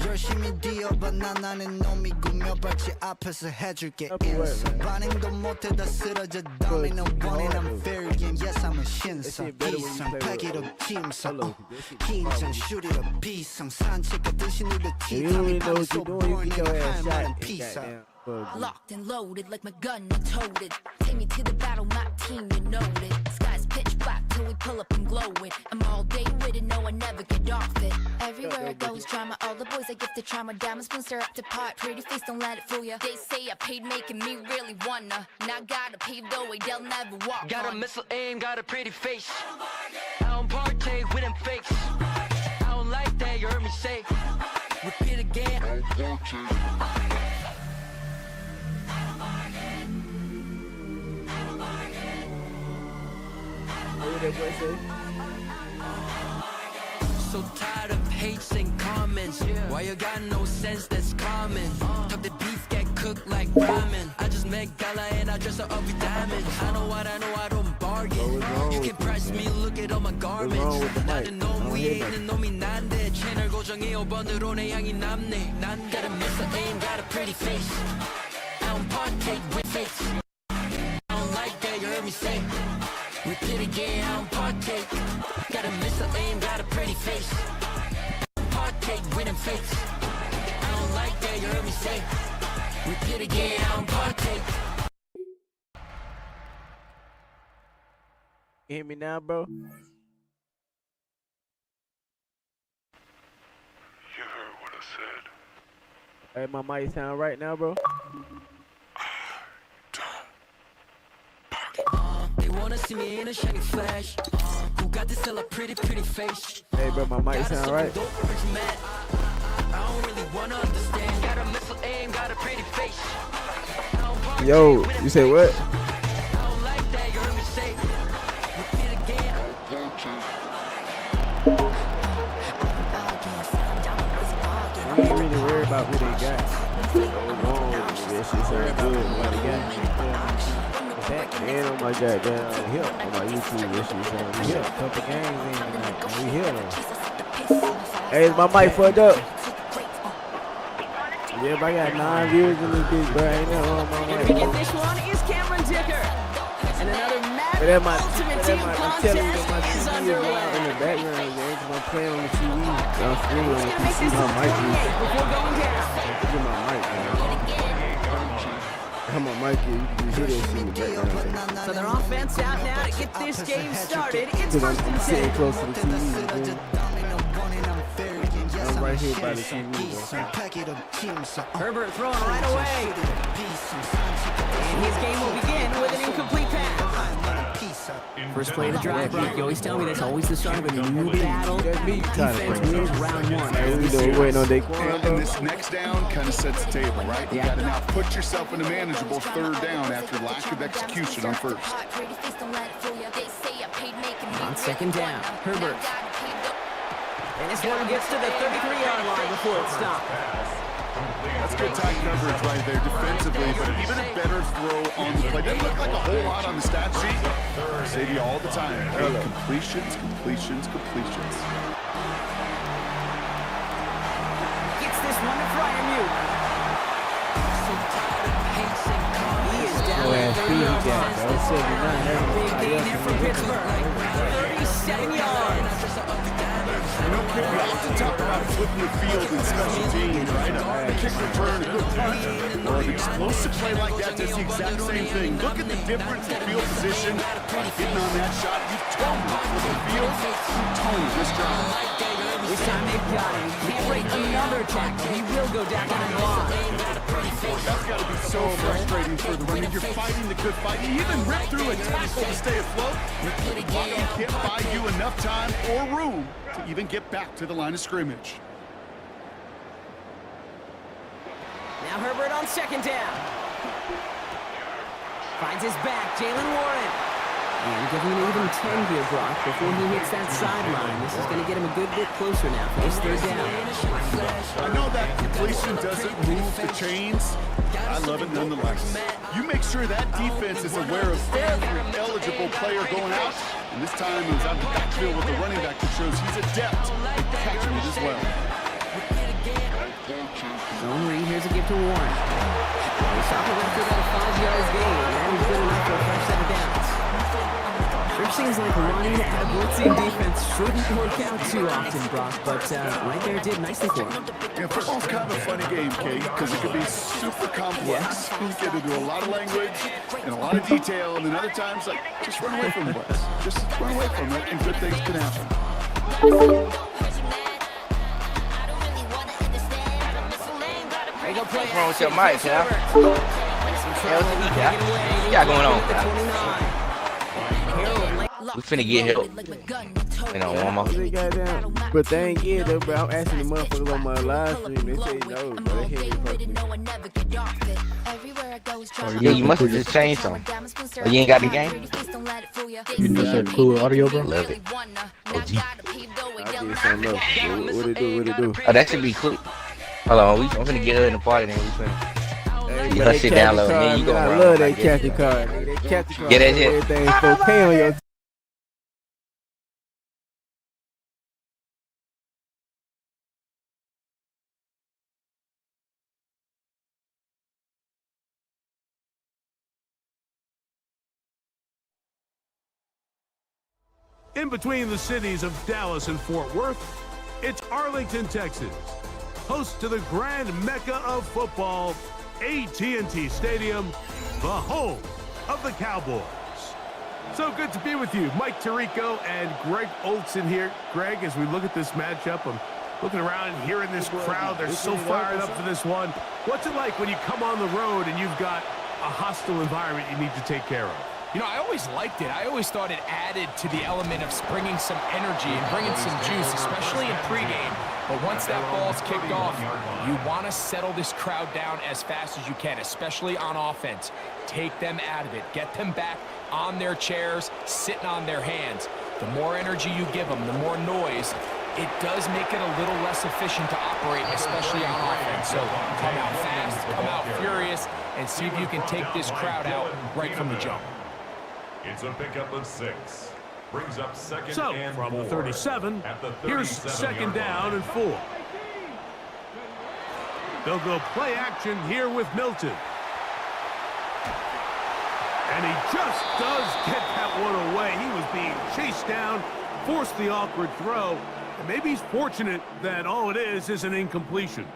열심히 뛰어봐 나는 놈이 구며봤지 앞에서 해줄게 인사 반응도 못해 다 쓰러져 dominant one and I'm fair game yes I'm a 신사 비상 패기로 팀사 긴장 슈리로 비상 산책하듯이 누려 티탐이 밤에서 burning 할 말은 피사 Locked and loaded like my gun, I toted. Take me to the battle, my team, you know it. Skies pitch black till we pull up and glow it. I'm all day with it, no, I never get off it. Everywhere I go is drama, all the boys I give the trauma. Diamonds spoons stir up to pot, pretty face, don't let it fool ya. They say I paid making me really wanna. Now gotta pave the way, they'll never walk Got a on. missile aim, got a pretty face. I don't partake with them fakes. I don't like that, you heard me say. Repeat again. I don't partake. So tired of hates and comments. Why you got no sense, that's common. Talk the beef get cooked like ramen. I just make gala and I dress her up with diamonds. I know I don't bargain. You can price me, look at all my garments. 나는 놈 위에 있는 놈이 난데 채널 고정이 5번으로 내 향이 남네. 난 got a missile aim, got a pretty face. I don't partake with fakes. I don't like that, you heard me say. Repeat again, I don't partake. Got a missile aim, got a pretty face. Partake with them fakes. I don't like that, you heard me say. Repeat again, I don't partake. You hear me now, bro? You heard what I said. Hey, my mic sound right now, bro? They wanna see me in a shiny flash. Who got this hella pretty face? Hey, bro, my mic sound right? I don't really wanna understand. Got a missile aim, got a pretty face. Yo, you say what? I don't like that, you heard me say. Repeat again. I ain't really worried about what they got. This shit sound good, what they got. And on my goddamn hip, on my YouTube, this shit sound hip. Couple games in tonight, and we here though. Hey, is my mic fucked up? Yeah, but I got 9 viewers in this bitch, bro. Ain't nothing wrong with my mic. Begin this one is Cameron Dicker. And another Madden Ultimate Team contest is underway. In the background, man, I'm playing on the TV. I'm streaming on the PC. My mic is. Before going down. Get my mic, man. How my mic is, you hear that shit in the background. So their offense out now to get this game started. It's Because first I'm and sitting 10. close to the TV, man. I'm right here by the TV, bro. Herbert throwing right away. And his game will begin with an incomplete pass. First play of the drive, Brock. You always tell me that's always the start of a new battle. Defense wins round one. And this next down kind of sets the table, right? You got to now put yourself in a manageable third down after lack of execution on first. On second down, Herbert. And this one gets to the 33-yard line before it stops. That's good tight coverage right there defensively, but even a better throw on the play. Doesn't look like a whole lot on the stat sheet. Save you all the time. Hey, completions. Gets this one to Fryermuth. He is down at 30 yards. Big gain there from Pittsburgh. 37 yards. We often talk about flipping the field in special teams, right? A kick return, a good punt, or an explosive play like that does the exact same thing. Look at the difference in field position. By getting on that shot, you tone with the field, you tone this drive. This time they've got him. Can't break another tackle. He will go down on the line. That's got to be so frustrating for the runner. You're fighting the good fight. You even rip through a tackle to stay afloat. The block can't buy you enough time or room to even get back to the line of scrimmage. Now Herbert on second down. Finds his back, Jalen Warren. And give him an even 10 here, Brock, before he hits that sideline. This is going to get him a good bit closer now for this third down. I know that completion doesn't move the chains. I love it nonetheless. You make sure that defense is aware of every eligible player going out. And this time he was out the backfield with the running back that shows he's adept at catching it as well. Zone read, here's a give to Warren. They stop it after about a 5-yard gain. That is good enough for a fresh set of downs. Sure seems like running at a blitzing defense shouldn't work out too often, Brock, but right there it did nicely for him. Yeah, football's kind of a funny game, Kate, because it can be super complex. You get into a lot of language and a lot of detail, and then other times, like, just run away from the bus. Just run away from it, and good things can happen. What's wrong with your mic, yeah? What you got going on? We finna get help. You know, warm up. But they ain't get it, bro. I'm asking the motherfuckers on my live stream. They say no, but they hit me perfectly. Yeah, you must have just changed something. Oh, you ain't got the game? You just have cool audio, bro? Love it. I did something else. What it do? Oh, that should be cool. Hold on, I'm finna get her in the party, then we finna. You gonna sit down low, man. You gonna I run. love that captain card. That captain card. Get that shit. Everything 4K on your. In between the cities of Dallas and Fort Worth, it's Arlington, Texas, host to the grand mecca of football, AT&T Stadium, the home of the Cowboys. So good to be with you. Mike Tirico and Greg Olson here. Greg, as we look at this matchup, I'm looking around and hearing this crowd. They're so fired up for this one. What's it like when you come on the road and you've got a hostile environment you need to take care of? You know, I always liked it. I always thought it added to the element of bringing some energy and bringing some juice, especially in pregame. But once that ball's kicked off, you want to settle this crowd down as fast as you can, especially on offense. Take them out of it. Get them back on their chairs, sitting on their hands. The more energy you give them, the more noise, it does make it a little less efficient to operate, especially on offense. So come out fast, come out furious, and see if you can take this crowd out right from the jump. It's a pickup of 6. Brings up second so, and from 4. The 37, here's second down and 4. They'll go play action here with Milton. And he just does get that one away. He was being chased down, forced the awkward throw, and maybe he's fortunate that all it is an incompletion.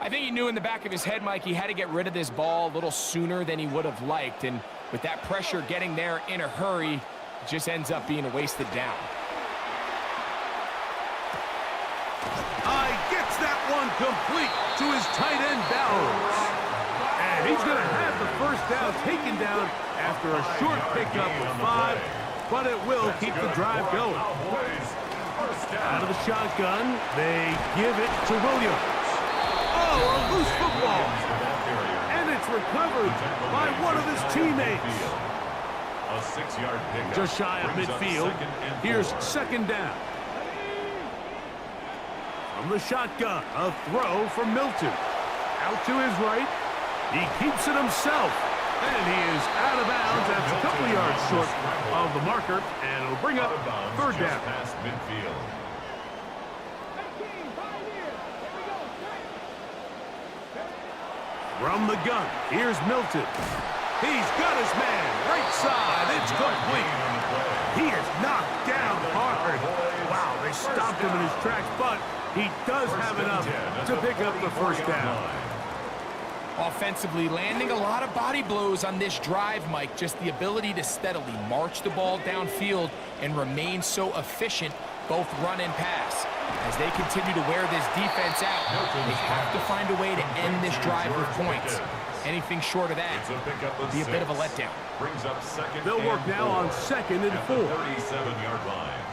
I think he knew in the back of his head, Mike, he had to get rid of this ball a little sooner than he would have liked, and with that pressure getting there in a hurry, it just ends up being a wasted down. Gets that one complete to his tight end Bowers. And he's going to have the first down taken down after a short pickup of 5, but it will keep the drive going. Out of the shotgun, they give it to Williams. Oh, a loose football. And it's recovered by one of his teammates. A 6-yard pickup. Just shy of midfield. Here's second down. From the shotgun, a throw from Milton. Out to his right. He keeps it himself. And he is out of bounds. That's a couple yards short of the marker. And it'll bring up third down. Past midfield. From the gun, here's Milton. He's got his man. Right side. It's complete. He is knocked down hard. Wow, they stopped him in his tracks, but he does have enough to pick up the first down. Offensively, landing a lot of body blows on this drive, Mike. Just the ability to steadily march the ball downfield and remain so efficient, both run and pass. As they continue to wear this defense out, they have to find a way to end this drive with points. Anything short of that would be a bit of a letdown. Brings up second. They'll work now on 2nd and 4. 37-yard line.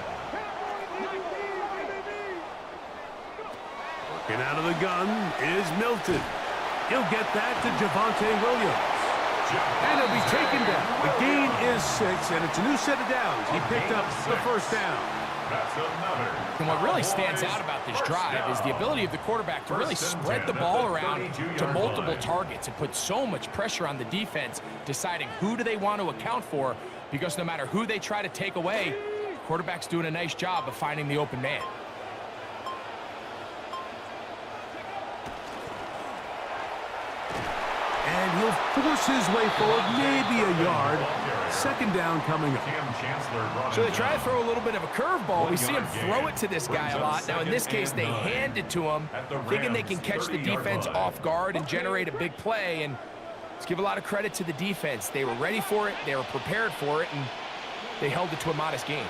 Working out of the gun is Milton. He'll get that to Javonte Williams. And he'll be taken down. The gain is 6, and it's a new set of downs. He picked up the first down. That's another. And what really stands out about this drive is the ability of the quarterback to really spread the ball around to multiple targets and put so much pressure on the defense, deciding who do they want to account for, because no matter who they try to take away, the quarterback's doing a nice job of finding the open man. And he'll force his way forward, maybe a yard. 2nd down coming up. So they try to throw a little bit of a curveball. We see him throw it to this guy a lot. Now, in this case, they hand it to him, thinking they can catch the defense off guard and generate a big play. And let's give a lot of credit to the defense. They were ready for it, they were prepared for it, and they held it to a modest gain.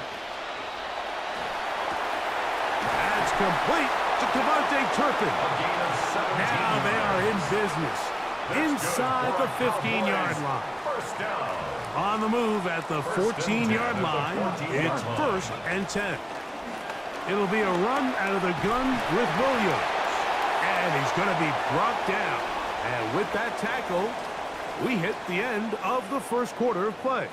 That's complete to Devontae Turpin. Now they are in business. Inside the 15-yard line. On the move at the 14-yard line, it's 1st and 10. It'll be a run out of the gun with Williams. And he's going to be brought down. And with that tackle, we hit the end of the first quarter of play.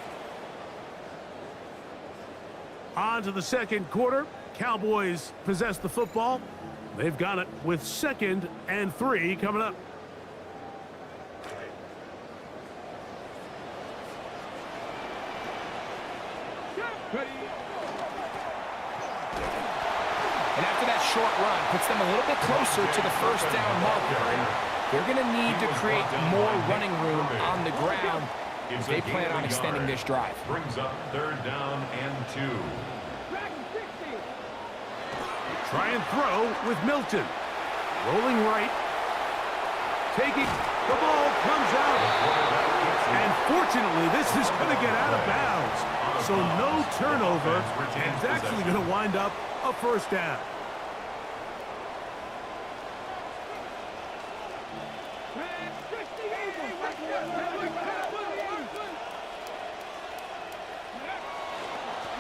On to the second quarter. Cowboys possess the football. They've got it with 2nd and 3 coming up. And after that short run, puts them a little bit closer to the first down marker. And they're going to need to create more running room on the ground if they plan on extending this drive. Brings up 3rd down and 2. Try and throw with Milton. Rolling right. Taking. The ball comes out. And fortunately, this is going to get out of bounds. So no turnover. And it's actually going to wind up a first down.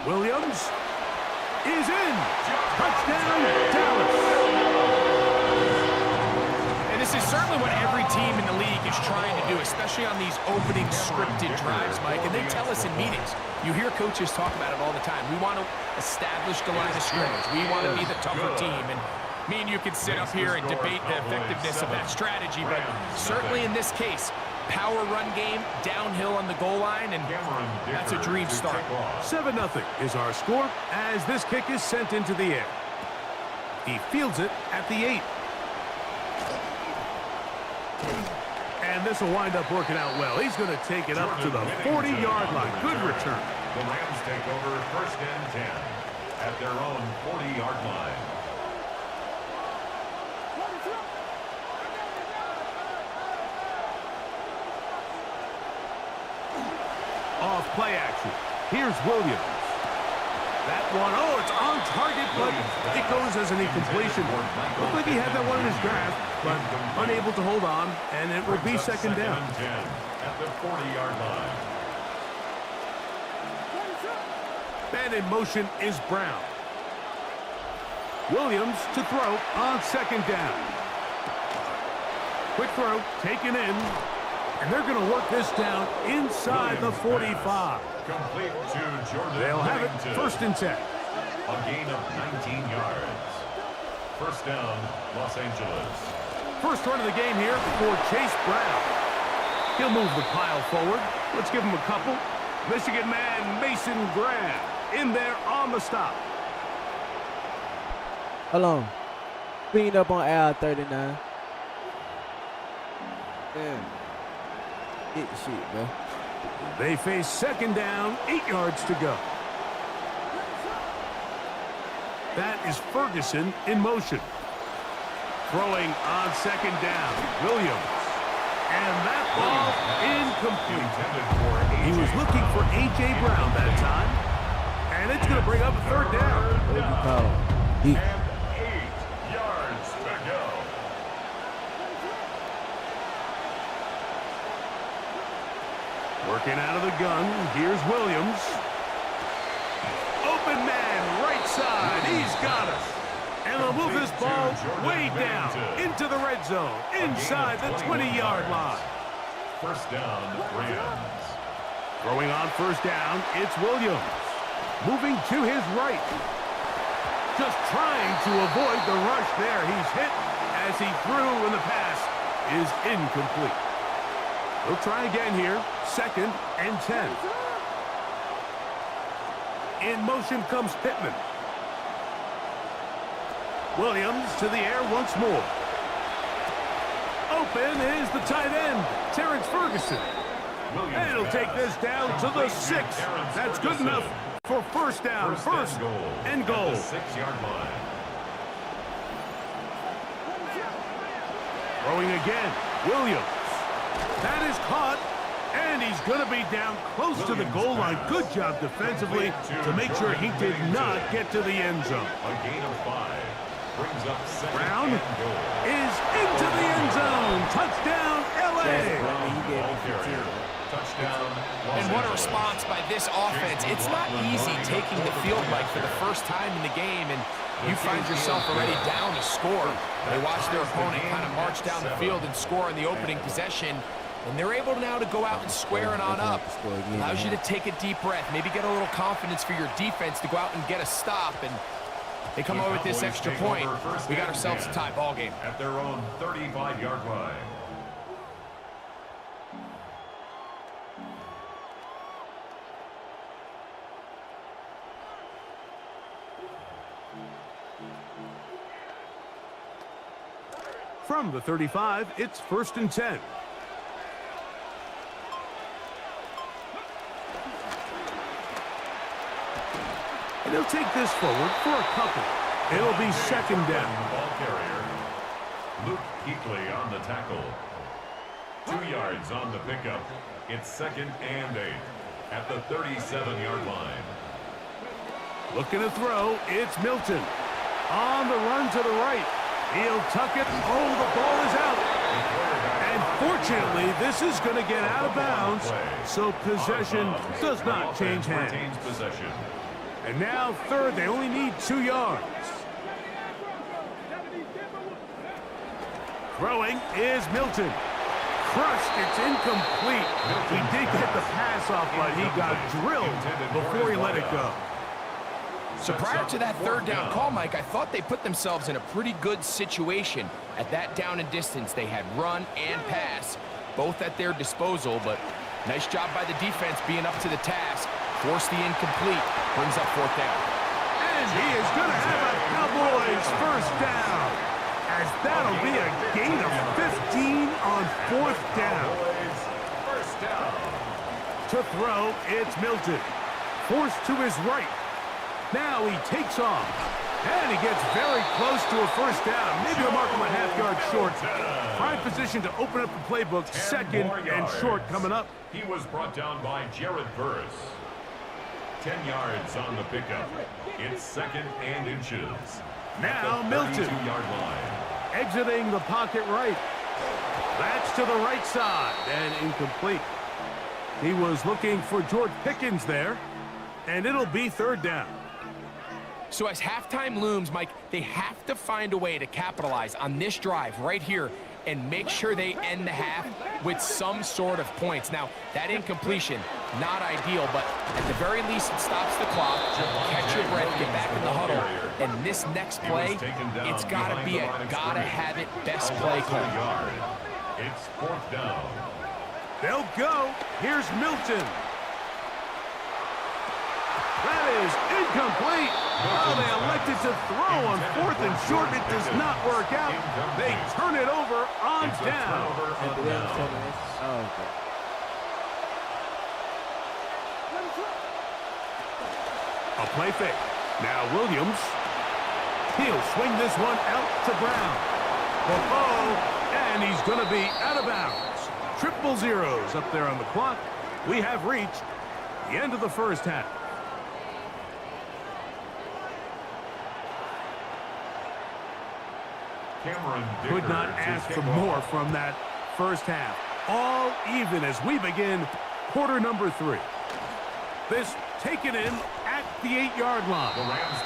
Williams is in. Touchdown, Dallas. And this is certainly what every team in the league is trying to do, especially on these opening scripted drives, Mike. And they tell us in meetings, you hear coaches talk about it all the time. We want to establish the line of scrimmage. We want to be the tougher team. And me and you could sit up here and debate the effectiveness of that strategy, but certainly in this case, power run game, downhill on the goal line, and that's a dream start. 7-0 is our score as this kick is sent into the air. He fields it at the 8. And this will wind up working out well. He's going to take it up to the 40-yard line. Good return. The Rams take over 1st and 10 at their own 40-yard line. Off play action. Here's Williams. That one, oh, it's on target, but it goes as an incompletion. Looked like he had that one in his grasp, but unable to hold on, and it will be 2nd down. At the 40-yard line. And in motion is Brown. Williams to throw on 2nd down. Quick throw, taken in. And they're going to work this down inside the 45. Complete to Jordan. They'll have it 1st and 10. A gain of 19 yards. 1st down, Los Angeles. First run of the game here for Chase Brown. He'll move the pile forward. Let's give him a couple. Michigan man Mason Graham in there on the stop. Hold on. Cleaned up on Al 39. Damn. Shit, bro. They face second down, 8 yards to go. That is Ferguson in motion. Throwing on second down, Williams. And that ball incomplete. He was looking for A.J. Brown that time. And it's going to bring up a third down. And 8 yards to go. Working out of the gun, here's Williams. Open man, right side, he's got us. And they'll move this ball way down into the red zone, inside the 20-yard line. First down, Rams. Throwing on first down, it's Williams. Moving to his right. Just trying to avoid the rush there. He's hit as he threw, and the pass is incomplete. We'll try again here. Second and 10. In motion comes Pittman. Williams to the air once more. Open is the tight end, Terrence Ferguson. And he'll take this down to the 6. That's good enough for first down, first and goal. 6-yard line. Throwing again, Williams. That is caught, and he's going to be down close to the goal line. Good job defensively to make sure he did not get to the end zone. A gain of 5. Brings up second Brown and goal. is into the end zone. Touchdown, L.A. Touchdown, Los And what a Angeles. response by this offense. It's not easy taking the field, Mike, for the first time in the game, and you find yourself already down to score. They watch their opponent kind of march down the field and score in the opening possession, and they're able now to go out and square it on up. Allows you to take a deep breath, maybe get a little confidence for your defense to go out and get a stop, and they come over with this extra point. We got ourselves a tie ball game. At their own 35-yard line. From the 35, it's first and 10. And he'll take this forward for a couple. It'll be second down. Ball carrier. Luke Kuechly on the tackle. 2 yards on the pickup. It's second and 8 at the 37-yard line. Looking to throw, it's Milton. On the run to the right. He'll tuck it. Oh, the ball is out. And fortunately, this is going to get out of bounds, so possession does not change hands. Retains possession. And now third, they only need 2 yards. Throwing is Milton. Crushed, it's incomplete. He did get the pass off, but he got drilled before he let it go. So prior to that third down call, Mike, I thought they put themselves in a pretty good situation. At that down and distance, they had run and pass, both at their disposal, but nice job by the defense being up to the task. Force the incomplete, brings up fourth down. And he is going to have a Cowboys first down, as that'll be a gain of 15 on fourth down. First down. To throw, it's Milton. Forced to his right. Now he takes off, and he gets very close to a first down. Maybe a mark him a half-yard short. Prime position to open up the playbook. Second and short coming up. He was brought down by Jared Burris. 10 yards on the pickup. It's second and inches. Now At the Milton. 32-yard line. Exiting the pocket right. That's to the right side, and incomplete. He was looking for George Pickens there, and it'll be third down. So as halftime looms, Mike, they have to find a way to capitalize on this drive right here and make sure they end the half with some sort of points. Now, that incompletion, not ideal, but at the very least, it stops the clock, catch your breath, get back in the huddle, and this next play, it's got to be a gotta-have-it best play call. It's fourth down. They'll go. Here's Milton. That is incomplete. Oh, they elected to throw on fourth and short. It does not work out. They turn it over on down. A play fake. Now Williams. He'll swing this one out to Brown. Oh, and he's going to be out of bounds. Triple zeros up there on the clock. We have reached the end of the first half. Could not ask for more from that first half. All even as we begin quarter number 3. This taken in at the 8-yard line.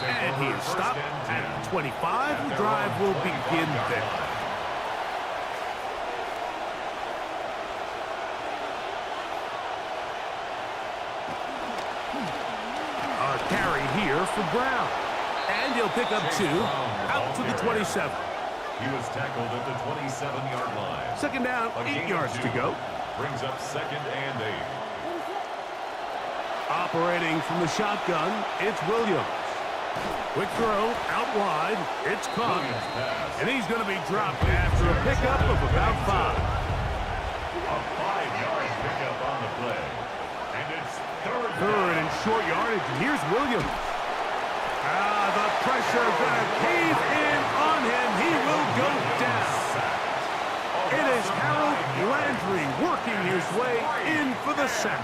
And he is stopped at 25. The drive will begin there. A carry here for Brown. And he'll pick up 2 out to the 27. He was tackled at the 27-yard line. Second down, 8 yards to go. Brings up 2nd and 8. Operating from the shotgun, it's Williams. Quick throw, out wide, it's caught. And he's going to be dropped after a pickup of about 5. A 5-yard pickup on the play. And it's third and short yardage, and here's Williams. The pressure going to cave in on him. He will go down. It is Harold Landry working his way in for the sack.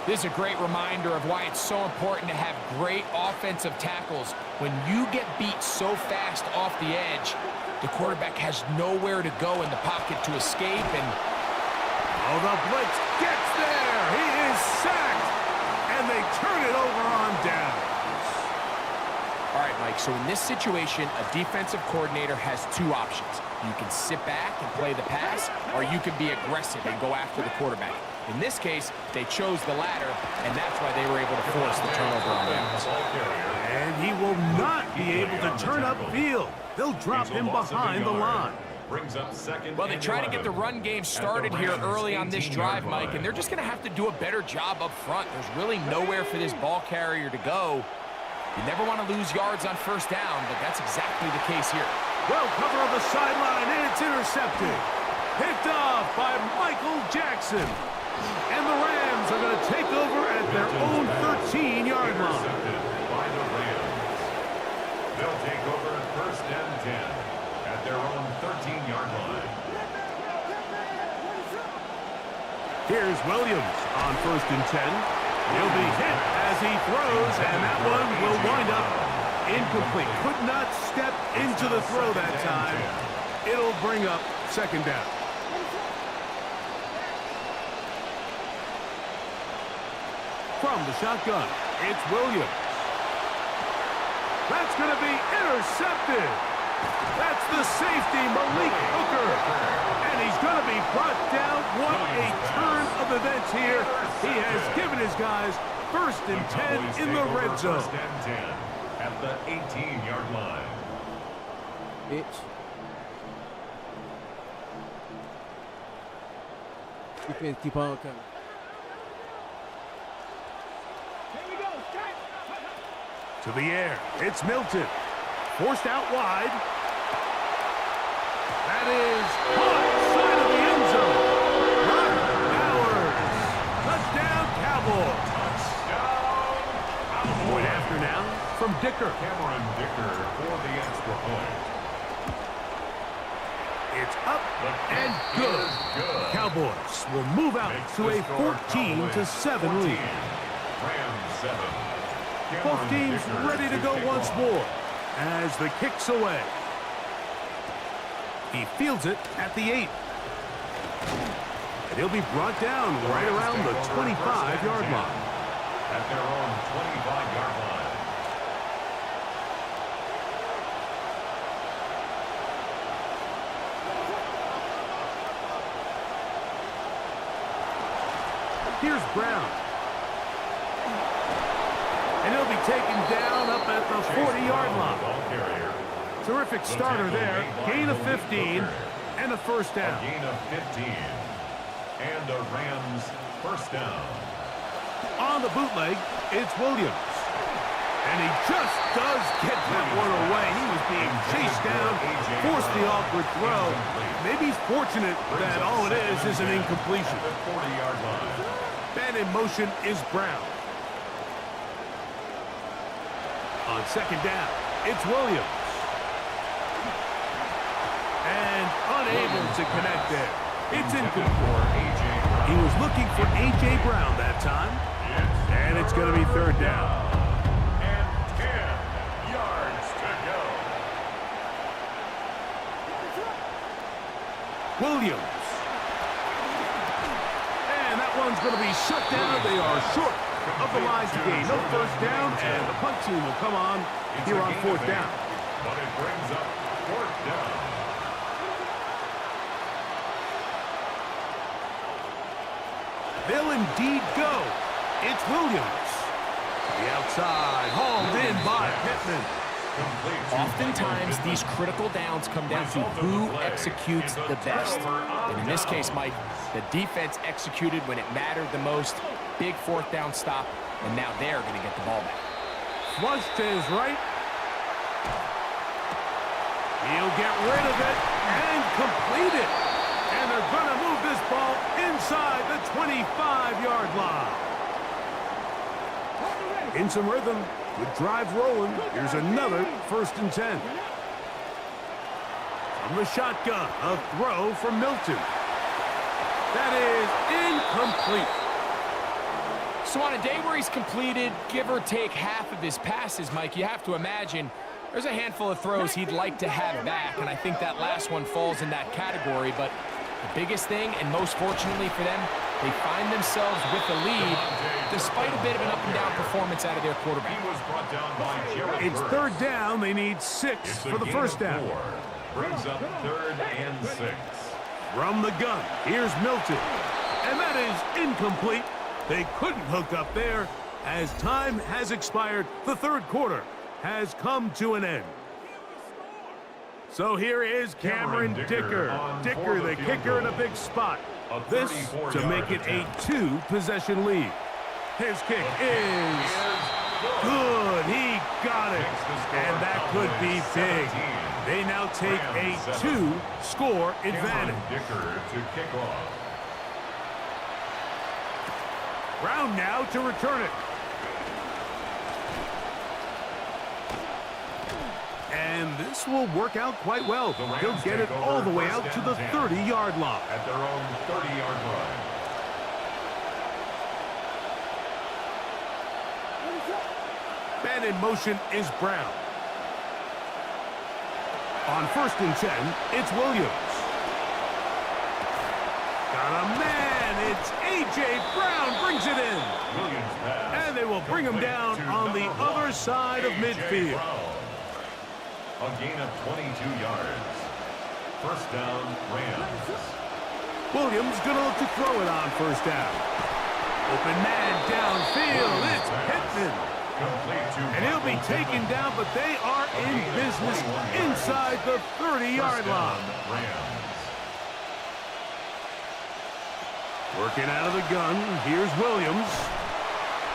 This is a great reminder of why it's so important to have great offensive tackles. When you get beat so fast off the edge, the quarterback has nowhere to go in the pocket to escape. And the blitz gets there. He is sacked, and they turn it over on down. All right, Mike, so in this situation, a defensive coordinator has 2 options. You can sit back and play the pass, or you can be aggressive and go after the quarterback. In this case, they chose the latter, and that's why they were able to force the turnover on downs. And he will not be able to turn upfield. They'll drop him behind the line. Brings up 2nd. Well, they try to get the run game started here early on this drive, Mike, and they're just going to have to do a better job up front. There's really nowhere for this ball carrier to go. You never want to lose yards on first down, but that's exactly the case here. Well, cover on the sideline, and it's intercepted. Picked off by Michael Jackson. And the Rams are going to take over at their own 13-yard line. By the Rams. They'll take over 1st and 10 at their own 13-yard line. Here's Williams on 1st and 10. He'll be hit as he throws, and that one will wind up incomplete. Could not step into the throw that time. It'll bring up 2nd down. From the shotgun, it's Williams. That's going to be intercepted. That's the safety, Malik Hooker. And he's going to be brought down. What a turn of events here. He has given his guys 1st and 10 in the red zone. 1st and 10 at the 18-yard line. Bitch. Defense keep on coming. To the air, it's Milton. Forced out wide. That is caught side of the end zone. Brock Bowers. Touchdown, Cowboys. Touchdown. Point after now from Dicker. Cameron Dicker for the extra point. It's up and good. Cowboys will move out to a 14-7 lead. Rams 7. Both teams ready to go once more as the kick's away. He fields it at the 8. And he'll be brought down right around the 25-yard line. At their own 25-yard line. Here's Brown. And he'll be taken down up at the 40-yard line. Terrific starter there. Gain of 15 and a 1st down. A gain of 15 and a Rams 1st down. On the bootleg, it's Williams. And he just does get that one away. He was being chased down, forced the awkward throw. Maybe he's fortunate that all it is an incompletion. 40-yard line. Then in motion is Brown. On second down, it's Williams. And unable to connect there. It's incomplete. He was looking for A.J. Brown that time. And it's going to be third down. And 10 yards to go. Williams. And that one's going to be shut down. They are short of the line to gain. No first down, and the punt team will come on here on fourth down. But it brings up fourth down. They'll indeed go. It's Williams. The outside, hauled in by Pittman. Oftentimes, these critical downs come down to who executes the best. And in this case, Mike, the defense executed when it mattered the most. Big fourth down stop, and now they're going to get the ball back. Flush to his right. He'll get rid of it and complete it. And they're going to move this ball inside the 25-yard line. In some rhythm, with drive rolling, here's another 1st and 10. From the shotgun, a throw from Milton. That is incomplete. So on a day where he's completed, give or take half of his passes, Mike, you have to imagine there's a handful of throws he'd like to have back, and I think that last one falls in that category. But the biggest thing, and most fortunately for them, they find themselves with the lead despite a bit of an up-and-down performance out of their quarterback. It's third down. They need 6 for the first down. Brings up 3rd and 6. From the gun, here's Milton. And that is incomplete. They couldn't hook up there. As time has expired, the third quarter has come to an end. So here is Cameron Dicker. Dicker, the kicker, in a big spot. This to make it a 2-possession lead. His kick is good. He got it. And that could be big. They now take a 2-score advantage. Dicker to kick off. Brown now to return it. And this will work out quite well. He'll get it all the way out to the 30-yard line. At their own 30-yard line. Man in motion is Brown. On 1st and 10, it's Williams. Got a man. It's A.J. Brown brings it in. And they will bring him down on the other side of midfield. A gain of 22 yards. First down, Rams. Williams gonna look to throw it on 1st down. Open man downfield. It's Pittman. And he'll be taken down, but they are in business inside the 30-yard line. Working out of the gun. Here's Williams.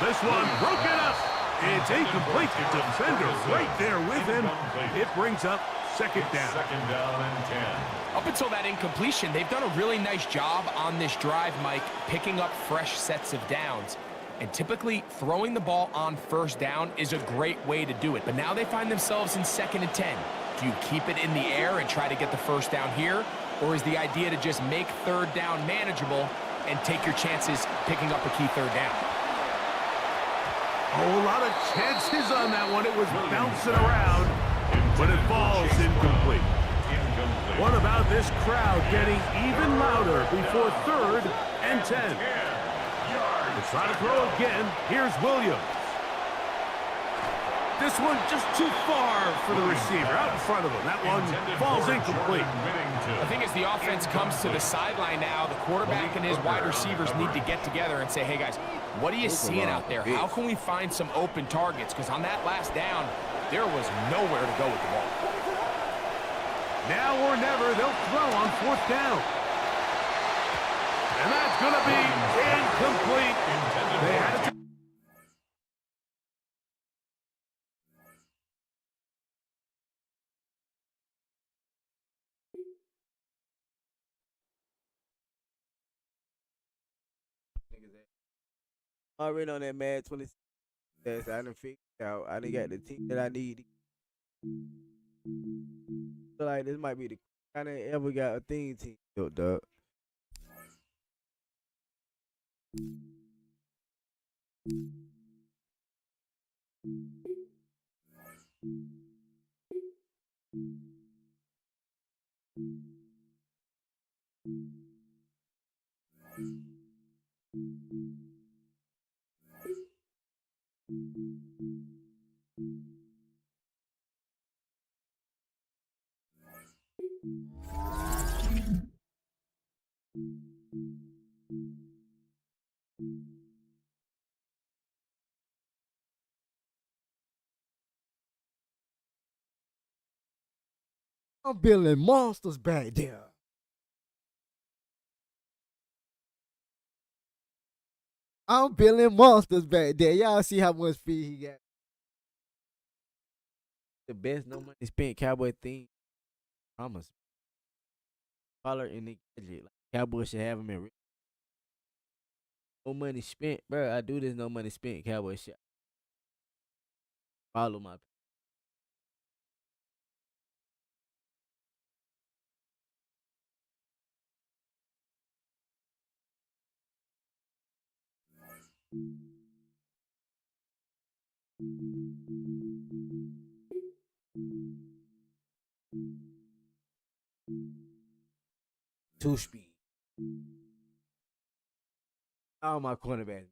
This one broken up. It's incomplete. The defender right there with him. It brings up 2nd down. 2nd down and 10. Up until that incompletion, they've done a really nice job on this drive, Mike, picking up fresh sets of downs. And typically, throwing the ball on 1st down is a great way to do it. But now they find themselves in 2nd and 10. Do you keep it in the air and try to get the 1st down here? Or is the idea to just make 3rd down manageable and take your chances picking up a key 3rd down? Oh, a lot of chances on that one. It was bouncing around, but it falls incomplete. What about this crowd getting even louder before 3rd and 10? They try to throw again. Here's Williams. This one just too far for the receiver, out in front of him. That one falls incomplete. I think as the offense comes to the sideline now, the quarterback and his wide receivers need to get together and say, hey guys, what are you seeing out there? How can we find some open targets? Because on that last down, there was nowhere to go with the ball. Now or never, they'll throw on 4th down. And that's going to be incomplete. They had to. Already on that Mad 20. That's I done figured out. I done got the team that I need. Feel like this might be the I done ever got a team built up. I'm building monsters back there. I'm building monsters back there. Y'all see how much speed he got. The best no money spent cowboy theme. Promise. Collar in the gadget. Like Cowboy should have him in. No money spent, bro. I do this no money spent cowboy shit. Follow my. 2 speed. All my cornerbacks.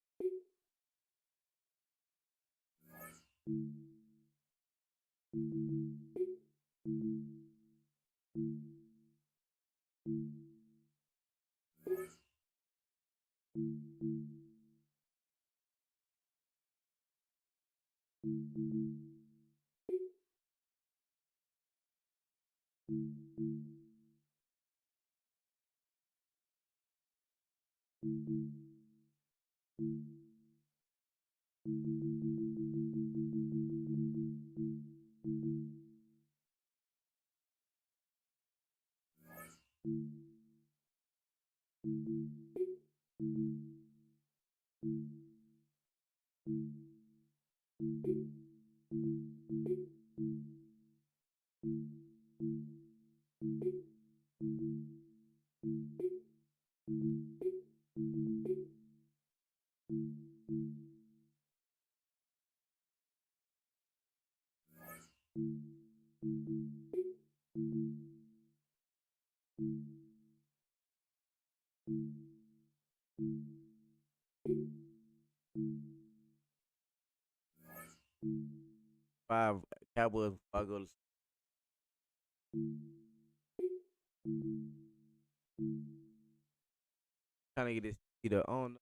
Five Cowboys. I go to trying to get this either on.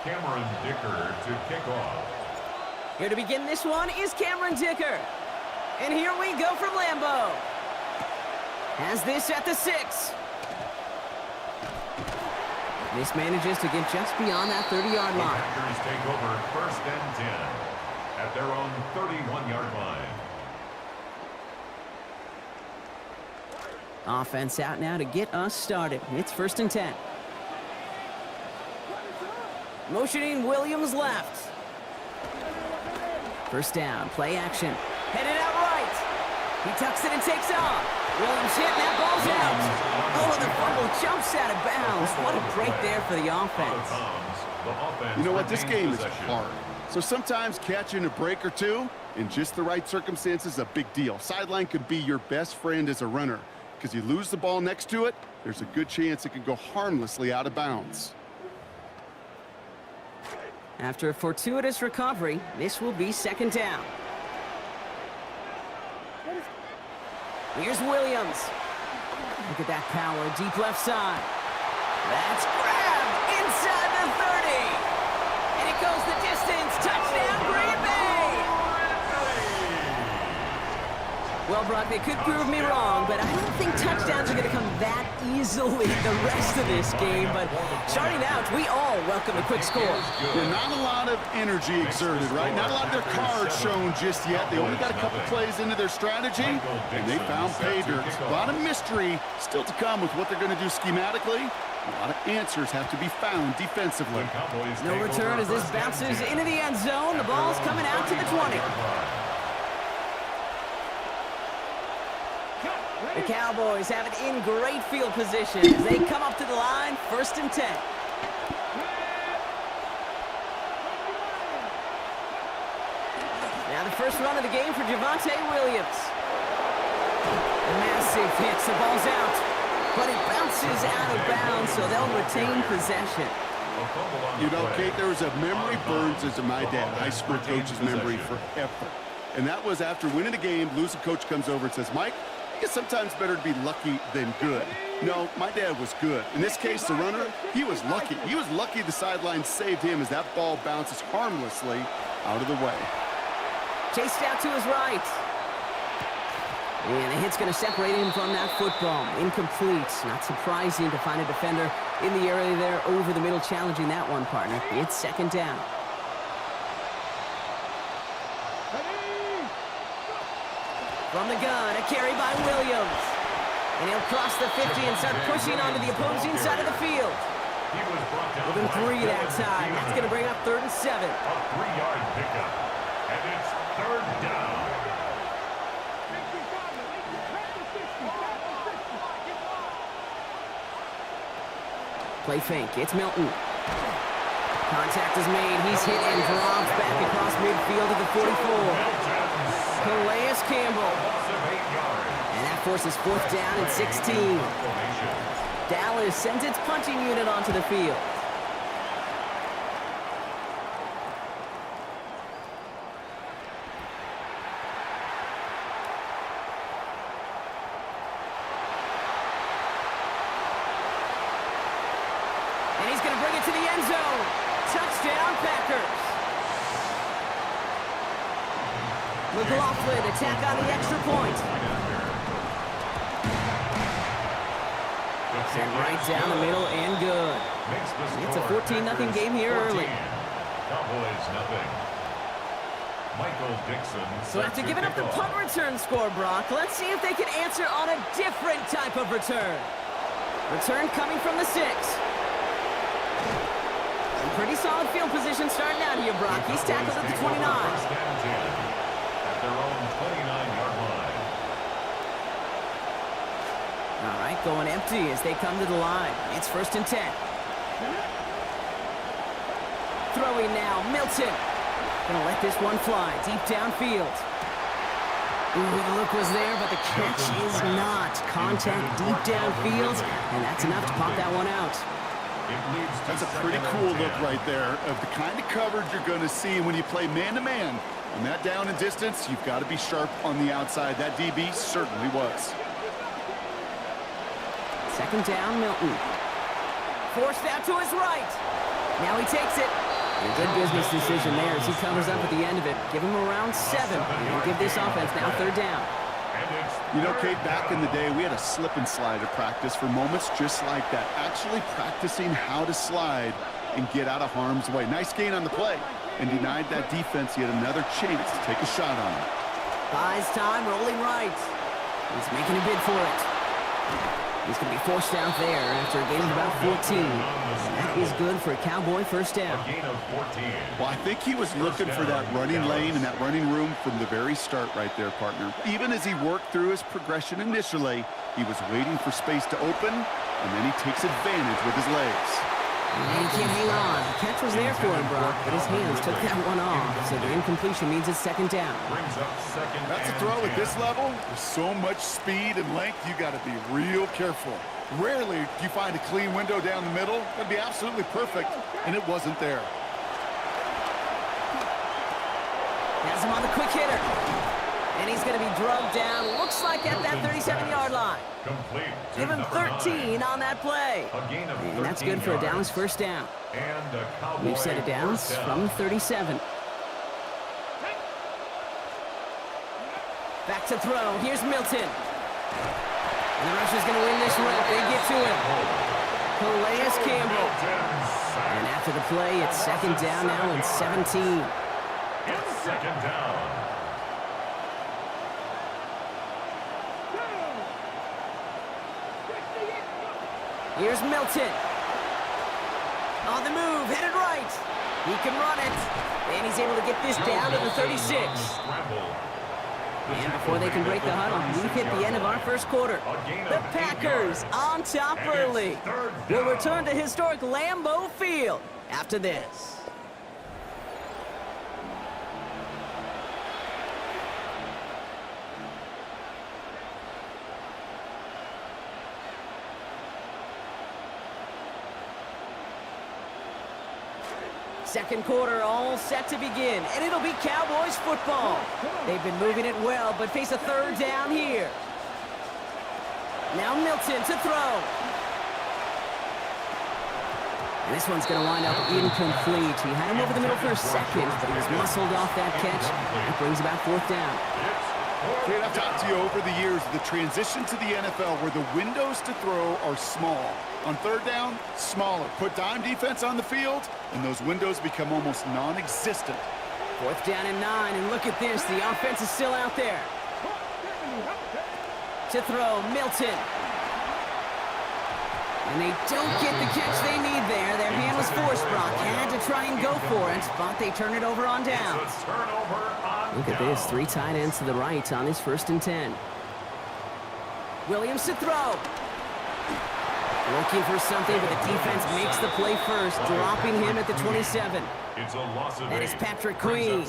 Cameron Dicker to kick off. Here to begin this one is Cameron Dicker. And here we go from Lambeau. Has this at the 6. This manages to get just beyond that 30-yard line. The Packers take over 1st and 10 at their own 31-yard line. Offense out now to get us started. It's 1st and 10. Motioning Williams left. 1st down, play action. Headed out right. He tucks it and takes off. Williams hit, and that ball's out. Oh, and the fumble jumps out of bounds. What a break there for the offense. You know what? This game is hard. So sometimes catching a break or two in just the right circumstances is a big deal. Sideline could be your best friend as a runner because you lose the ball next to it, there's a good chance it could go harmlessly out of bounds. After a fortuitous recovery, this will be 2nd down. Here's Williams. Look at that power, deep left side. That's grabbed inside the 30. And it goes the distance. Touchdown, Green Bay! Well, Brock, they could prove me wrong, but I don't think touchdowns are going to come that easily the rest of this game. But starting out, we all welcome a quick score. Yeah, not a lot of energy exerted, right? Not a lot of their cards shown just yet. They only got a couple plays into their strategy, and they found pay dirt. A lot of mystery still to come with what they're going to do schematically. A lot of answers have to be found defensively. No return as this bounces into the end zone. The ball's coming out to the 20. The Cowboys have it in great field position as they come up to the line, 1st and 10. Now the first run of the game for Javonte Williams. A massive hit, the ball's out, but it bounces out of bounds, so they'll retain possession. You know, Kate, there was a memory burns into my dad, high school coach's memory forever. And that was after winning a game, losing coach comes over and says, Mike, I think it's sometimes better to be lucky than good. No, my dad was good. In this case, the runner, he was lucky. He was lucky the sideline saved him as that ball bounces harmlessly out of the way. Chased out to his right. And the hit's going to separate him from that football. Incomplete. Not surprising to find a defender in the area there over the middle challenging that one, partner. It's 2nd down. From the gun, a carry by Williams. And he'll cross the 50 and start pushing onto the opposing side of the field. Within 3 that time. That's going to bring up 3rd and 7. A 3-yard pickup. And it's 3rd down. Play fake. It's Milton. Contact is made. He's hit and dropped back across midfield to the 44. Calais Campbell. And that forces 4th down and 16. Dallas sends its punching unit onto the field. And he's going to bring it to the end zone. Touchdown, Packers. McLaughlin attack on the extra point. Sent right down the middle and good. It's a 14-0 game here early. Cowboys nothing. Michael Dixon. So after giving up the punt return score, Brock, let's see if they can answer on a different type of return. Return coming from the 6. Pretty solid field position starting out here, Brock. He's tackled at the 29. At their own 29-yard line. All right, going empty as they come to the line. It's 1st and 10. Throwing now, Milton. Gonna let this one fly deep downfield. Ooh, the look was there, but the catch is not. Contact deep downfield, and that's enough to pop that one out. That's a pretty cool look right there of the kind of coverage you're going to see when you play man-to-man. On that down and distance, you've got to be sharp on the outside. That DB certainly was. 2nd down, Milton. Forced out to his right. Now he takes it. And a good business decision there as he covers up at the end of it. Give him around 7. And give this offense now 3rd down. You know, Kate, back in the day, we had a slip and slide at practice for moments just like that. Actually practicing how to slide and get out of harm's way. Nice gain on the play and denied that defense yet another chance to take a shot on him. Buys time, rolling right. He's making a bid for it. He's going to be forced out there after a gain of about 14. That is good for a Cowboy 1st down. A gain of 14. Well, I think he was looking for that running lane and that running room from the very start right there, partner. Even as he worked through his progression initially, he was waiting for space to open, and then he takes advantage with his legs. And he can't hang on. The catch was there for him, Brock, but his hands took that one off. So the incompletion means it's 2nd down. Brings up 2nd. That's a throw at this level. With so much speed and length, you got to be real careful. Rarely do you find a clean window down the middle. That'd be absolutely perfect, and it wasn't there. Has him on the quick hitter. And he's going to be drugged down, looks like at that 37-yard line. Complete. Give him 13 on that play. And that's good for a Dallas 1st down. And a Cowboy We've set it down from 37. Back to throw. Here's Milton. And the rusher's going to win this rep. They get to him. Calais Campbell. And after the play, it's 2nd down now and 17. It's 2nd down. Here's Milton. On the move, headed right. He can run it. And he's able to get this down to the 36. And before they can break the huddle, we've hit the end of our first quarter. The Packers on top early. Will return to historic Lambeau Field after this. Second quarter all set to begin, and it'll be Cowboys football. They've been moving it well, but face a third down here. Now Milton to throw. And this one's going to wind up incomplete. He had him over the middle for a second, but he was muscled off that catch. That brings about fourth down. Kate, I've talked to you over the years, the transition to the NFL where the windows to throw are small. On third down, smaller. Put dime defense on the field, and those windows become almost non-existent. Fourth down and 9, and look at this. The offense is still out there. To throw, Milton. And they don't get the catch they need there. Their hand was forced, Brock. Had to try and go for it, but they turn it over on down. Look at this, 3 tight ends to the right on his 1st and 10. Williams to throw. Looking for something, but the defense makes the play first, dropping him at the 27. It's a loss of That is Patrick Queen.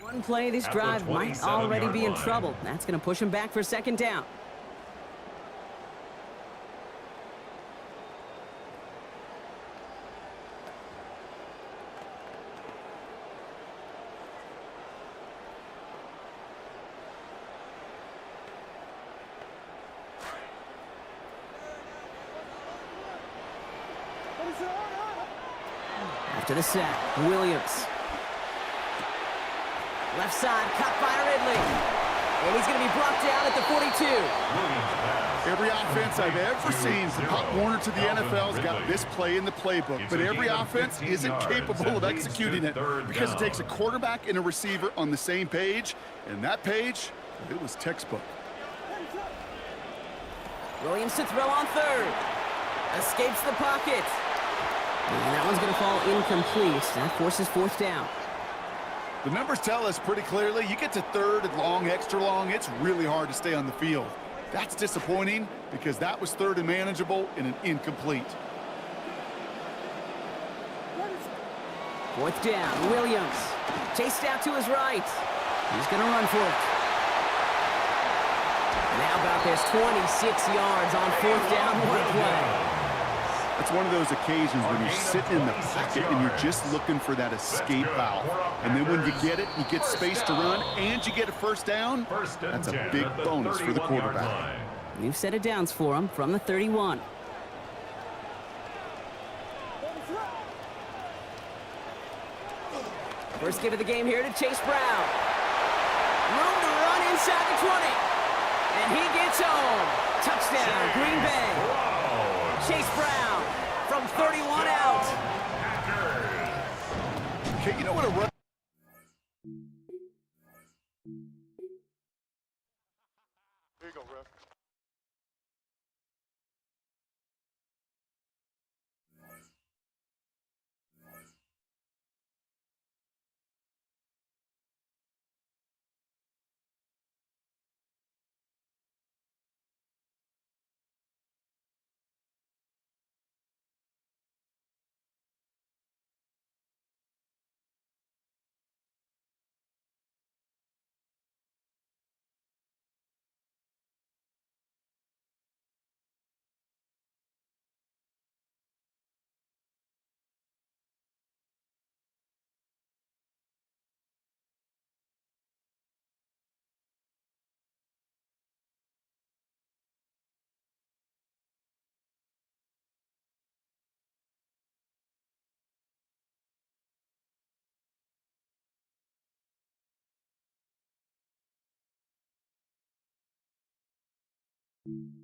One play, this drive might already be in trouble. That's going to push him back for 2nd down. After the sack, Williams. Left side, cut by Ridley. And he's going to be brought down at the 42. Every offense I've ever seen from Pop Warner to the NFL's got this play in the playbook, but every offense isn't capable of executing it because it takes a quarterback and a receiver on the same page, and that page, it was textbook. Williams to throw on 3rd. Escapes the pocket. And that one's going to fall incomplete. That forces 4th down. The numbers tell us pretty clearly, you get to 3rd and long, extra long, it's really hard to stay on the field. That's disappointing because that was 3rd and manageable and an incomplete. 4th down, Williams. Chased out to his right. He's going to run for it. Now about this 26 yards on 4th down, what a play. It's one of those occasions when you're sitting in the pocket and you're just looking for that escape valve. And then when you get it, you get space to run, and you get a 1st down. That's a big bonus for the quarterback. We've set it downs for him from the 31. First give of the game here to Chase Brown. Room to run inside the 20. And he gets home. Touchdown, Green Bay. Chase Brown from 31 out. Okay, you know what a run... There you go, ref. you.